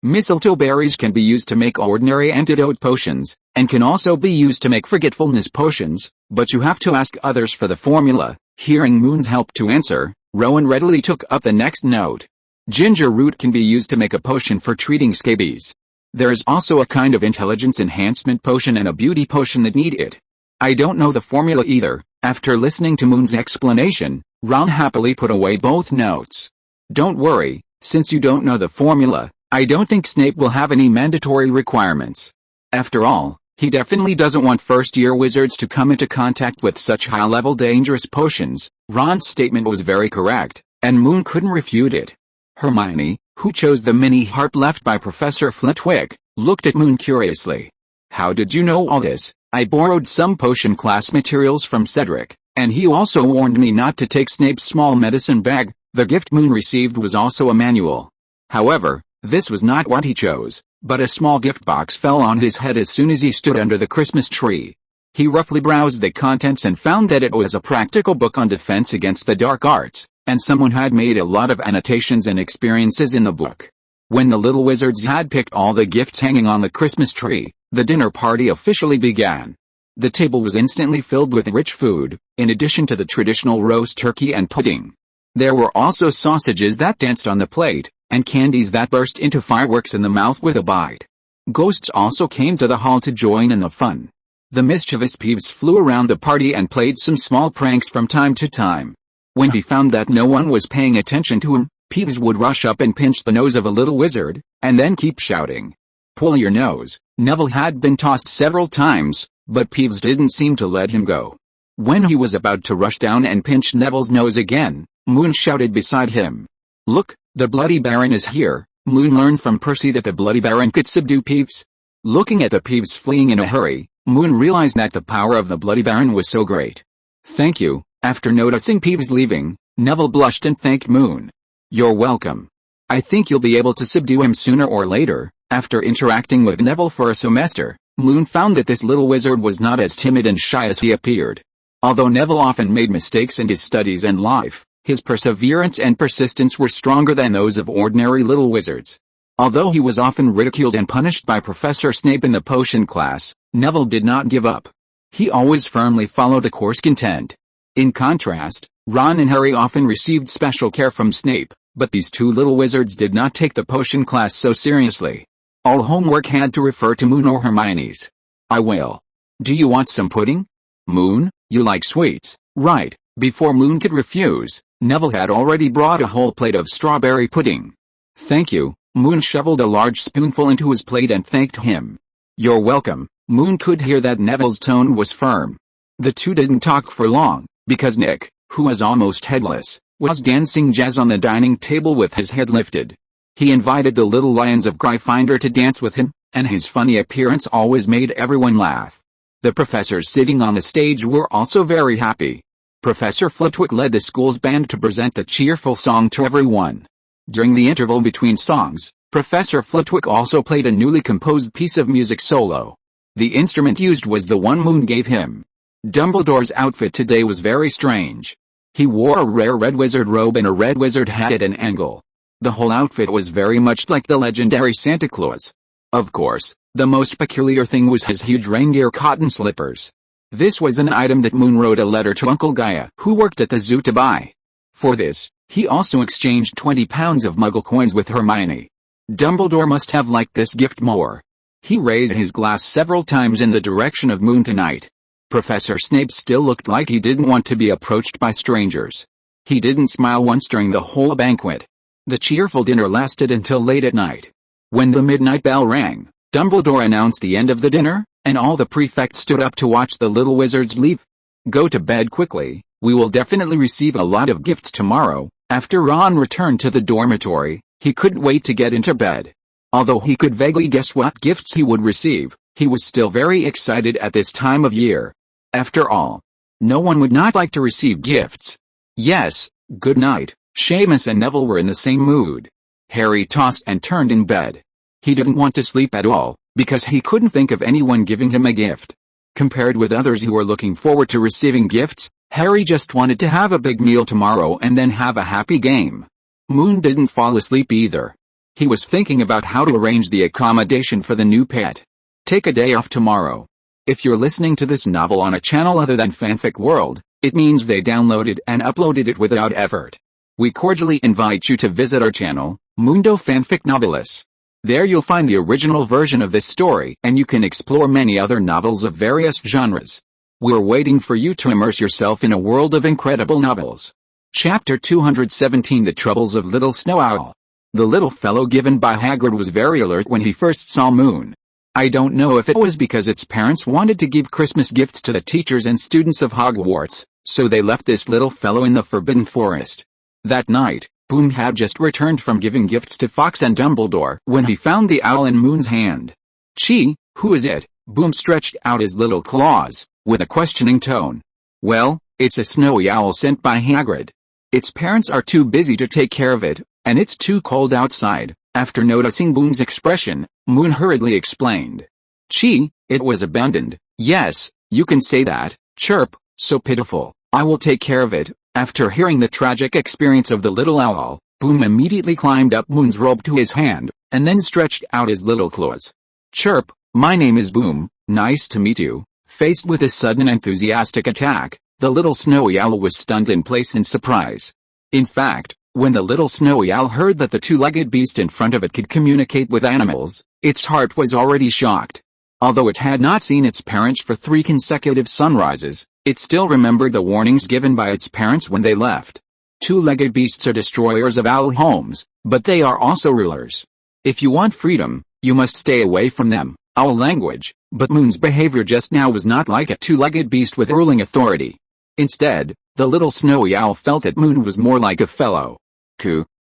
Mistletoe berries can be used to make ordinary antidote potions, and can also be used to make forgetfulness potions, but you have to ask others for the formula. Hearing Moon's help to answer, Rowan readily took up the next note. Ginger root can be used to make a potion for treating scabies. There is also a kind of intelligence enhancement potion and a beauty potion that need it. I don't know the formula either. After listening to Moon's explanation, Ron happily put away both notes. Don't worry, since you don't know the formula, I don't think Snape will have any mandatory requirements. After all, he definitely doesn't want first-year wizards to come into contact with such high-level dangerous potions. Ron's statement was very correct, and Moon couldn't refute it. Hermione, who chose the mini harp left by Professor Flitwick, looked at Moon curiously. How did you know all this? I borrowed some potion class materials from Cedric, and he also warned me not to take Snape's small medicine bag. The gift Moon received was also a manual. However, this was not what he chose, but a small gift box fell on his head as soon as he stood under the Christmas tree. He roughly browsed the contents and found that it was a practical book on defense against the dark arts, and someone had made a lot of annotations and experiences in the book. When the little wizards had picked all the gifts hanging on the Christmas tree, the dinner party officially began. The table was instantly filled with rich food, in addition to the traditional roast turkey and pudding. There were also sausages that danced on the plate, and candies that burst into fireworks in the mouth with a bite. Ghosts also came to the hall to join in the fun. The mischievous Peeves flew around the party and played some small pranks from time to time. When he found that no one was paying attention to him, Peeves would rush up and pinch the nose of a little wizard, and then keep shouting, "Pull your nose." Neville had been tossed several times, but Peeves didn't seem to let him go. When he was about to rush down and pinch Neville's nose again, Moon shouted beside him, "Look, the Bloody Baron is here." Moon learned from Percy that the Bloody Baron could subdue Peeves. Looking at the Peeves fleeing in a hurry, Moon realized that the power of the Bloody Baron was so great. "Thank you." After noticing Peeves leaving, Neville blushed and thanked Moon. "You're welcome. I think you'll be able to subdue him sooner or later." After interacting with Neville for a semester, Moon found that this little wizard was not as timid and shy as he appeared. Although Neville often made mistakes in his studies and life, his perseverance and persistence were stronger than those of ordinary little wizards. Although he was often ridiculed and punished by Professor Snape in the potion class, Neville did not give up. He always firmly followed the course content. In contrast, Ron and Harry often received special care from Snape, but these two little wizards did not take the potion class so seriously. All homework had to refer to Moon or Hermione's. "I will. Do you want some pudding?" "Moon, you like sweets, right?" Before Moon could refuse, Neville had already brought a whole plate of strawberry pudding. "Thank you." Moon shoveled a large spoonful into his plate and thanked him. "You're welcome." Moon could hear that Neville's tone was firm. The two didn't talk for long, because Nick, who was almost headless, was dancing jazz on the dining table with his head lifted. He invited the little lions of Gryffindor to dance with him, and his funny appearance always made everyone laugh. The professors sitting on the stage were also very happy. Professor Flitwick led the school's band to present a cheerful song to everyone. During the interval between songs, Professor Flitwick also played a newly composed piece of music solo. The instrument used was the one Moon gave him. Dumbledore's outfit today was very strange. He wore a rare red wizard robe and a red wizard hat at an angle. The whole outfit was very much like the legendary Santa Claus. Of course, the most peculiar thing was his huge reindeer cotton slippers. This was an item that Moon wrote a letter to Uncle Gaia, who worked at the zoo, to buy. For this, he also exchanged 20 pounds of Muggle coins with Hermione. Dumbledore must have liked this gift more. He raised his glass several times in the direction of Moon tonight. Professor Snape still looked like he didn't want to be approached by strangers. He didn't smile once during the whole banquet. The cheerful dinner lasted until late at night. When the midnight bell rang, Dumbledore announced the end of the dinner, and all the prefects stood up to watch the little wizards leave. "Go to bed quickly, we will definitely receive a lot of gifts tomorrow." After Ron returned to the dormitory, he couldn't wait to get into bed. Although he could vaguely guess what gifts he would receive, he was still very excited at this time of year. After all, no one would not like to receive gifts. Yes, good night. Seamus and Neville were in the same mood. Harry tossed and turned in bed. He didn't want to sleep at all, because he couldn't think of anyone giving him a gift. Compared with others who were looking forward to receiving gifts, Harry just wanted to have a big meal tomorrow and then have a happy game. Moon didn't fall asleep either. He was thinking about how to arrange the accommodation for the new pet. Take a day off tomorrow. If you're listening to this novel on a channel other than Fanfic World, it means they downloaded and uploaded it without effort. We cordially invite you to visit our channel, Mundo Fanfic Novelis. There you'll find the original version of this story, and you can explore many other novels of various genres. We're waiting for you to immerse yourself in a world of incredible novels. Chapter 217 The Troubles of Little Snow Owl. The little fellow given by Hagrid was very alert when he first saw Moon. I don't know if it was because its parents wanted to give Christmas gifts to the teachers and students of Hogwarts, so they left this little fellow in the Forbidden Forest. That night, Boom had just returned from giving gifts to Fox and Dumbledore when he found the owl in Moon's hand. "Gee, who is it?" Boom stretched out his little claws, with a questioning tone. "Well, it's a snowy owl sent by Hagrid. Its parents are too busy to take care of it, and it's too cold outside." After noticing Boom's expression, Moon hurriedly explained. "Gee, it was abandoned." "Yes, you can say that." "Chirp, so pitiful. I will take care of it." After hearing the tragic experience of the little owl, Boom immediately climbed up Moon's robe to his hand, and then stretched out his little claws. "Chirp, my name is Boom, nice to meet you." Faced with a sudden enthusiastic attack, the little snowy owl was stunned in place in surprise. In fact, when the little snowy owl heard that the two-legged beast in front of it could communicate with animals, its heart was already shocked. Although it had not seen its parents for 3 consecutive sunrises, it still remembered the warnings given by its parents when they left. Two-legged beasts are destroyers of owl homes, but they are also rulers. If you want freedom, you must stay away from them. Owl language, but Moon's behavior just now was not like a two-legged beast with ruling authority. Instead, the little snowy owl felt that Moon was more like a fellow.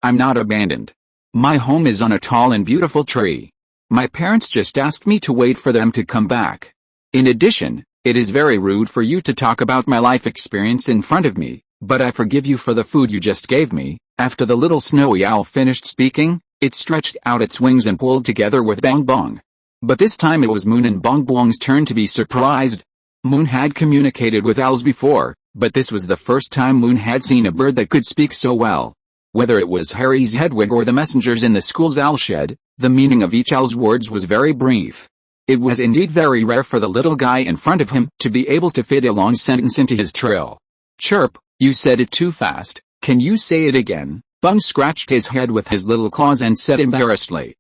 "I'm not abandoned. My home is on a tall and beautiful tree. My parents just asked me to wait for them to come back. In addition, it is very rude for you to talk about my life experience in front of me, but I forgive you for the food you just gave me." After the little snowy owl finished speaking, it stretched out its wings and pulled together with Bengbeng. But this time it was Moon and Bengbeng's turn to be surprised. Moon had communicated with owls before, but this was the first time Moon had seen a bird that could speak so well. Whether it was Harry's Hedwig or the messengers in the school's owl shed, the meaning of each owl's words was very brief. It was indeed very rare for the little guy in front of him to be able to fit a long sentence into his trill. "Chirp, you said it too fast. Can you say it again?" Bung scratched his head with his little claws and said embarrassedly.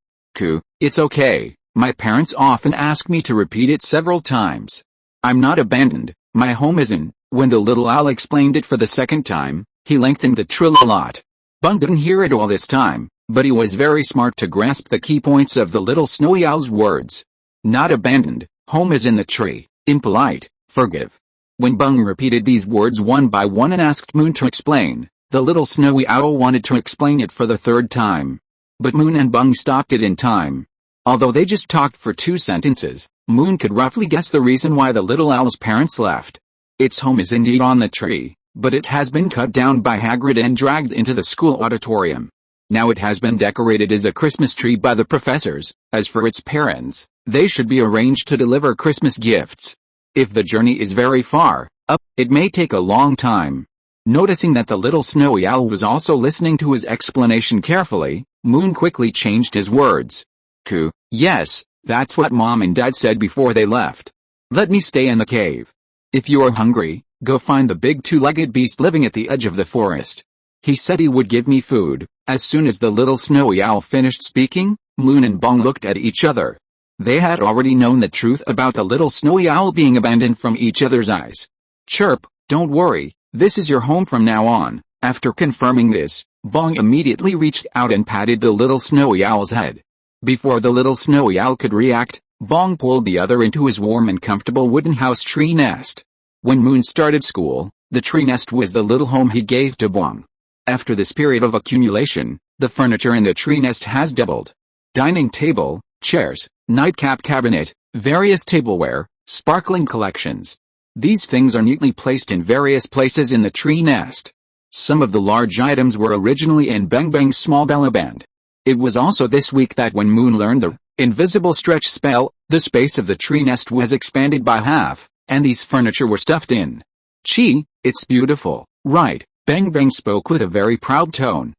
It's okay. My parents often ask me to repeat it several times. I'm not abandoned, my home is in." When the little owl explained it for the second time, he lengthened the trill a lot. Bung didn't hear it all this time, but he was very smart to grasp the key points of the little snowy owl's words. Not abandoned, home is in the tree, impolite, forgive. When Bung repeated these words one by one and asked Moon to explain, the little snowy owl wanted to explain it for the third time. But Moon and Bung stopped it in time. Although they just talked for 2 sentences, Moon could roughly guess the reason why the little owl's parents left. Its home is indeed on the tree, but it has been cut down by Hagrid and dragged into the school auditorium. Now it has been decorated as a Christmas tree by the professors. As for its parents, they should be arranged to deliver Christmas gifts. If the journey is very far up, it may take a long time. Noticing that the little snowy owl was also listening to his explanation carefully, Moon quickly changed his words. Yes, that's what Mom and Dad said before they left. Let me stay in the cave. If you are hungry, go find the big 2-legged beast living at the edge of the forest. He said he would give me food." As soon as the little snowy owl finished speaking, Moon and Bung looked at each other. They had already known the truth about the little snowy owl being abandoned from each other's eyes. "Chirp, don't worry, this is your home from now on." After confirming this, Bung immediately reached out and patted the little snowy owl's head. Before the little snowy owl could react, Bong pulled the other into his warm and comfortable wooden house tree nest. When Moon started school, the tree nest was the little home he gave to Bong. After this period of accumulation, the furniture in the tree nest has doubled. Dining table, chairs, nightcap cabinet, various tableware, sparkling collections. These things are neatly placed in various places in the tree nest. Some of the large items were originally in Bengbeng's small bellaband. It was also this week that when Moon learned the invisible stretch spell, the space of the tree nest was expanded by half, and these furniture were stuffed in. "Gee, it's beautiful, right?" Bengbeng spoke with a very proud tone.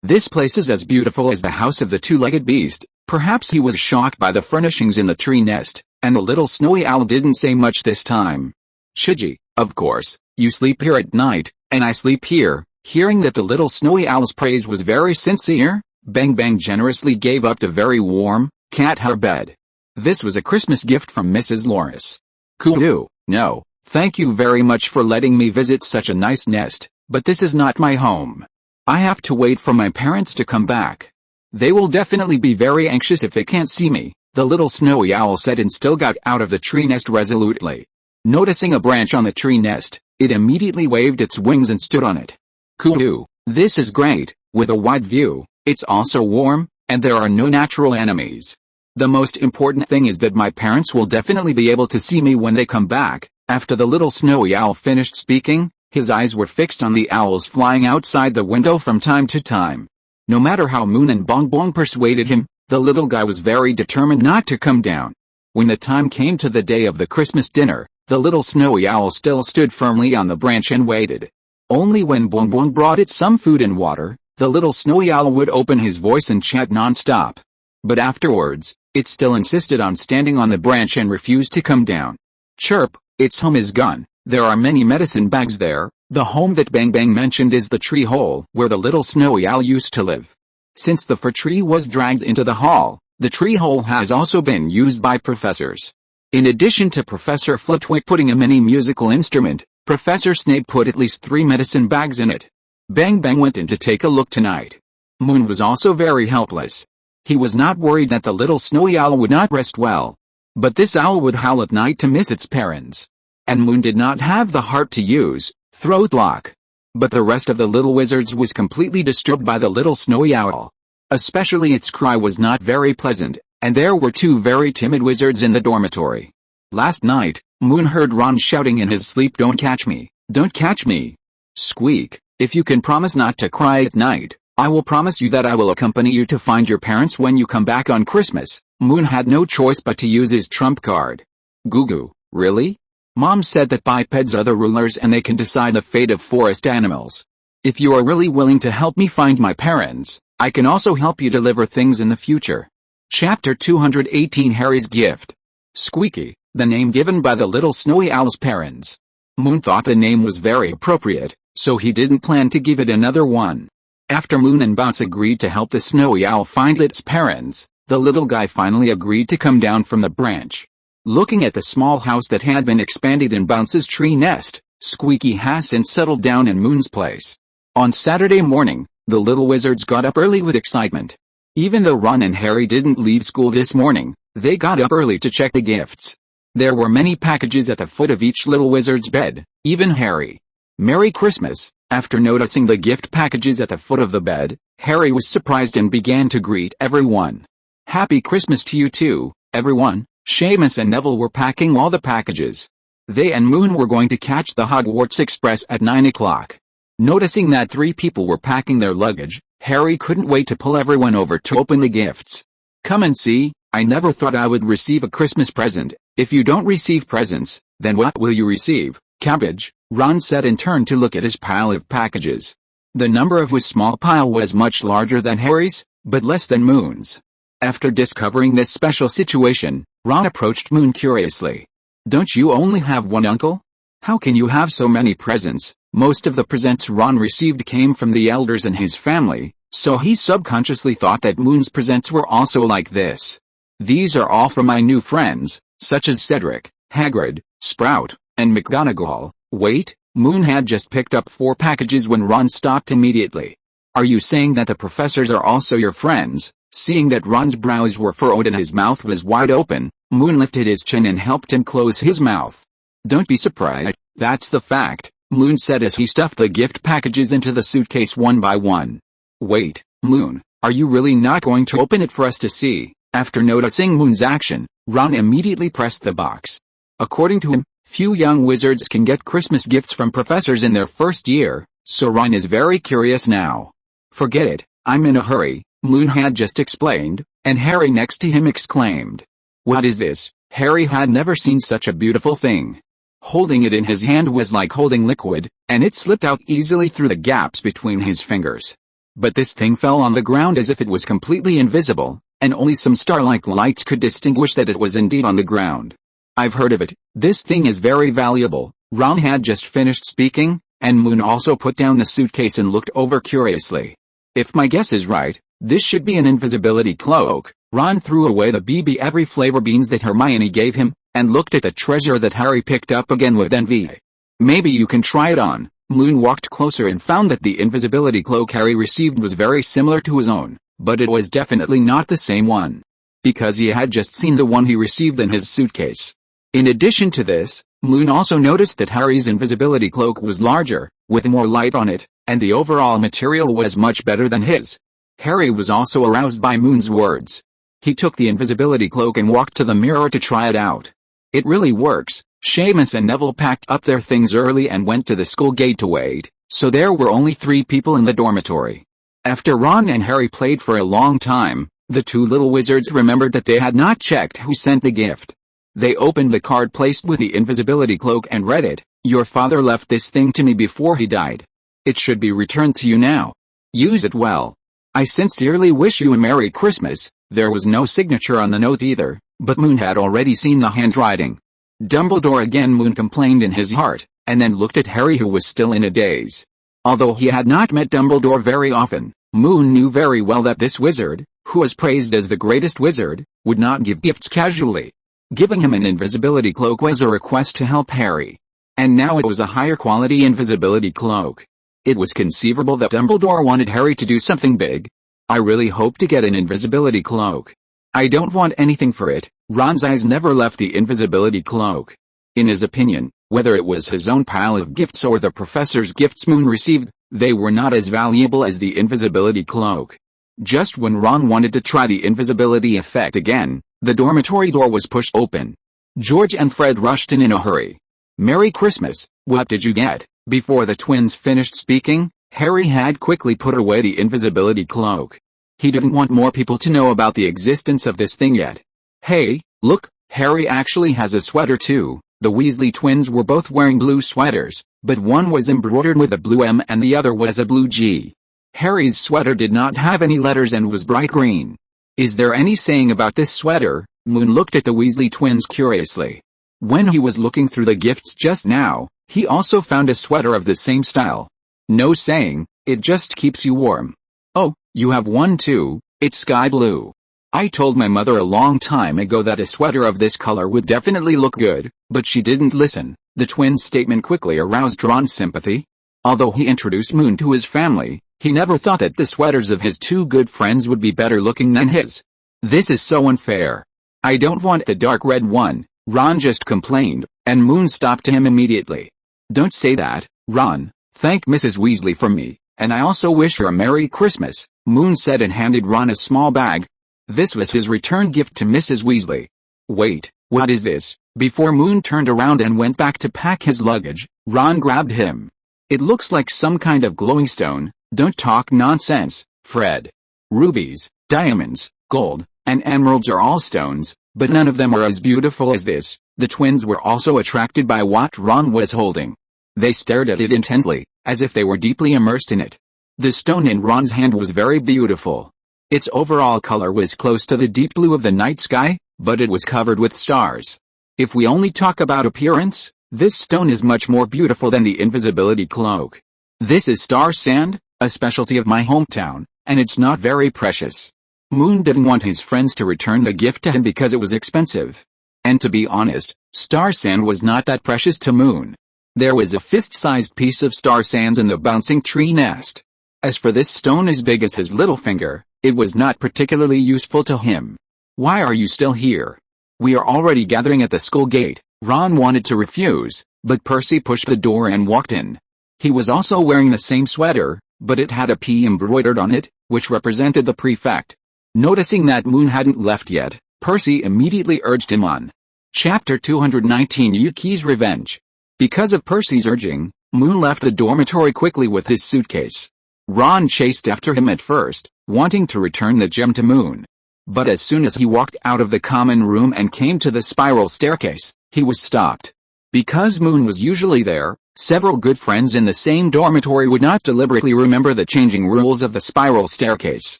This place is as beautiful as the house of the 2-legged beast." Perhaps he was shocked by the furnishings in the tree nest, and the little snowy owl didn't say much this time. "Shiji, of course, you sleep here at night, and I sleep here." Hearing that the little snowy owl's praise was very sincere, Bengbeng generously gave up the very warm, cat hair bed. This was a Christmas gift from Mrs. Loris. Kudu, no, thank you very much for letting me visit such a nice nest, but this is not my home. I have to wait for my parents to come back. They will definitely be very anxious if they can't see me, the little snowy owl said and still got out of the tree nest resolutely. Noticing a branch on the tree nest, it immediately waved its wings and stood on it. Kudu, this is great, with a wide view, it's also warm, and there are no natural enemies. The most important thing is that my parents will definitely be able to see me when they come back. After the little snowy owl finished speaking, his eyes were fixed on the owls flying outside the window from time to time. No matter how Moon and Bengbeng persuaded him, the little guy was very determined not to come down. When the time came to the day of the Christmas dinner, the little snowy owl still stood firmly on the branch and waited. Only when Bengbeng brought it some food and water, the little snowy owl would open his voice and chat non-stop. But afterwards, it still insisted on standing on the branch and refused to come down. Chirp, its home is gone. There are many medicine bags there. The home that Bengbeng mentioned is the tree hole where the little snowy owl used to live. Since the fir tree was dragged into the hall, the tree hole has also been used by professors. In addition to Professor Flitwick putting a mini musical instrument, Professor Snape put at least 3 medicine bags in it. Bengbeng went in to take a look tonight. Moon was also very helpless. He was not worried that the little snowy owl would not rest well. But this owl would howl at night to miss its parents. And Moon did not have the heart to use throat lock. But the rest of the little wizards was completely disturbed by the little snowy owl. Especially its cry was not very pleasant, and there were 2 very timid wizards in the dormitory. Last night, Moon heard Ron shouting in his sleep, "Don't catch me, don't catch me." Squeak, if you can promise not to cry at night, I will promise you that I will accompany you to find your parents when you come back on Christmas. Moon had no choice but to use his trump card. Goo, really? Mom said that bipeds are the rulers and they can decide the fate of forest animals. If you are really willing to help me find my parents, I can also help you deliver things in the future. Chapter 218 Harry's Gift. Squeaky, the name given by the little snowy owl's parents. Moon thought the name was very appropriate, so he didn't plan to give it another one. After Moon and Bounce agreed to help the snowy owl find its parents, the little guy finally agreed to come down from the branch. Looking at the small house that had been expanded in Bounce's tree nest, Squeaky has since settled down in Moon's place. On Saturday morning, the little wizards got up early with excitement. Even though Ron and Harry didn't leave school this morning, they got up early to check the gifts. There were many packages at the foot of each little wizard's bed, even Harry. Merry Christmas! After noticing the gift packages at the foot of the bed, Harry was surprised and began to greet everyone. Happy Christmas to you too, everyone. Seamus and Neville were packing all the packages. They and Moon were going to catch the Hogwarts Express at 9 o'clock. Noticing that 3 people were packing their luggage, Harry couldn't wait to pull everyone over to open the gifts. Come and see, I never thought I would receive a Christmas present. If you don't receive presents, then what will you receive? Cabbage, Ron said and turned to look at his pile of packages. The number of his small pile was much larger than Harry's, but less than Moon's. After discovering this special situation, Ron approached Moon curiously. Don't you only have one uncle? How can you have so many presents? Most of the presents Ron received came from the elders in his family, so he subconsciously thought that Moon's presents were also like this. These are all from my new friends, such as Cedric, Hagrid, Sprout, and McGonagall. Wait, Moon had just picked up 4 packages when Ron stopped immediately. Are you saying that the professors are also your friends? Seeing that Ron's brows were furrowed and his mouth was wide open, Moon lifted his chin and helped him close his mouth. Don't be surprised, that's the fact, Moon said as he stuffed the gift packages into the suitcase one by one. Wait, Moon, are you really not going to open it for us to see? After noticing Moon's action, Ron immediately pressed the box. According to him, few young wizards can get Christmas gifts from professors in their first year, so Ron is very curious now. Forget it, I'm in a hurry, Moon had just explained, and Harry next to him exclaimed. What is this? Harry had never seen such a beautiful thing. Holding it in his hand was like holding liquid, and it slipped out easily through the gaps between his fingers. But this thing fell on the ground as if it was completely invisible, and only some star-like lights could distinguish that it was indeed on the ground. I've heard of it, this thing is very valuable. Ron had just finished speaking, and Moon also put down the suitcase and looked over curiously. If my guess is right, This should be an invisibility cloak. Ron threw away the BB every flavor beans that Hermione gave him, and looked at the treasure that Harry picked up again with envy. Maybe you can try it on. Moon walked closer and found that the invisibility cloak Harry received was very similar to his own, but it was definitely not the same one, because he had just seen the one he received in his suitcase. In addition to this, Moon also noticed that Harry's invisibility cloak was larger, with more light on it, and the overall material was much better than his. Harry was also aroused by Moon's words. He took the invisibility cloak and walked to the mirror to try it out. It really works. Seamus and Neville packed up their things early and went to the school gate to wait, so there were only 3 people in the dormitory. After Ron and Harry played for a long time, the 2 little wizards remembered that they had not checked who sent the gift. They opened the card placed with the invisibility cloak and read it. Your father left this thing to me before he died. It should be returned to you now. Use it well. I sincerely wish you a Merry Christmas. There was no signature on the note either, but Moon had already seen the handwriting. Dumbledore again, Moon complained in his heart, and then looked at Harry, who was still in a daze. Although he had not met Dumbledore very often, Moon knew very well that this wizard, who was praised as the greatest wizard, would not give gifts casually. Giving him an invisibility cloak was a request to help Harry. And now it was a higher quality invisibility cloak. It was conceivable that Dumbledore wanted Harry to do something big. I really hope to get an invisibility cloak. I don't want anything for it. Ron's eyes never left the invisibility cloak. In his opinion, whether it was his own pile of gifts or the professor's gifts Moon received, they were not as valuable as the invisibility cloak. Just when Ron wanted to try the invisibility effect again, the dormitory door was pushed open. George and Fred rushed in a hurry. Merry Christmas, what did you get? Before the twins finished speaking, Harry had quickly put away the invisibility cloak. He didn't want more people to know about the existence of this thing yet. Hey, look, Harry actually has a sweater too. The Weasley twins were both wearing blue sweaters, but one was embroidered with a blue M and the other was a blue G. Harry's sweater did not have any letters and was bright green. Is there any saying about this sweater? Moon looked at the Weasley twins curiously. When he was looking through the gifts just now, he also found a sweater of the same style. No saying, it just keeps you warm. Oh, you have one too, it's sky blue. I told my mother a long time ago that a sweater of this color would definitely look good, but she didn't listen. The twins' statement quickly aroused Ron's sympathy. Although he introduced Moon to his family, he never thought that the sweaters of his 2 good friends would be better looking than his. This is so unfair. I don't want the dark red one, Ron just complained, and Moon stopped him immediately. Don't say that, Ron. Thank Mrs. Weasley for me, and I also wish her a Merry Christmas, Moon said and handed Ron a small bag. This was his return gift to Mrs. Weasley. Wait, what is this? Before Moon turned around and went back to pack his luggage, Ron grabbed him. It looks like some kind of glowing stone. Don't talk nonsense, Fred. Rubies, diamonds, gold, and emeralds are all stones, but none of them are as beautiful as this. The twins were also attracted by what Ron was holding. They stared at it intently, as if they were deeply immersed in it. The stone in Ron's hand was very beautiful. Its overall color was close to the deep blue of the night sky, but it was covered with stars. If we only talk about appearance, this stone is much more beautiful than the invisibility cloak. This is star sand, a specialty of my hometown, and it's not very precious. Moon didn't want his friends to return the gift to him because it was expensive. And to be honest, star sand was not that precious to Moon. There was a fist-sized piece of star sands in the bouncing tree nest. As for this stone as big as his little finger, it was not particularly useful to him. Why are you still here? We are already gathering at the school gate. Ron wanted to refuse, but Percy pushed the door and walked in. He was also wearing the same sweater, but it had a P embroidered on it, which represented the prefect. Noticing that Moon hadn't left yet, Percy immediately urged him on. Chapter 219 Yuki's Revenge. Because of Percy's urging, Moon left the dormitory quickly with his suitcase. Ron chased after him at first, wanting to return the gem to Moon. But as soon as he walked out of the common room and came to the spiral staircase, he was stopped. Because Moon was usually there, several good friends in the same dormitory would not deliberately remember the changing rules of the spiral staircase.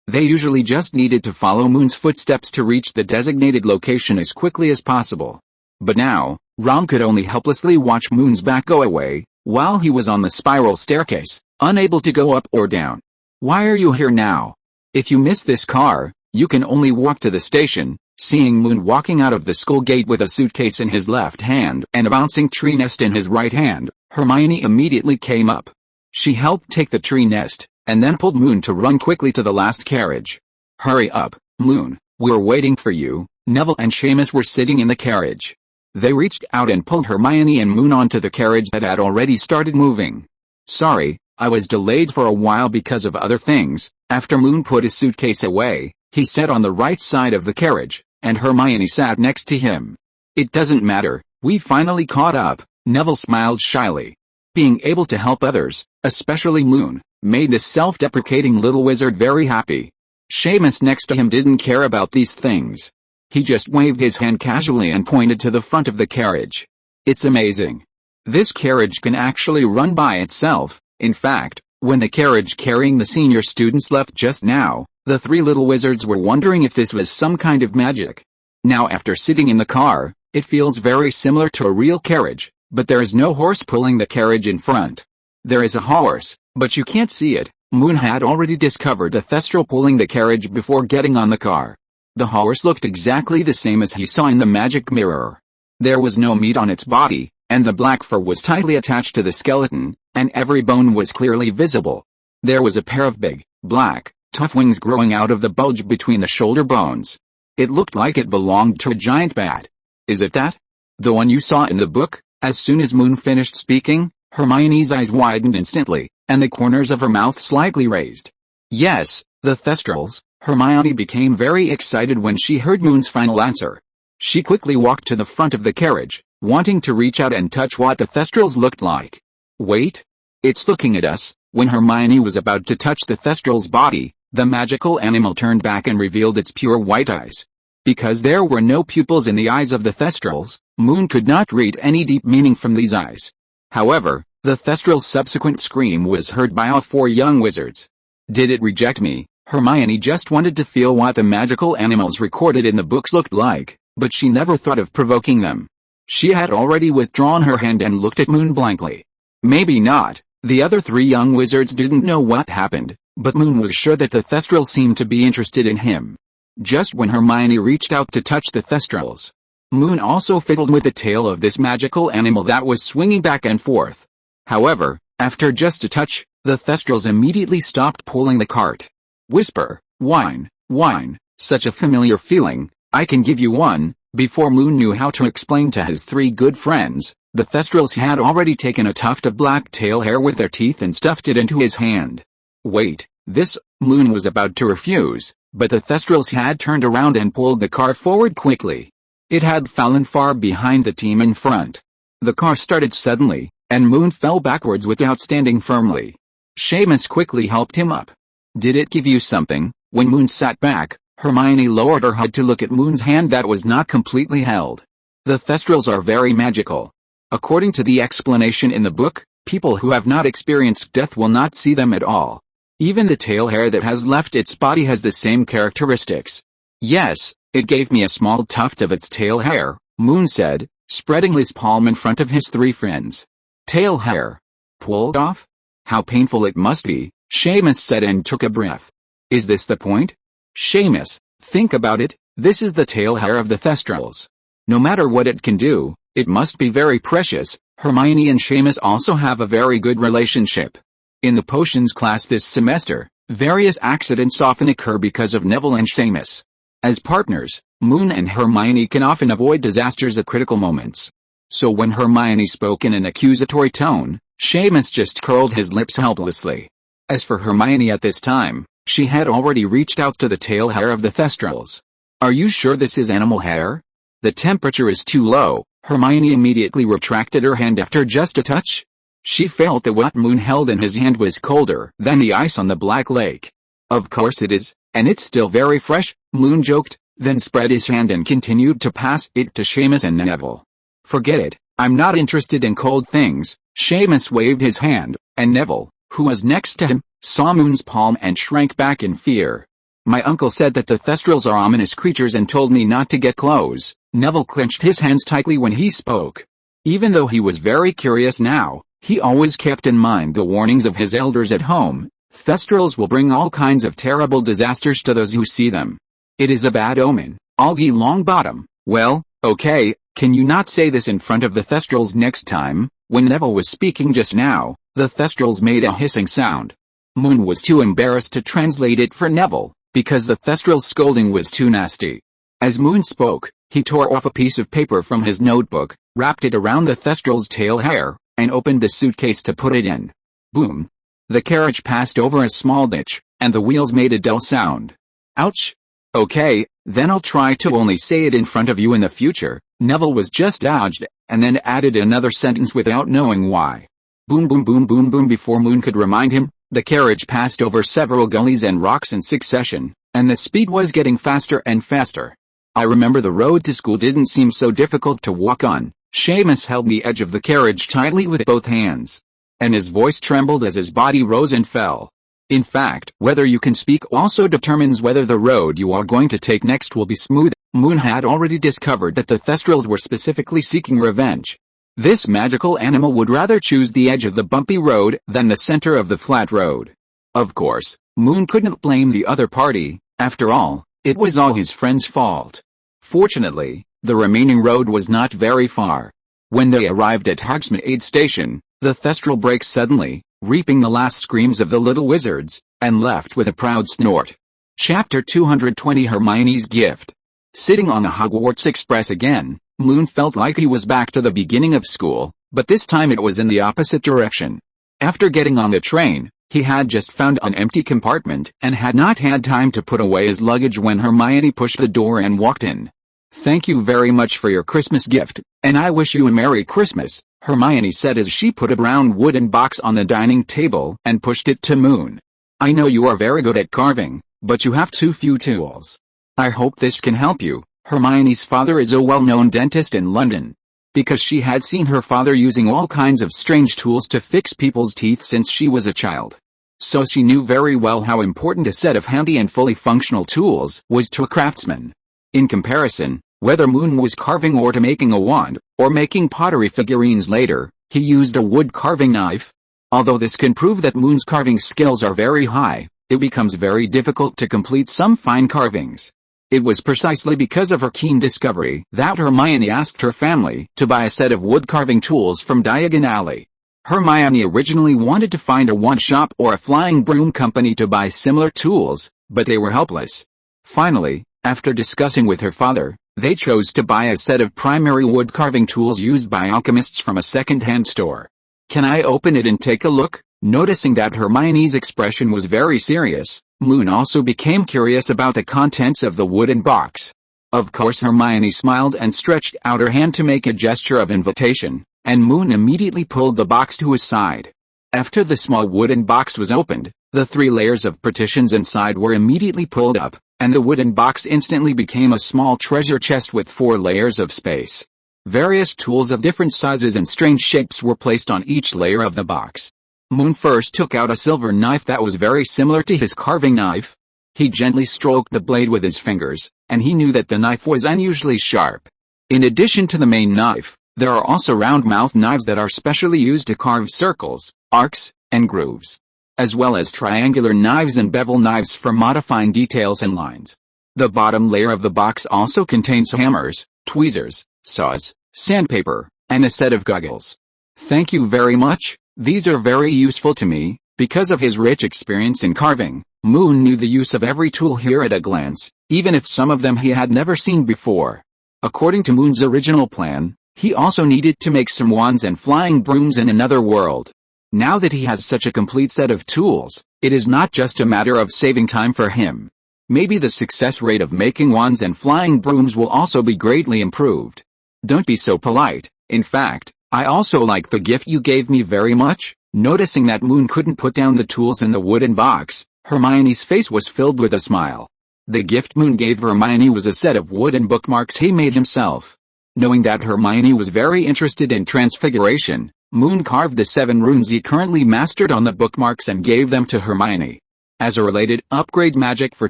They usually just needed to follow Moon's footsteps to reach the designated location as quickly as possible. But now, Ron could only helplessly watch Moon's back go away, while he was on the spiral staircase, unable to go up or down. Why are you here now? If you miss this car, you can only walk to the station." Seeing Moon walking out of the school gate with a suitcase in his left hand and a bouncing tree nest in his right hand, Hermione immediately came up. She helped take the tree nest, and then pulled Moon to run quickly to the last carriage. "Hurry up, Moon, we're waiting for you." Neville and Seamus were sitting in the carriage. They reached out and pulled Hermione and Moon onto the carriage that had already started moving. "Sorry, I was delayed for a while because of other things." After Moon put his suitcase away, he sat on the right side of the carriage, and Hermione sat next to him. "It doesn't matter, we finally caught up." Neville smiled shyly. Being able to help others, especially Moon, made the self-deprecating little wizard very happy. Seamus next to him didn't care about these things. He just waved his hand casually and pointed to the front of the carriage. "It's amazing. This carriage can actually run by itself." In fact, when the carriage carrying the senior students left just now, the three little wizards were wondering if this was some kind of magic. Now after sitting in the car, it feels very similar to a real carriage, but there is no horse pulling the carriage in front. There is a horse, but you can't see it. Moon had already discovered the Thestral pulling the carriage before getting on the car. The horse looked exactly the same as he saw in the magic mirror. There was no meat on its body, and the black fur was tightly attached to the skeleton, and every bone was clearly visible. There was a pair of big, black, tough wings growing out of the bulge between the shoulder bones. It looked like it belonged to a giant bat. "Is it that? The one you saw in the book?" As soon as Moon finished speaking, Hermione's eyes widened instantly, and the corners of her mouth slightly raised. "Yes, the Thestrals." Hermione became very excited when she heard Moon's final answer. She quickly walked to the front of the carriage, wanting to reach out and touch what the Thestrals looked like. "Wait! It's looking at us." When Hermione was about to touch the Thestral's body, the magical animal turned back and revealed its pure white eyes. Because there were no pupils in the eyes of the Thestrals, Moon could not read any deep meaning from these eyes. However, the Thestral's subsequent scream was heard by all four young wizards. Did it reject me? Hermione just wanted to feel what the magical animals recorded in the books looked like, but she never thought of provoking them. She had already withdrawn her hand and looked at Moon blankly. Maybe not. The other three young wizards didn't know what happened, but Moon was sure that the Thestral seemed to be interested in him. Just when Hermione reached out to touch the Thestrals, Moon also fiddled with the tail of this magical animal that was swinging back and forth. However, after just a touch, the Thestrals immediately stopped pulling the cart. Whisper, whine, whine, such a familiar feeling, I can give you one. Before Moon knew how to explain to his three good friends, the Thestrals had already taken a tuft of black tail hair with their teeth and stuffed it into his hand. Wait, this, Moon was about to refuse, but the Thestrals had turned around and pulled the car forward quickly. It had fallen far behind the team in front. The car started suddenly, and Moon fell backwards without standing firmly. Seamus quickly helped him up. Did it give you something? When Moon sat back, Hermione lowered her head to look at Moon's hand that was not completely held. The Thestrals are very magical. According to the explanation in the book, people who have not experienced death will not see them at all. Even the tail hair that has left its body has the same characteristics. Yes, it gave me a small tuft of its tail hair, Moon said, spreading his palm in front of his three friends. Tail hair. Pulled off? How painful it must be, Seamus said and took a breath. Is this the point? Seamus, think about it, this is the tail hair of the Thestrals. No matter what it can do, it must be very precious. Hermione and Seamus also have a very good relationship. In the potions class this semester, various accidents often occur because of Neville and Seamus. As partners, Moon and Hermione can often avoid disasters at critical moments. So when Hermione spoke in an accusatory tone, Seamus just curled his lips helplessly. As for Hermione at this time, she had already reached out to the tail hair of the Thestrals. Are you sure this is animal hair? The temperature is too low. Hermione immediately retracted her hand after just a touch. She felt that what Moon held in his hand was colder than the ice on the Black Lake. Of course it is, and it's still very fresh, Moon joked, then spread his hand and continued to pass it to Seamus and Neville. Forget it, I'm not interested in cold things. Seamus waved his hand, and Neville, who was next to him, saw Moon's palm and shrank back in fear. My uncle said that the Thestrals are ominous creatures and told me not to get close. Neville clenched his hands tightly when he spoke. Even though he was very curious now, he always kept in mind the warnings of his elders at home, Thestrals will bring all kinds of terrible disasters to those who see them. It is a bad omen. Algae Longbottom. Well, okay, can you not say this in front of the Thestrals next time? When Neville was speaking just now, the Thestrals made a hissing sound. Moon was too embarrassed to translate it for Neville, because the Thestral scolding was too nasty. As Moon spoke, he tore off a piece of paper from his notebook, wrapped it around the Thestral's tail hair, and opened the suitcase to put it in. Boom! The carriage passed over a small ditch, and the wheels made a dull sound. Ouch! Okay, then I'll try to only say it in front of you in the future. Neville was just dodged, and then added another sentence without knowing why. Boom boom boom boom boom. Before Moon could remind him, the carriage passed over several gullies and rocks in succession, and the speed was getting faster and faster. I remember the road to school didn't seem so difficult to walk on. Seamus held the edge of the carriage tightly with both hands, and his voice trembled as his body rose and fell. In fact, whether you can speak also determines whether the road you are going to take next will be smooth. Moon had already discovered that the Thestrals were specifically seeking revenge. This magical animal would rather choose the edge of the bumpy road than the center of the flat road. Of course, Moon couldn't blame the other party. After all, it was all his friend's fault. Fortunately, the remaining road was not very far. When they arrived at Hogsmeade Station, the Thestral braked suddenly, reaping the last screams of the little wizards, and left with a proud snort. Chapter 220 Hermione's Gift. Sitting on the Hogwarts Express again, Moon felt like he was back to the beginning of school, but this time it was in the opposite direction. After getting on the train, he had just found an empty compartment and had not had time to put away his luggage when Hermione pushed the door and walked in. "Thank you very much for your Christmas gift, and I wish you a Merry Christmas," Hermione said as she put a brown wooden box on the dining table and pushed it to Moon. "I know you are very good at carving, but you have too few tools. I hope this can help you." Hermione's father is a well-known dentist in London. Because she had seen her father using all kinds of strange tools to fix people's teeth since she was a child. So she knew very well how important a set of handy and fully functional tools was to a craftsman. In comparison, whether Moon was carving or to making a wand, or making pottery figurines later, he used a wood carving knife. Although this can prove that Moon's carving skills are very high, it becomes very difficult to complete some fine carvings. It was precisely because of her keen discovery that Hermione asked her family to buy a set of wood-carving tools from Diagon Alley. Hermione originally wanted to find a wand shop or a flying broom company to buy similar tools, but they were helpless. Finally, after discussing with her father, they chose to buy a set of primary wood-carving tools used by alchemists from a second-hand store. "Can I open it and take a look?" Noticing that Hermione's expression was very serious, Moon also became curious about the contents of the wooden box. Of course Hermione smiled and stretched out her hand to make a gesture of invitation, and Moon immediately pulled the box to his side. After the small wooden box was opened, the 3 layers of partitions inside were immediately pulled up, and the wooden box instantly became a small treasure chest with 4 layers of space. Various tools of different sizes and strange shapes were placed on each layer of the box. Moon first took out a silver knife that was very similar to his carving knife. He gently stroked the blade with his fingers, and he knew that the knife was unusually sharp. In addition to the main knife, there are also round-mouthed knives that are specially used to carve circles, arcs, and grooves, as well as triangular knives and bevel knives for modifying details and lines. The bottom layer of the box also contains hammers, tweezers, saws, sandpaper, and a set of goggles. "Thank you very much. These are very useful to me." Because of his rich experience in carving, Moon knew the use of every tool here at a glance, even if some of them he had never seen before. According to Moon's original plan, he also needed to make some wands and flying brooms in another world. Now that he has such a complete set of tools, it is not just a matter of saving time for him. Maybe the success rate of making wands and flying brooms will also be greatly improved. "Don't be so polite. In fact, I also like the gift you gave me very much." Noticing that Moon couldn't put down the tools in the wooden box, Hermione's face was filled with a smile. The gift Moon gave Hermione was a set of wooden bookmarks he made himself. Knowing that Hermione was very interested in transfiguration, Moon carved the 7 runes he currently mastered on the bookmarks and gave them to Hermione. As a related upgrade magic for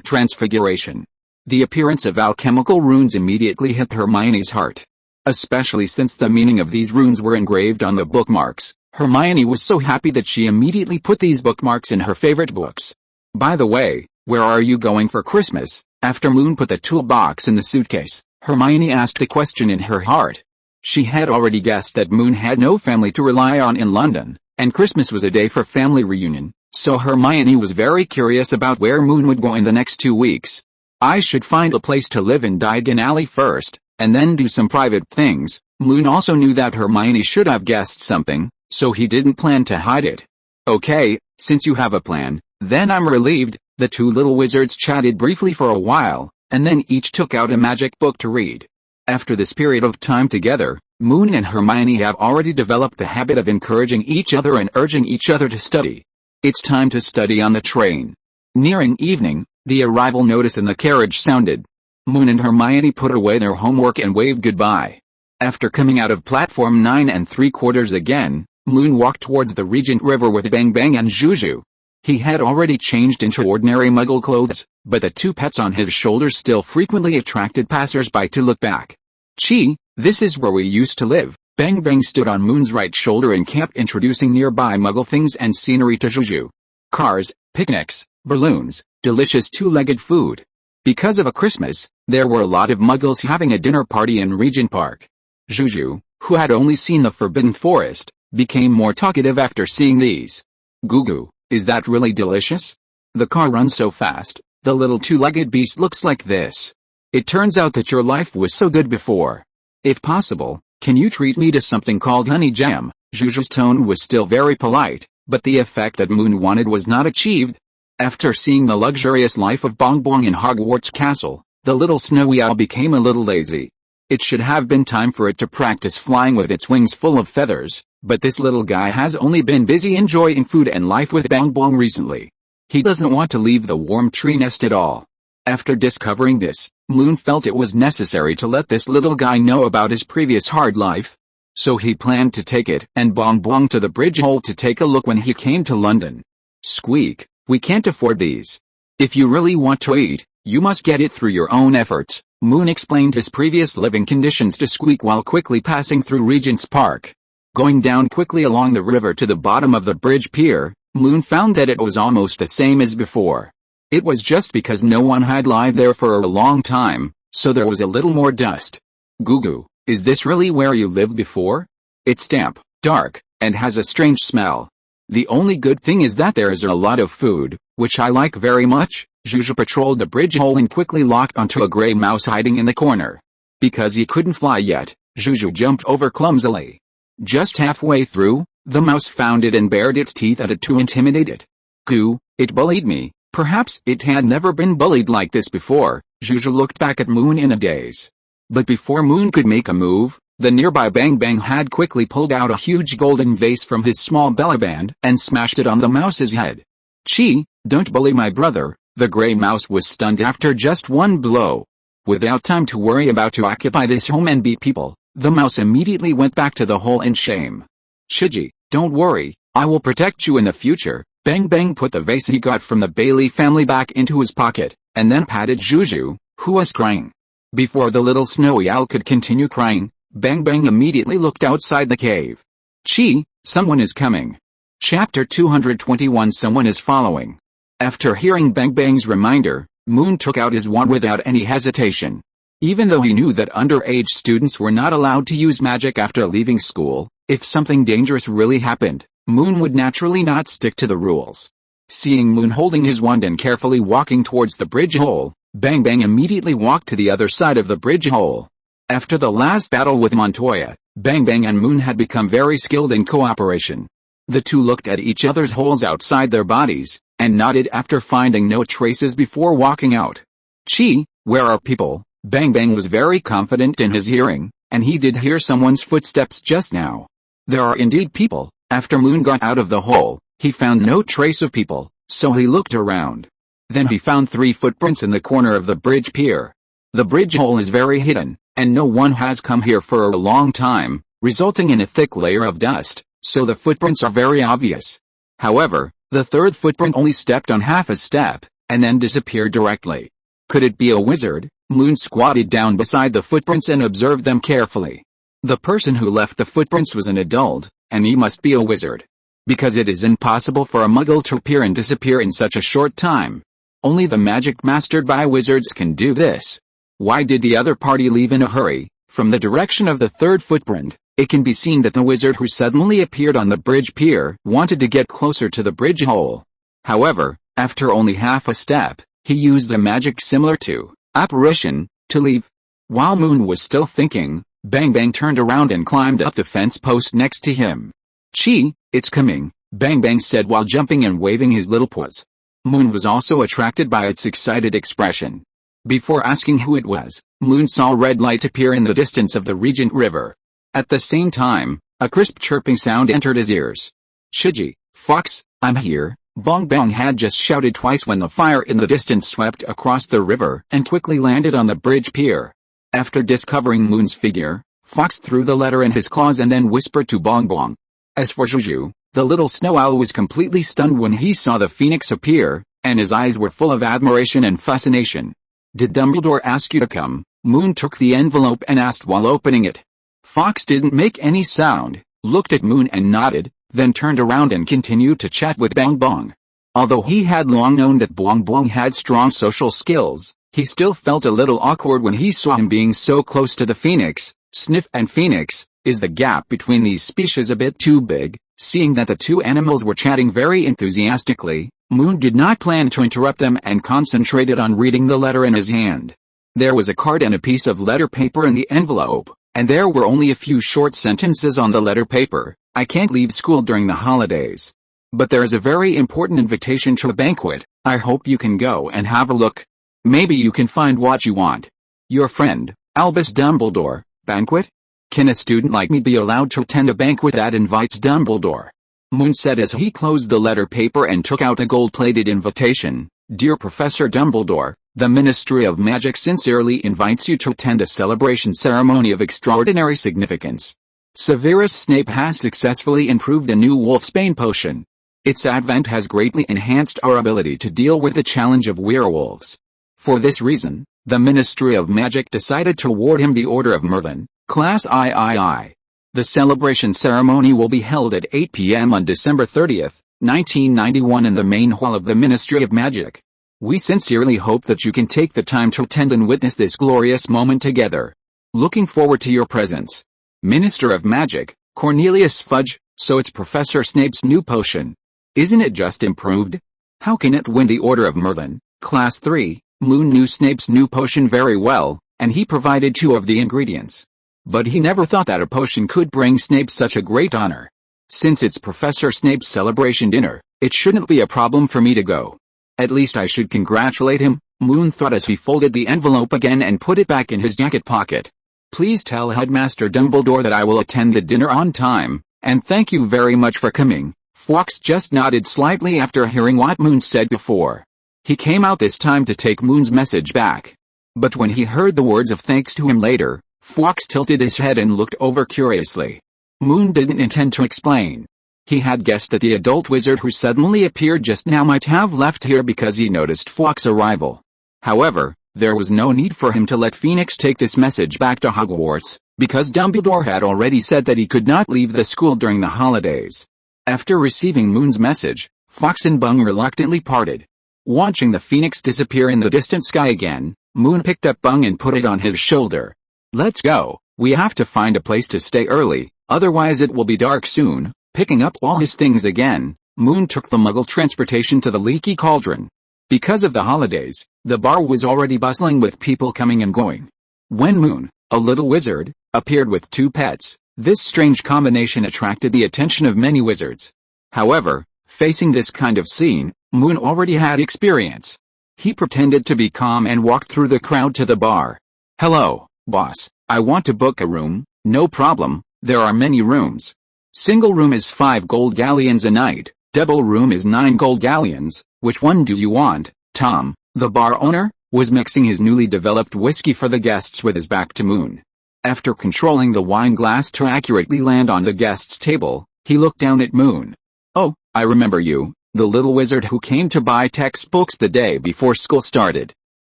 transfiguration, the appearance of alchemical runes immediately hit Hermione's heart. Especially since the meaning of these runes were engraved on the bookmarks, Hermione was so happy that she immediately put these bookmarks in her favorite books. By the way, where are you going for Christmas? After Moon put the toolbox in the suitcase, Hermione asked a question in her heart. She had already guessed that Moon had no family to rely on in London, and Christmas was a day for family reunion, so Hermione was very curious about where Moon would go in the next 2 weeks. I should find a place to live in Diagon Alley first, and then do some private things. Moon also knew that Hermione should have guessed something, so he didn't plan to hide it. Okay, since you have a plan, then I'm relieved. The two little wizards chatted briefly for a while, and then each took out a magic book to read. After this period of time together, Moon and Hermione have already developed the habit of encouraging each other and urging each other to study. It's time to study on the train. Nearing evening, the arrival notice in the carriage sounded. Moon and Hermione put away their homework and waved goodbye. After coming out of platform 9 3/4 again, Moon walked towards the Regent River with Bengbeng and Juju. He had already changed into ordinary Muggle clothes, but the two pets on his shoulders still frequently attracted passers-by to look back. Chi, this is where we used to live. Bengbeng stood on Moon's right shoulder and kept introducing nearby Muggle things and scenery to Juju. Cars, picnics, balloons, delicious two-legged food. Because of a Christmas, there were a lot of Muggles having a dinner party in Regent Park. Juju, who had only seen the Forbidden Forest, became more talkative after seeing these. Gugu, is that really delicious? The car runs so fast, the little two-legged beast looks like this. It turns out that your life was so good before. If possible, can you treat me to something called honey jam? Juju's tone was still very polite, but the effect that Moon wanted was not achieved. After seeing the luxurious life of Bengbeng in Hogwarts Castle, the little snowy owl became a little lazy. It should have been time for it to practice flying with its wings full of feathers, but this little guy has only been busy enjoying food and life with Bengbeng recently. He doesn't want to leave the warm tree nest at all. After discovering this, Moon felt it was necessary to let this little guy know about his previous hard life. So he planned to take it and Bengbeng to the bridge hole to take a look when he came to London. Squeak, we can't afford these. If you really want to eat, you must get it through your own efforts. Moon explained his previous living conditions to Squeak while quickly passing through Regent's Park. Going down quickly along the river to the bottom of the bridge pier, Moon found that it was almost the same as before. It was just because no one had lived there for a long time, so there was a little more dust. Gugu, is this really where you lived before? It's damp, dark, and has a strange smell. The only good thing is that there is a lot of food, which I like very much. Juju patrolled the bridge hole and quickly locked onto a gray mouse hiding in the corner. Because he couldn't fly yet, Juju jumped over clumsily. Just halfway through, the mouse found it and bared its teeth at it to intimidate it. Goo, it bullied me. Perhaps it had never been bullied like this before. Juju looked back at Moon in a daze. But before Moon could make a move, the nearby Bengbeng had quickly pulled out a huge golden vase from his small bellyband and smashed it on the mouse's head. Chi, don't bully my brother. The gray mouse was stunned after just one blow. Without time to worry about to occupy this home and beat people, the mouse immediately went back to the hole in shame. Shiji, don't worry, I will protect you in the future. Bengbeng put the vase he got from the Bailey family back into his pocket, and then patted Juju, who was crying. Before the little snowy owl could continue crying, Bengbeng immediately looked outside the cave. Chi, someone is coming. Chapter 221 Someone is following. After hearing Bengbeng's reminder, Moon took out his wand without any hesitation. Even though he knew that underage students were not allowed to use magic after leaving school, if something dangerous really happened, Moon would naturally not stick to the rules. Seeing Moon holding his wand and carefully walking towards the bridge hole, Bengbeng immediately walked to the other side of the bridge hole. After the last battle with Montoya, Bengbeng and Moon had become very skilled in cooperation. The two looked at each other's holes outside their bodies, and nodded after finding no traces before walking out. Chi, where are people? Bengbeng was very confident in his hearing, and he did hear someone's footsteps just now. There are indeed people. After Moon got out of the hole, he found no trace of people, so he looked around. Then he found 3 footprints in the corner of the bridge pier. The bridge hole is very hidden, and no one has come here for a long time, resulting in a thick layer of dust, so the footprints are very obvious. However, the 3rd footprint only stepped on half a step, and then disappeared directly. Could it be a wizard? Moon squatted down beside the footprints and observed them carefully. The person who left the footprints was an adult, and he must be a wizard. Because it is impossible for a muggle to appear and disappear in such a short time. Only the magic mastered by wizards can do this. Why did the other party leave in a hurry? From the direction of the third footprint, it can be seen that the wizard who suddenly appeared on the bridge pier wanted to get closer to the bridge hole. However, after only half a step, he used a magic similar to apparition to leave. While Moon was still thinking, Bengbeng turned around and climbed up the fence post next to him. "Chi, it's coming," Bengbeng said while jumping and waving his little paws. Moon was also attracted by its excited expression. Before asking who it was, Moon saw a red light appear in the distance of the Regent River. At the same time, a crisp chirping sound entered his ears. "Shiji, Fox, I'm here," Bengbeng had just shouted twice when the fire in the distance swept across the river and quickly landed on the bridge pier. After discovering Moon's figure, Fox threw the letter in his claws and then whispered to Bengbeng. As for Juju, the little snow owl was completely stunned when he saw the phoenix appear, and his eyes were full of admiration and fascination. "Did Dumbledore ask you to come?" Moon took the envelope and asked while opening it. Fox didn't make any sound, looked at Moon and nodded, then turned around and continued to chat with Bengbeng. Although he had long known that Bengbeng had strong social skills, he still felt a little awkward when he saw him being so close to the phoenix. Sniff and phoenix, is the gap between these species a bit too big? Seeing that the two animals were chatting very enthusiastically, Moon did not plan to interrupt them and concentrated on reading the letter in his hand. There was a card and a piece of letter paper in the envelope, and there were only a few short sentences on the letter paper. "I can't leave school during the holidays. But there is a very important invitation to a banquet. I hope you can go and have a look. Maybe you can find what you want. Your friend, Albus Dumbledore." "Banquet? Can a student like me be allowed to attend a banquet that invites Dumbledore?" Moon said as he closed the letter paper and took out a gold-plated invitation. "Dear Professor Dumbledore, the Ministry of Magic sincerely invites you to attend a celebration ceremony of extraordinary significance. Severus Snape has successfully improved a new wolfsbane potion. Its advent has greatly enhanced our ability to deal with the challenge of werewolves. For this reason, the Ministry of Magic decided to award him the Order of Merlin, Class III. The celebration ceremony will be held at 8 p.m. on December 30th, 1991 in the main hall of the Ministry of Magic. We sincerely hope that you can take the time to attend and witness this glorious moment together. Looking forward to your presence. Minister of Magic, Cornelius Fudge." "So it's Professor Snape's new potion. Isn't it just improved? How can it win the Order of Merlin, Class 3? Moon knew Snape's new potion very well, and he provided 2 of the ingredients. But he never thought that a potion could bring Snape such a great honor. Since it's Professor Snape's celebration dinner, it shouldn't be a problem for me to go. At least I should congratulate him," Moon thought as he folded the envelope again and put it back in his jacket pocket. "Please tell Headmaster Dumbledore that I will attend the dinner on time, and thank you very much for coming." Fox just nodded slightly after hearing what Moon said before. He came out this time to take Moon's message back. But when he heard the words of thanks to him later, Fox tilted his head and looked over curiously. Moon didn't intend to explain. He had guessed that the adult wizard who suddenly appeared just now might have left here because he noticed Fox's arrival. However, there was no need for him to let Phoenix take this message back to Hogwarts, because Dumbledore had already said that he could not leave the school during the holidays. After receiving Moon's message, Fox and Bung reluctantly parted. Watching the Phoenix disappear in the distant sky again, Moon picked up Bung and put it on his shoulder. "Let's go, we have to find a place to stay early, otherwise it will be dark soon." Picking up all his things again, Moon took the Muggle transportation to the Leaky Cauldron. Because of the holidays, the bar was already bustling with people coming and going. When Moon, a little wizard, appeared with 2 pets, this strange combination attracted the attention of many wizards. However, facing this kind of scene, Moon already had experience. He pretended to be calm and walked through the crowd to the bar. "Hello, boss, I want to book a room." "No problem, there are many rooms. Single room is 5 gold galleons a night, double room is 9 gold galleons. Which one do you want?" Tom, the bar owner, was mixing his newly developed whiskey for the guests with his back to Moon. After controlling the wine glass to accurately land on the guest's table, he looked down at Moon. "Oh, I remember you, the little wizard who came to buy textbooks the day before school started.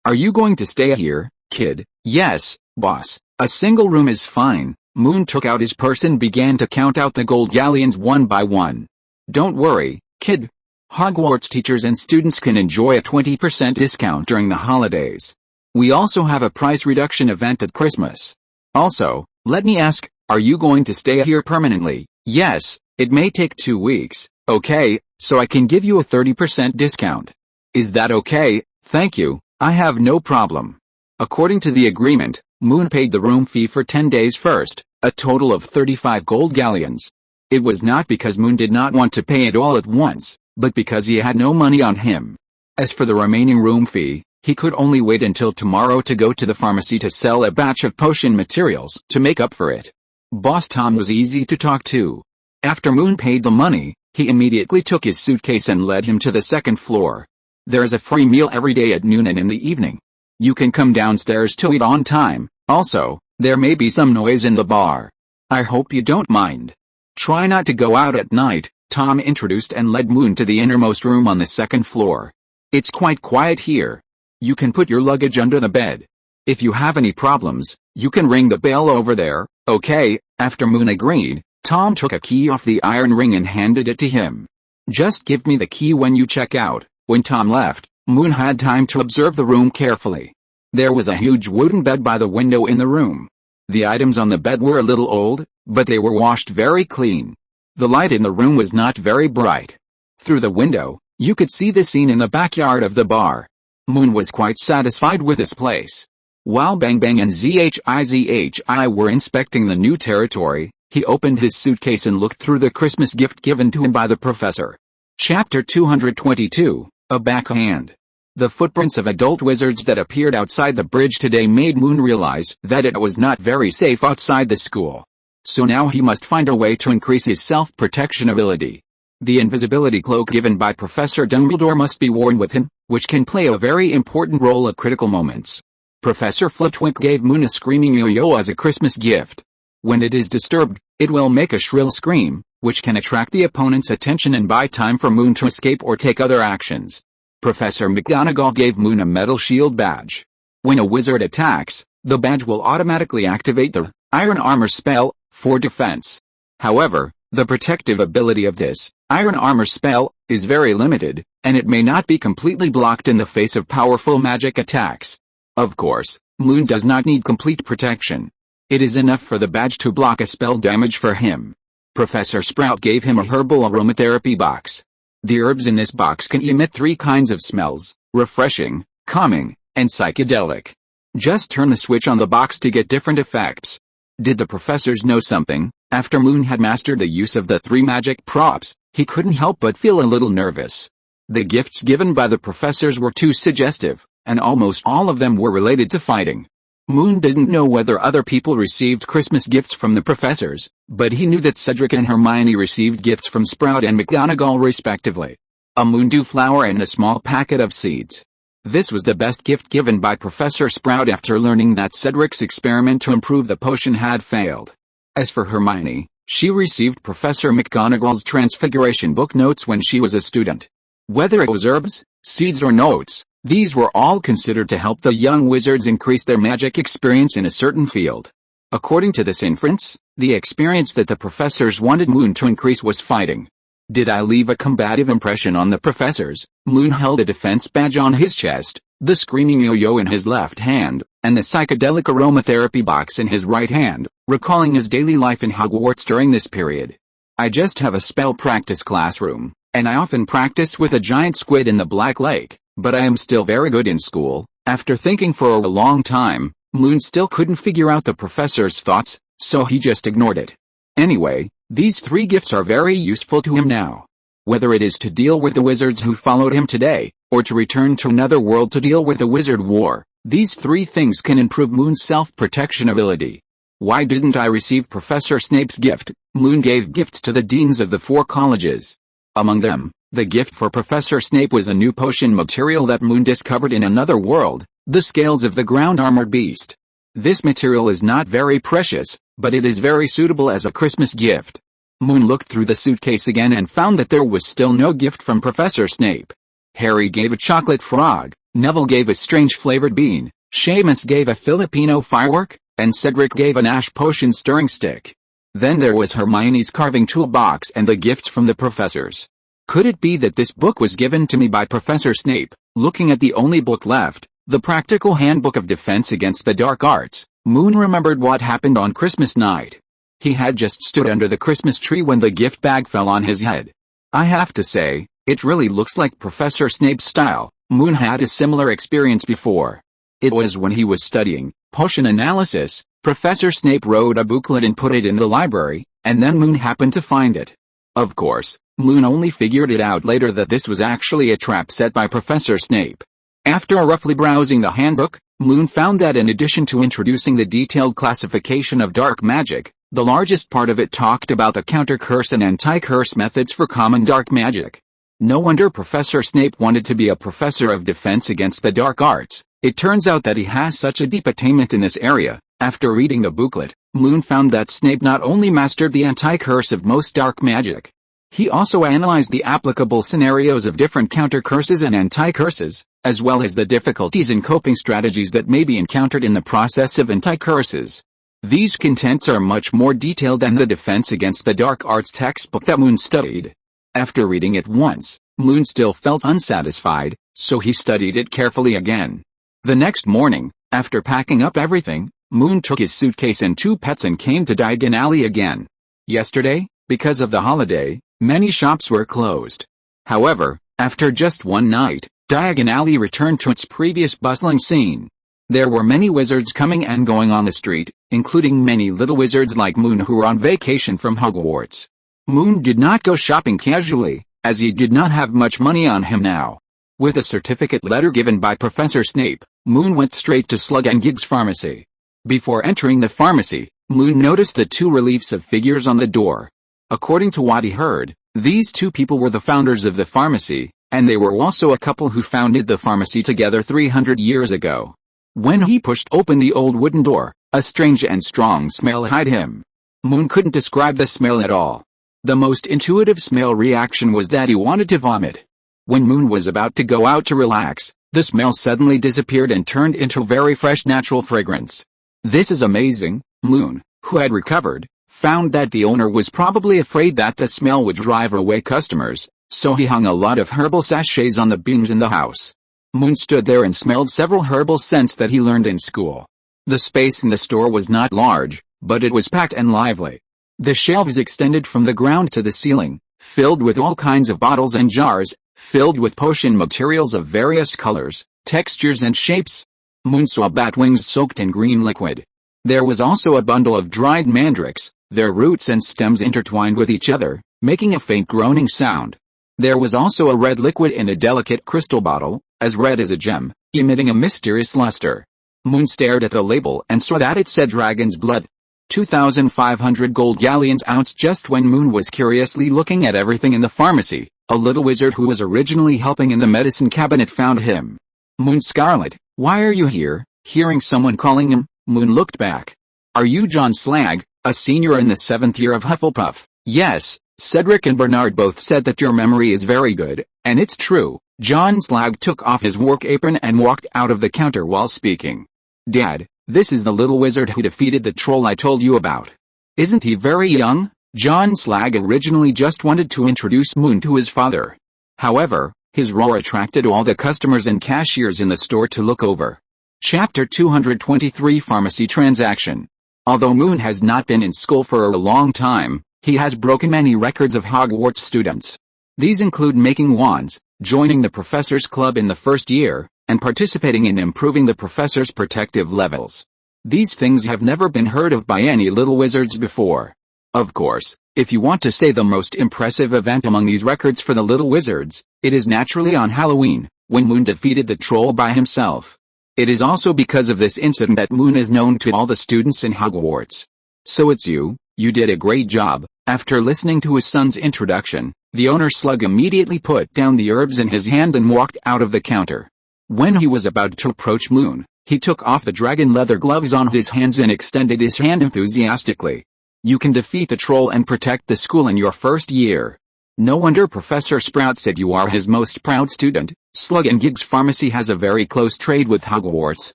Are you going to stay here, kid?" "Yes, boss, a single room is fine, Moon took out his purse and began to count out the gold galleons one by one. Don't worry, kid. Hogwarts teachers and students can enjoy a 20% discount during the holidays. We also have a price reduction event at Christmas. Also, let me ask, are you going to stay here permanently? Yes, it may take 2 weeks, okay, so I can give you a 30% discount. Is that okay? Thank you, I have no problem. According to the agreement, Moon paid the room fee for 10 days first, a total of 35 gold galleons. It was not because Moon did not want to pay it all at once, but because he had no money on him. As for the remaining room fee, he could only wait until tomorrow to go to the pharmacy to sell a batch of potion materials to make up for it. Boss Tom was easy to talk to. After Moon paid the money, he immediately took his suitcase and led him to the second floor. There is a free meal every day at noon and in the evening. You can come downstairs to eat on time. Also, there may be some noise in the bar. I hope you don't mind. Try not to go out at night, Tom introduced and led Moon to the innermost room on the second floor. It's quite quiet here. You can put your luggage under the bed. If you have any problems, you can ring the bell over there, okay? After Moon agreed, Tom took a key off the iron ring and handed it to him. Just give me the key when you check out. When Tom left, Moon had time to observe the room carefully. There was a huge wooden bed by the window in the room. The items on the bed were a little old, but they were washed very clean. The light in the room was not very bright. Through the window, you could see the scene in the backyard of the bar. Moon was quite satisfied with this place. While Bengbeng and Zhizhi were inspecting the new territory, he opened his suitcase and looked through the Christmas gift given to him by the professor. Chapter 222, A Backhand. The footprints of adult wizards that appeared outside the bridge today made Moon realize that it was not very safe outside the school. So now he must find a way to increase his self-protection ability. The invisibility cloak given by Professor Dumbledore must be worn with him, which can play a very important role at critical moments. Professor Flitwick gave Moon a screaming yo-yo as a Christmas gift. When it is disturbed, it will make a shrill scream, which can attract the opponent's attention and buy time for Moon to escape or take other actions. Professor McGonagall gave Moon a metal shield badge. When a wizard attacks, the badge will automatically activate the Iron Armor spell for defense. However, the protective ability of this Iron Armor spell is very limited, and it may not be completely blocked in the face of powerful magic attacks. Of course, Moon does not need complete protection. It is enough for the badge to block a spell damage for him. Professor Sprout gave him a herbal aromatherapy box. The herbs in this box can emit 3 kinds of smells: refreshing, calming, and psychedelic. Just turn the switch on the box to get different effects. Did the professors know something? After Moon had mastered the use of the 3 magic props, he couldn't help but feel a little nervous. The gifts given by the professors were too suggestive, and almost all of them were related to fighting. Moon didn't know whether other people received Christmas gifts from the professors, but he knew that Cedric and Hermione received gifts from Sprout and McGonagall respectively. A moondew flower and a small packet of seeds. This was the best gift given by Professor Sprout after learning that Cedric's experiment to improve the potion had failed. As for Hermione, she received Professor McGonagall's Transfiguration book notes when she was a student. Whether it was herbs, seeds or notes, these were all considered to help the young wizards increase their magic experience in a certain field. According to this inference, the experience that the professors wanted Moon to increase was fighting. Did I leave a combative impression on the professors? Moon held a defense badge on his chest, the screaming yo-yo in his left hand, and the psychedelic aromatherapy box in his right hand, recalling his daily life in Hogwarts during this period. I just have a spell practice classroom, and I often practice with a giant squid in the Black Lake. But I am still very good in school. After thinking for a long time, Moon still couldn't figure out the professor's thoughts, so he just ignored it. Anyway, these 3 gifts are very useful to him now. Whether it is to deal with the wizards who followed him today, or to return to another world to deal with the wizard war, these 3 things can improve Moon's self-protection ability. Why didn't I receive Professor Snape's gift? Moon gave gifts to the deans of the 4 colleges. Among them, the gift for Professor Snape was a new potion material that Moon discovered in another world, the scales of the ground armored beast. This material is not very precious, but it is very suitable as a Christmas gift. Moon looked through the suitcase again and found that there was still no gift from Professor Snape. Harry gave a chocolate frog, Neville gave a strange flavored bean, Seamus gave a Filipino firework, and Cedric gave an ash potion stirring stick. Then there was Hermione's carving toolbox and the gifts from the professors. Could it be that this book was given to me by Professor Snape? Looking at the only book left, the Practical Handbook of Defense Against the Dark Arts, Moon remembered what happened on Christmas night. He had just stood under the Christmas tree when the gift bag fell on his head. I have to say, it really looks like Professor Snape's style. Moon had a similar experience before. It was when he was studying potion analysis. Professor Snape wrote a booklet and put it in the library, and then Moon happened to find it. Of course, Moon only figured it out later that this was actually a trap set by Professor Snape. After roughly browsing the handbook, Moon found that in addition to introducing the detailed classification of dark magic, the largest part of it talked about the counter-curse and anti-curse methods for common dark magic. No wonder Professor Snape wanted to be a professor of defense against the dark arts. It turns out that he has such a deep attainment in this area. After reading the booklet, Moon found that Snape not only mastered the anti-curse of most dark magic, he also analyzed the applicable scenarios of different counter-curses and anti-curses, as well as the difficulties and coping strategies that may be encountered in the process of anti-curses. These contents are much more detailed than the Defense Against the Dark Arts textbook that Moon studied. After reading it once, Moon still felt unsatisfied, so he studied it carefully again. The next morning, after packing up everything, Moon took his suitcase and 2 pets and came to Diagon Alley again. Yesterday, because of the holiday, many shops were closed. However, after just one night, Diagon Alley returned to its previous bustling scene. There were many wizards coming and going on the street, including many little wizards like Moon who were on vacation from Hogwarts. Moon did not go shopping casually, as he did not have much money on him now. With a certificate letter given by Professor Snape, Moon went straight to Slug and Gig's pharmacy. Before entering the pharmacy, Moon noticed the 2 reliefs of figures on the door. According to what he heard, these 2 people were the founders of the pharmacy, and they were also a couple who founded the pharmacy together 300 years ago. When he pushed open the old wooden door, a strange and strong smell hit him. Moon couldn't describe the smell at all. The most intuitive smell reaction was that he wanted to vomit. When Moon was about to go out to relax, the smell suddenly disappeared and turned into very fresh natural fragrance. This is amazing. Moon, who had recovered, found that the owner was probably afraid that the smell would drive away customers, so he hung a lot of herbal sachets on the beams in the house. Moon stood there and smelled several herbal scents that he learned in school. The space in the store was not large, but it was packed and lively. The shelves extended from the ground to the ceiling, filled with all kinds of bottles and jars, filled with potion materials of various colors, textures and shapes. Moon saw bat wings soaked in green liquid. There was also a bundle of dried mandrakes, their roots and stems intertwined with each other, making a faint groaning sound. There was also a red liquid in a delicate crystal bottle, as red as a gem, emitting a mysterious luster. Moon stared at the label and saw that it said dragon's blood. 2,500 gold galleons ounce. Just when Moon was curiously looking at everything in the pharmacy, a little wizard who was originally helping in the medicine cabinet found him. Moon, Scarlett, why are you here? Hearing someone calling him, Moon looked back. Are you John Slag, a senior in the 7th year of Hufflepuff? Yes, Cedric and Bernard both said that your memory is very good, and it's true. John Slag took off his work apron and walked out of the counter while speaking. Dad, this is the little wizard who defeated the troll I told you about. Isn't he very young? John Slag originally just wanted to introduce Moon to his father. However, his roar attracted all the customers and cashiers in the store to look over. Chapter 223 Pharmacy Transaction. Although Moon has not been in school for a long time, he has broken many records of Hogwarts students. These include making wands, joining the Professors Club in the first year, and participating in improving the Professor's protective levels. These things have never been heard of by any little wizards before. Of course, if you want to say the most impressive event among these records for the little wizards, it is naturally on Halloween, when Moon defeated the troll by himself. It is also because of this incident that Moon is known to all the students in Hogwarts. So it's you did a great job. After listening to his son's introduction, the owner Slug immediately put down the herbs in his hand and walked out of the counter. When he was about to approach Moon, he took off the dragon leather gloves on his hands and extended his hand enthusiastically. You can defeat the troll and protect the school in your first year. No wonder Professor Sprout said you are his most proud student. Slug and Gig's pharmacy has a very close trade with Hogwarts,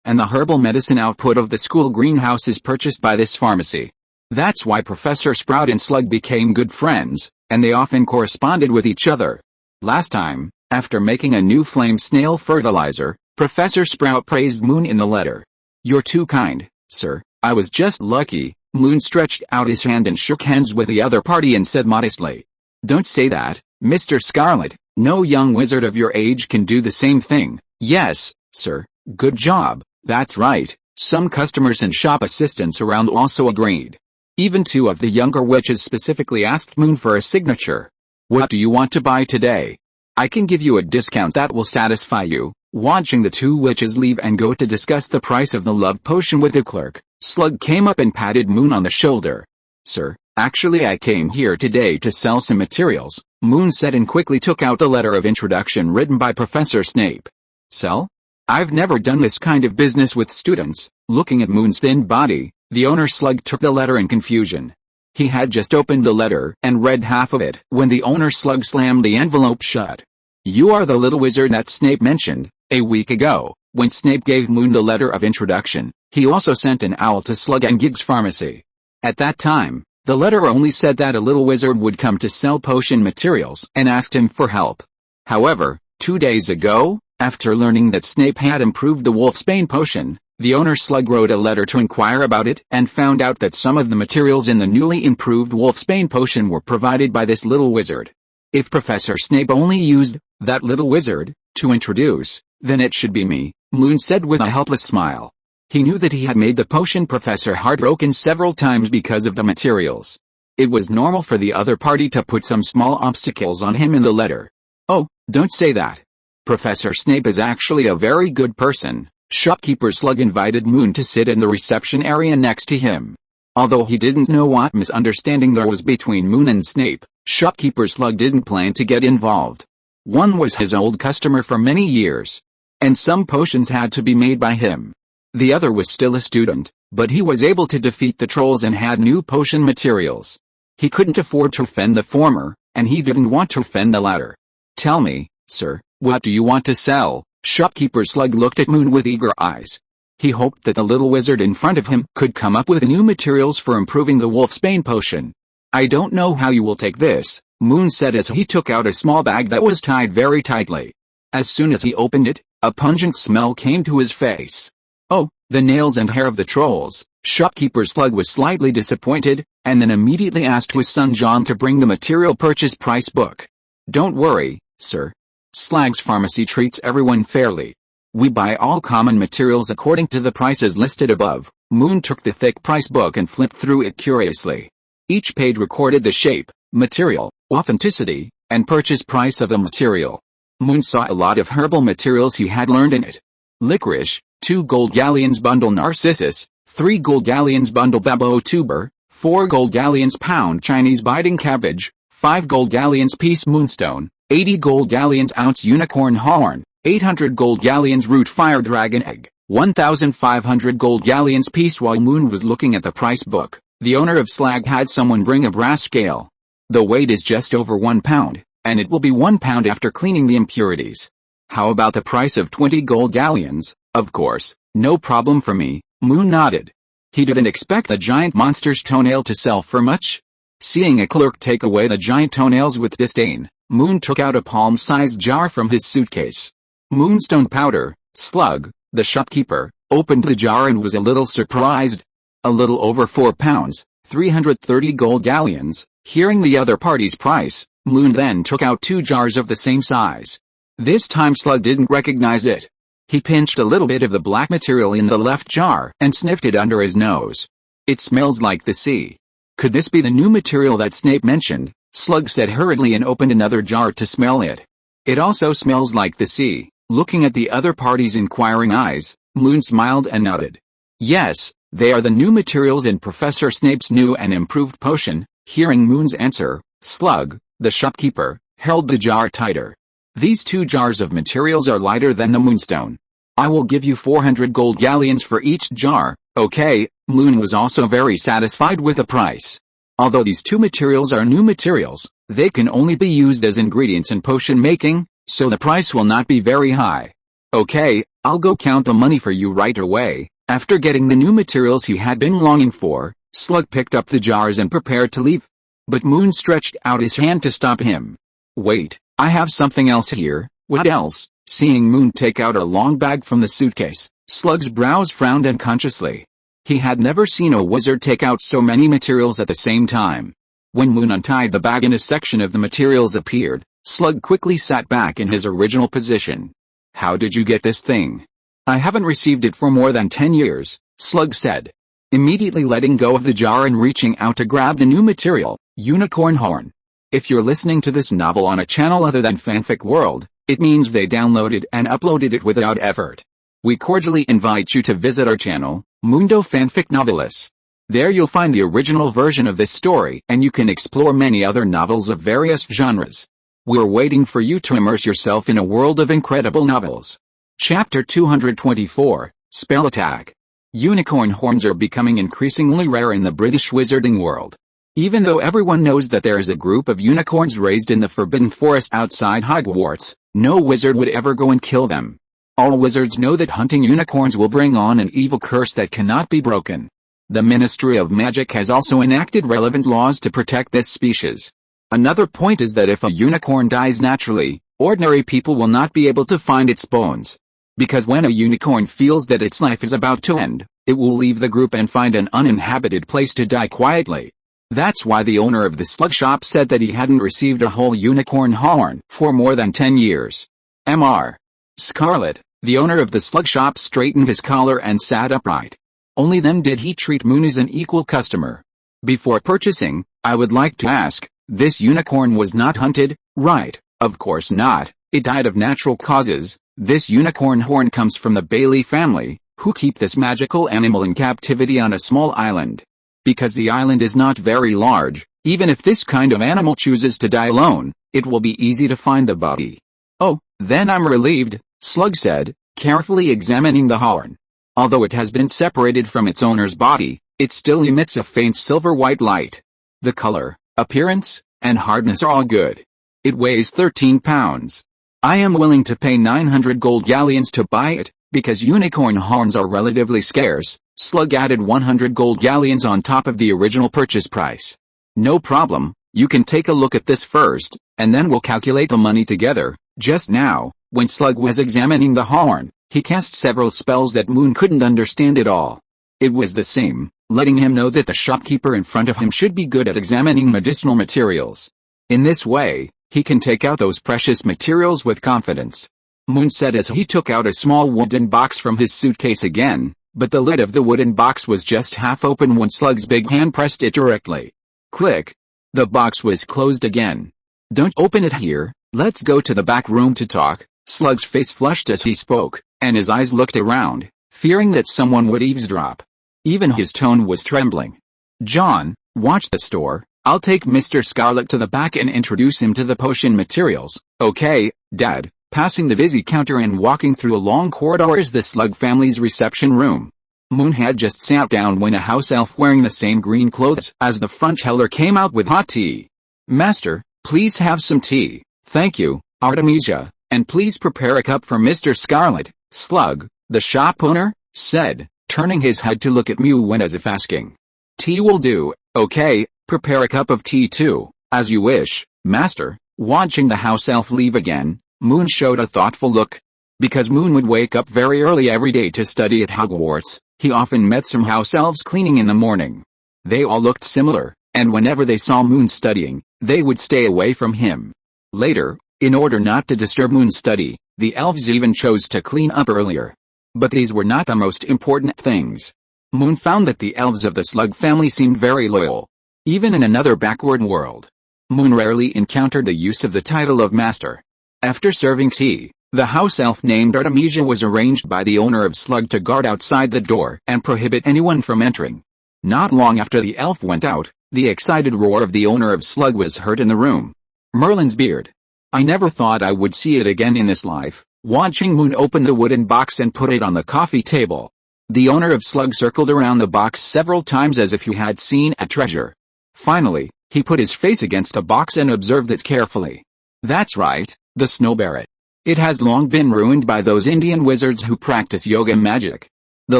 and the herbal medicine output of the school greenhouse is purchased by this pharmacy. That's why Professor Sprout and Slug became good friends, and they often corresponded with each other. Last time, after making a new flame snail fertilizer, Professor Sprout praised Moon in the letter. "You're too kind, sir, I was just lucky." Moon stretched out his hand and shook hands with the other party and said modestly, "Don't say that, Mr. Scarlett, no young wizard of your age can do the same thing." "Yes, sir, good job, that's right," some customers and shop assistants around also agreed. Even two of the younger witches specifically asked Moon for a signature. "What do you want to buy today? I can give you a discount that will satisfy you." Watching the two witches leave and go to discuss the price of the love potion with the clerk, Slug came up and patted Moon on the shoulder. "Sir, actually I came here today to sell some materials," Moon said and quickly took out the letter of introduction written by Professor Snape. "Sell? I've never done this kind of business with students." Looking at Moon's thin body, the owner Slug took the letter in confusion. He had just opened the letter and read half of it when the owner Slug slammed the envelope shut. "You are the little wizard that Snape mentioned a week ago." When Snape gave Moon the letter of introduction, he also sent an owl to Slug and Gig's pharmacy. At that time, the letter only said that a little wizard would come to sell potion materials and asked him for help. However, 2 days ago, after learning that Snape had improved the Wolfsbane potion, the owner Slug wrote a letter to inquire about it and found out that some of the materials in the newly improved Wolfsbane potion were provided by this little wizard. If Professor Snape only used that little wizard to introduce, then it should be me, Moon said with a helpless smile. He knew that he had made the potion professor heartbroken several times because of the materials. It was normal for the other party to put some small obstacles on him in the letter. "Oh, don't say that. Professor Snape is actually a very good person." Shopkeeper Slug invited Moon to sit in the reception area next to him. Although he didn't know what misunderstanding there was between Moon and Snape, Shopkeeper Slug didn't plan to get involved. One was his old customer for many years, and some potions had to be made by him. The other was still a student, but he was able to defeat the trolls and had new potion materials. He couldn't afford to offend the former, and he didn't want to offend the latter. "Tell me, sir, what do you want to sell?" Shopkeeper Slug looked at Moon with eager eyes. He hoped that the little wizard in front of him could come up with new materials for improving the Wolfsbane potion. "I don't know how you will take this," Moon said as he took out a small bag that was tied very tightly. As soon as he opened it, a pungent smell came to his face. "Oh, the nails and hair of the trolls." Shopkeeper Slug was slightly disappointed, and then immediately asked his son John to bring the material purchase price book. "Don't worry, sir. Slag's pharmacy treats everyone fairly. We buy all common materials according to the prices listed above." Moon took the thick price book and flipped through it curiously. Each page recorded the shape, material, authenticity, and purchase price of the material. Moon saw a lot of herbal materials he had learned in it. Licorice, 2 gold galleons bundle narcissus, 3 gold galleons bundle babo tuber, 4 gold galleons pound Chinese biting cabbage, 5 gold galleons piece moonstone, 80 gold galleons ounce unicorn horn, 800 gold galleons root fire dragon egg, 1,500 gold galleons piece. While Moon was looking at the price book, the owner of Slag had someone bring a brass scale. "The weight is just over 1 pound, and it will be 1 pound after cleaning the impurities. How about the price of 20 gold galleons?" "Of course, no problem for me," Moon nodded. He didn't expect a giant monster's toenail to sell for much. Seeing a clerk take away the giant toenails with disdain, Moon took out a palm-sized jar from his suitcase. "Moonstone powder." Slug, the shopkeeper, opened the jar and was a little surprised. A little over 4 pounds, 330 gold galleons. Hearing the other party's price, Moon then took out 2 jars of the same size. This time Slug didn't recognize it. He pinched a little bit of the black material in the left jar and sniffed it under his nose. "It smells like the sea. Could this be the new material that Snape mentioned?" Slug said hurriedly and opened another jar to smell it. "It also smells like the sea." Looking at the other party's inquiring eyes, Moon smiled and nodded. "Yes, they are the new materials in Professor Snape's new and improved potion." Hearing Moon's answer, Slug, the shopkeeper, held the jar tighter. "These 2 jars of materials are lighter than the moonstone. I will give you 400 gold galleons for each jar." "Okay." Moon was also very satisfied with the price. Although these 2 materials are new materials, they can only be used as ingredients in potion making, so the price will not be very high. Okay, I'll go count the money for you right away. After getting the new materials he had been longing for, Slug picked up the jars and prepared to leave. But Moon stretched out his hand to stop him. Wait, I have something else here. What else? Seeing Moon take out a long bag from the suitcase, Slug's brows frowned unconsciously. He had never seen a wizard take out so many materials at the same time. When Moon untied the bag and a section of the materials appeared, Slug quickly sat back in his original position. How did you get this thing? I haven't received it for more than 10 years, Slug said. Immediately letting go of the jar and reaching out to grab the new material, unicorn horn. If you're listening to this novel on a channel other than Fanfic World, it means they downloaded and uploaded it without effort. We cordially invite you to visit our channel, Mundo Fanfic Novelis. There you'll find the original version of this story and you can explore many other novels of various genres. We're waiting for you to immerse yourself in a world of incredible novels. Chapter 224, Spell Attack. Unicorn horns are becoming increasingly rare in the British wizarding world. Even though everyone knows that there is a group of unicorns raised in the Forbidden Forest outside Hogwarts, no wizard would ever go and kill them. All wizards know that hunting unicorns will bring on an evil curse that cannot be broken. The Ministry of Magic has also enacted relevant laws to protect this species. Another point is that if a unicorn dies naturally, ordinary people will not be able to find its bones. Because when a unicorn feels that its life is about to end, it will leave the group and find an uninhabited place to die quietly. That's why the owner of the slug shop said that he hadn't received a whole unicorn horn for more than 10 years. Mr. Scarlett, the owner of the slug shop, straightened his collar and sat upright. Only then did he treat Moon as an equal customer. Before purchasing, I would like to ask, this unicorn was not hunted, right? Of course not, it died of natural causes. This unicorn horn comes from the Bailey family, who keep this magical animal in captivity on a small island. Because the island is not very large, even if this kind of animal chooses to die alone, it will be easy to find the body. Oh, then I'm relieved, Slug said, carefully examining the horn. Although it has been separated from its owner's body, it still emits a faint silver-white light. The color, appearance, and hardness are all good. It weighs 13 pounds. I am willing to pay 900 gold galleons to buy it, because unicorn horns are relatively scarce. Slug added 100 gold galleons on top of the original purchase price. No problem, you can take a look at this first, and then we'll calculate the money together. Just now, when Slug was examining the horn, he cast several spells that Moon couldn't understand at all. It was the same, letting him know that the shopkeeper in front of him should be good at examining medicinal materials. In this way, he can take out those precious materials with confidence. Moon said as he took out a small wooden box from his suitcase again, but the lid of the wooden box was just half open when Slug's big hand pressed it directly. Click. The box was closed again. Don't open it here, let's go to the back room to talk. Slug's face flushed as he spoke, and his eyes looked around, fearing that someone would eavesdrop. Even his tone was trembling. John, watch the store. I'll take Mr. Scarlett to the back and introduce him to the potion materials. Okay, Dad. Passing the busy counter and walking through a long corridor is the Slug family's reception room. Moon had just sat down when a house elf wearing the same green clothes as the front teller came out with hot tea. Master, please have some tea. Thank you, Artemisia, and please prepare a cup for Mr. Scarlett. Slug, the shop owner, said, turning his head to look at Moon as if asking. Tea will do, okay, prepare a cup of tea too, as you wish, Master. Watching the house elf leave again, Moon showed a thoughtful look. Because Moon would wake up very early every day to study at Hogwarts, he often met some house elves cleaning in the morning. They all looked similar, and whenever they saw Moon studying, they would stay away from him. Later, in order not to disturb Moon's study, the elves even chose to clean up earlier. But these were not the most important things. Moon found that the elves of the Slug family seemed very loyal. Even in another backward world, Moon rarely encountered the use of the title of Master. After serving tea, the house elf named Artemisia was arranged by the owner of Slug to guard outside the door and prohibit anyone from entering. Not long after the elf went out, the excited roar of the owner of Slug was heard in the room. Merlin's beard. I never thought I would see it again in this life. Watching Moon open the wooden box and put it on the coffee table. The owner of Slug circled around the box several times as if he had seen a treasure. Finally, he put his face against a box and observed it carefully. That's right. The snowbarret. It has long been ruined by those Indian wizards who practice yoga magic. The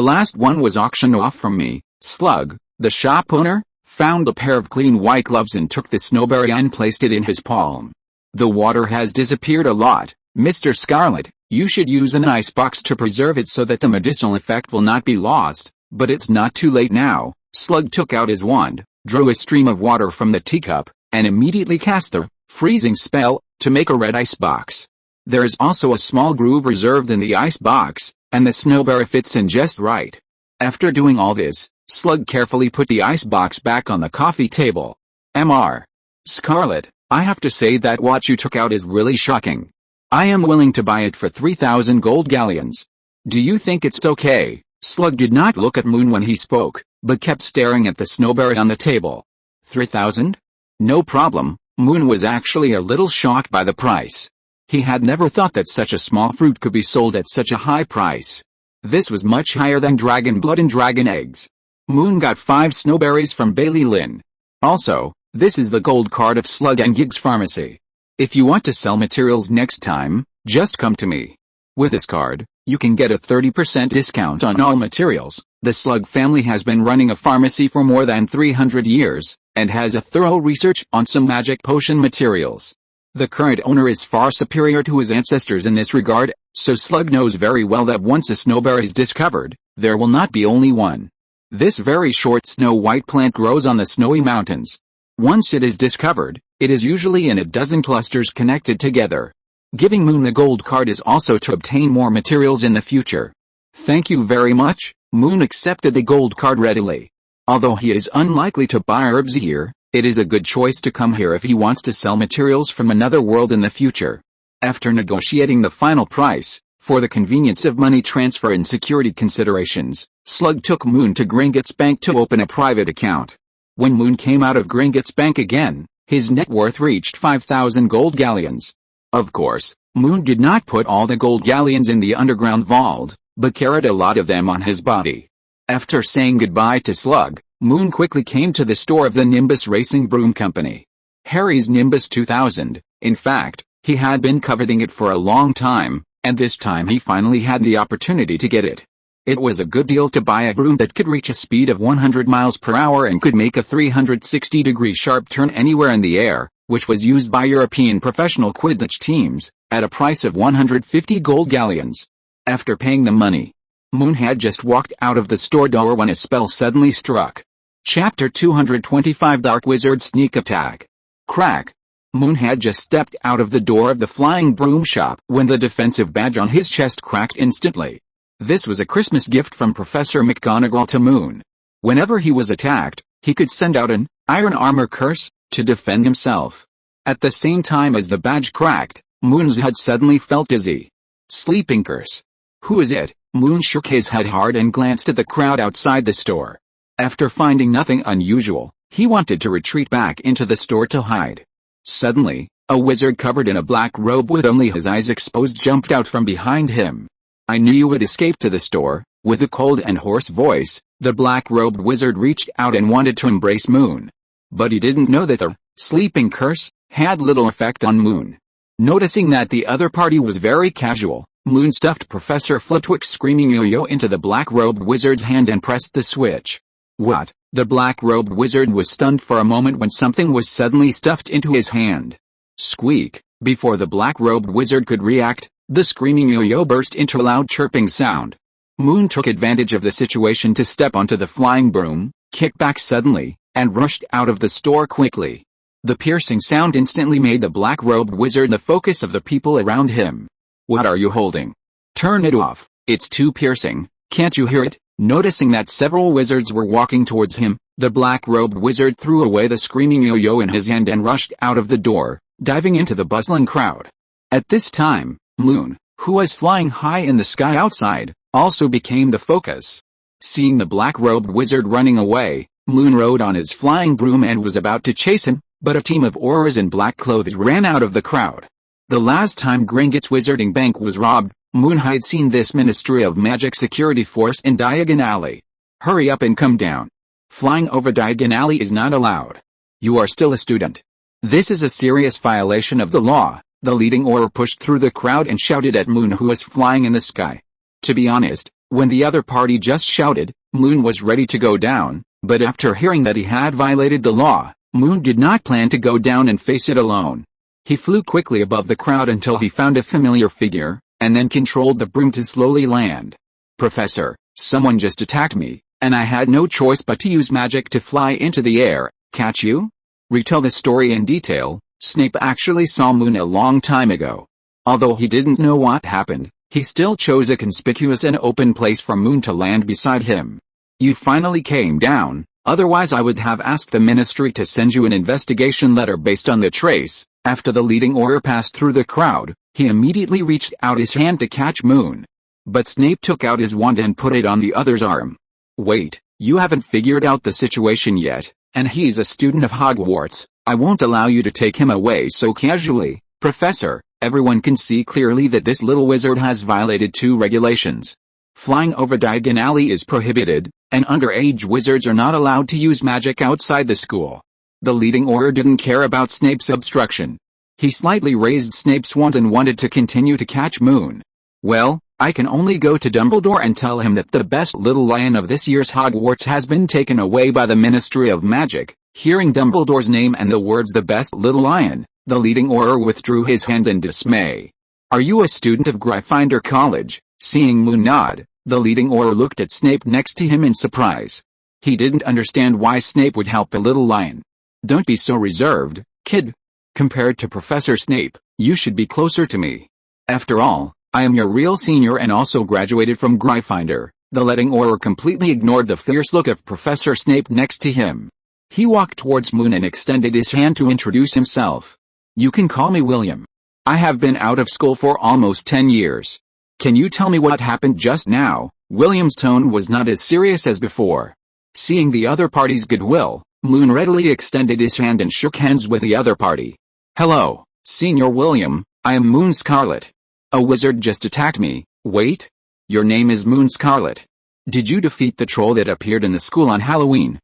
last one was auctioned off from me. Slug, the shop owner, found a pair of clean white gloves and took the snowberry and placed it in his palm. The water has disappeared a lot, Mr. Scarlett. You should use an ice box to preserve it so that the medicinal effect will not be lost, but it's not too late now. Slug took out his wand, drew a stream of water from the teacup, and immediately cast the freezing spell to make a red ice box. There is also a small groove reserved in the ice box, and the snowberry fits in just right. After doing all this, Slug carefully put the ice box back on the coffee table. Mr. Scarlett, I have to say that what you took out is really shocking. I am willing to buy it for 3,000 gold galleons. Do you think it's okay? Slug did not look at Moon when he spoke, but kept staring at the snowberry on the table. 3,000? No problem. Moon was actually a little shocked by the price. He had never thought that such a small fruit could be sold at such a high price. This was much higher than dragon blood and dragon eggs. Moon got 5 snowberries from Bailey Lynn. Also, this is the gold card of Slug and Gig's Pharmacy. If you want to sell materials next time, just come to me. With this card, you can get a 30% discount on all materials. The Slug family has been running a pharmacy for more than 300 years, and has a thorough research on some magic potion materials. The current owner is far superior to his ancestors in this regard, so Slug knows very well that once a snowberry is discovered, there will not be only one. This very short snow-white plant grows on the snowy mountains. Once it is discovered, it is usually in a dozen clusters connected together. Giving Moon the gold card is also to obtain more materials in the future. Thank you very much. Moon accepted the gold card readily. Although he is unlikely to buy herbs here, it is a good choice to come here if he wants to sell materials from another world in the future. After negotiating the final price, for the convenience of money transfer and security considerations, Slug took Moon to Gringotts Bank to open a private account. When Moon came out of Gringotts Bank again, his net worth reached 5,000 gold galleons. Of course, Moon did not put all the gold galleons in the underground vault, but carried a lot of them on his body. After saying goodbye to Slug, Moon quickly came to the store of the Nimbus Racing Broom Company. Harry's Nimbus 2000, in fact, he had been coveting it for a long time, and this time he finally had the opportunity to get it. It was a good deal to buy a broom that could reach a speed of 100 miles per hour and could make a 360-degree sharp turn anywhere in the air, which was used by European professional Quidditch teams, at a price of 150 gold galleons. After paying the money, Moon had just walked out of the store door when a spell suddenly struck. Chapter 225 Dark Wizard Sneak Attack. Crack. Moon had just stepped out of the door of the flying broom shop when the defensive badge on his chest cracked instantly. This was a Christmas gift from Professor McGonagall to Moon. Whenever he was attacked, he could send out an iron armor curse to defend himself. At the same time as the badge cracked, Moon's head suddenly felt dizzy. Sleeping curse. Who is it? Moon shook his head hard and glanced at the crowd outside the store. After finding nothing unusual, he wanted to retreat back into the store to hide. Suddenly, a wizard covered in a black robe with only his eyes exposed jumped out from behind him. I knew you would escape to the store. With a cold and hoarse voice, the black-robed wizard reached out and wanted to embrace Moon. But he didn't know that the sleeping curse had little effect on Moon. Noticing that the other party was very casual, Moon stuffed Professor Flitwick's screaming yo-yo into the black-robed wizard's hand and pressed the switch. What? The black-robed wizard was stunned for a moment when something was suddenly stuffed into his hand. Squeak! Before the black-robed wizard could react, the screaming yo-yo burst into a loud chirping sound. Moon took advantage of the situation to step onto the flying broom, kicked back suddenly, and rushed out of the store quickly. The piercing sound instantly made the black-robed wizard the focus of the people around him. What are you holding? Turn it off, it's too piercing, can't you hear it? Noticing that several wizards were walking towards him, the black-robed wizard threw away the screaming yo-yo in his hand and rushed out of the door, diving into the bustling crowd. At this time, Moon, who was flying high in the sky outside, also became the focus. Seeing the black-robed wizard running away, Moon rode on his flying broom and was about to chase him, but a team of aurors in black clothes ran out of the crowd. The last time Gringotts Wizarding Bank was robbed, Moon had seen this Ministry of Magic security force in Diagon Alley. Hurry up and come down. Flying over Diagon Alley is not allowed. You are still a student. This is a serious violation of the law. The leading Auror pushed through the crowd and shouted at Moon, who was flying in the sky. To be honest, when the other party just shouted, Moon was ready to go down, but after hearing that he had violated the law, Moon did not plan to go down and face it alone. He flew quickly above the crowd until he found a familiar figure, and then controlled the broom to slowly land. Professor, someone just attacked me, and I had no choice but to use magic to fly into the air. Catch you? Retell the story in detail. Snape actually saw Moon a long time ago. Although he didn't know what happened, he still chose a conspicuous and open place for Moon to land beside him. You finally came down, otherwise I would have asked the Ministry to send you an investigation letter based on the trace. After the leading Auror passed through the crowd, he immediately reached out his hand to catch Moon. But Snape took out his wand and put it on the other's arm. Wait, you haven't figured out the situation yet, and he's a student of Hogwarts. I won't allow you to take him away so casually. Professor, everyone can see clearly that this little wizard has violated 2 regulations. Flying over Diagon Alley is prohibited, and underage wizards are not allowed to use magic outside the school. The leading Auror didn't care about Snape's obstruction. He slightly raised Snape's wand and wanted to continue to catch Moon. Well, I can only go to Dumbledore and tell him that the best little lion of this year's Hogwarts has been taken away by the Ministry of Magic. Hearing Dumbledore's name and the words "the best little lion," the leading Auror withdrew his hand in dismay. Are you a student of Gryffindor College? Seeing Moon nod, the leading Auror looked at Snape next to him in surprise. He didn't understand why Snape would help a little lion. Don't be so reserved, kid. Compared to Professor Snape, you should be closer to me. After all, I am your real senior and also graduated from Gryffindor. The leading Auror completely ignored the fierce look of Professor Snape next to him. He walked towards Moon and extended his hand to introduce himself. You can call me William. I have been out of school for almost 10 years. Can you tell me what happened just now? William's tone was not as serious as before. Seeing the other party's goodwill, Moon readily extended his hand and shook hands with the other party. Hello, Senior William, I am Moon Scarlett. A wizard just attacked me. Wait? Your name is Moon Scarlett. Did you defeat the troll that appeared in the school on Halloween?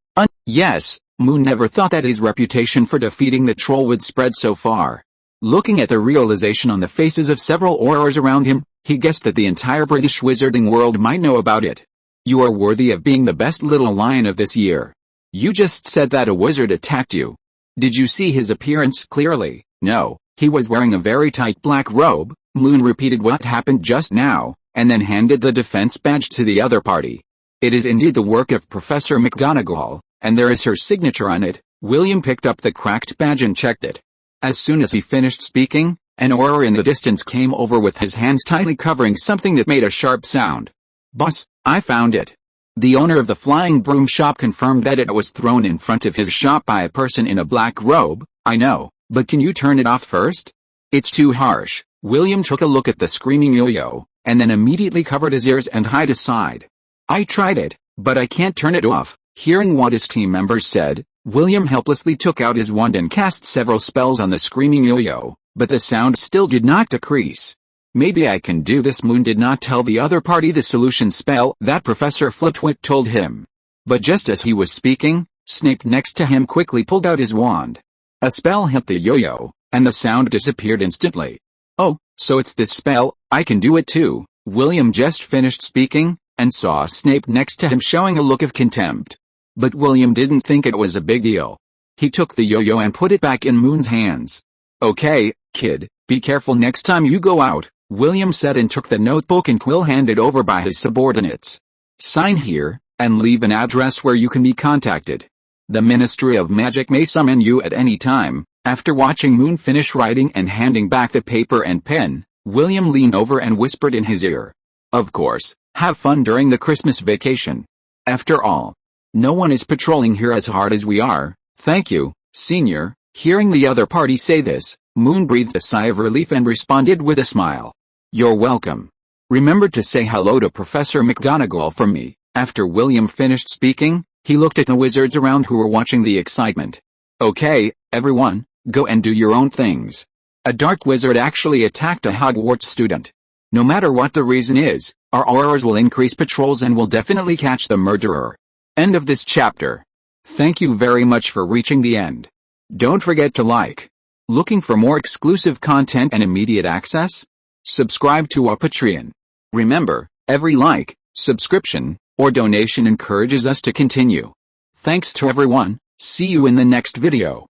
Yes. Moon never thought that his reputation for defeating the troll would spread so far. Looking at the realization on the faces of several Aurors around him, he guessed that the entire British wizarding world might know about it. You are worthy of being the best little lion of this year. You just said that a wizard attacked you. Did you see his appearance clearly? No, he was wearing a very tight black robe. Moon repeated what happened just now, and then handed the defense badge to the other party. It is indeed the work of Professor McGonagall, and there is her signature on it. William picked up the cracked badge and checked it. As soon as he finished speaking, an Auror in the distance came over with his hands tightly covering something that made a sharp sound. Boss, I found it. The owner of the flying broom shop confirmed that it was thrown in front of his shop by a person in a black robe. I know, but can you turn it off first? It's too harsh. William took a look at the screaming yo-yo, and then immediately covered his ears and hid aside. I tried it, but I can't turn it off. Hearing what his team members said, William helplessly took out his wand and cast several spells on the screaming yo-yo, but the sound still did not decrease. Maybe I can do this. Moon did not tell the other party the solution spell that Professor Flitwick told him. But just as he was speaking, Snape next to him quickly pulled out his wand. A spell hit the yo-yo, and the sound disappeared instantly. Oh, so it's this spell, I can do it too. William just finished speaking, and saw Snape next to him showing a look of contempt. But William didn't think it was a big deal. He took the yo-yo and put it back in Moon's hands. Okay, kid, be careful next time you go out, William said and took the notebook and quill handed over by his subordinates. Sign here, and leave an address where you can be contacted. The Ministry of Magic may summon you at any time. After watching Moon finish writing and handing back the paper and pen, William leaned over and whispered in his ear. Of course, have fun during the Christmas vacation. After all, no one is patrolling here as hard as we are. Thank you, Senior. Hearing the other party say this, Moon breathed a sigh of relief and responded with a smile. You're welcome. Remember to say hello to Professor McGonagall from me. After William finished speaking, he looked at the wizards around who were watching the excitement. Okay, everyone, go and do your own things. A dark wizard actually attacked a Hogwarts student. No matter what the reason is, our Aurors will increase patrols and will definitely catch the murderer. End of this chapter. Thank you very much for reaching the end. Don't forget to like, Looking for more exclusive content and immediate access? Subscribe to our Patreon. Remember, every like, subscription, or donation encourages us to continue. Thanks to everyone. See you in the next video.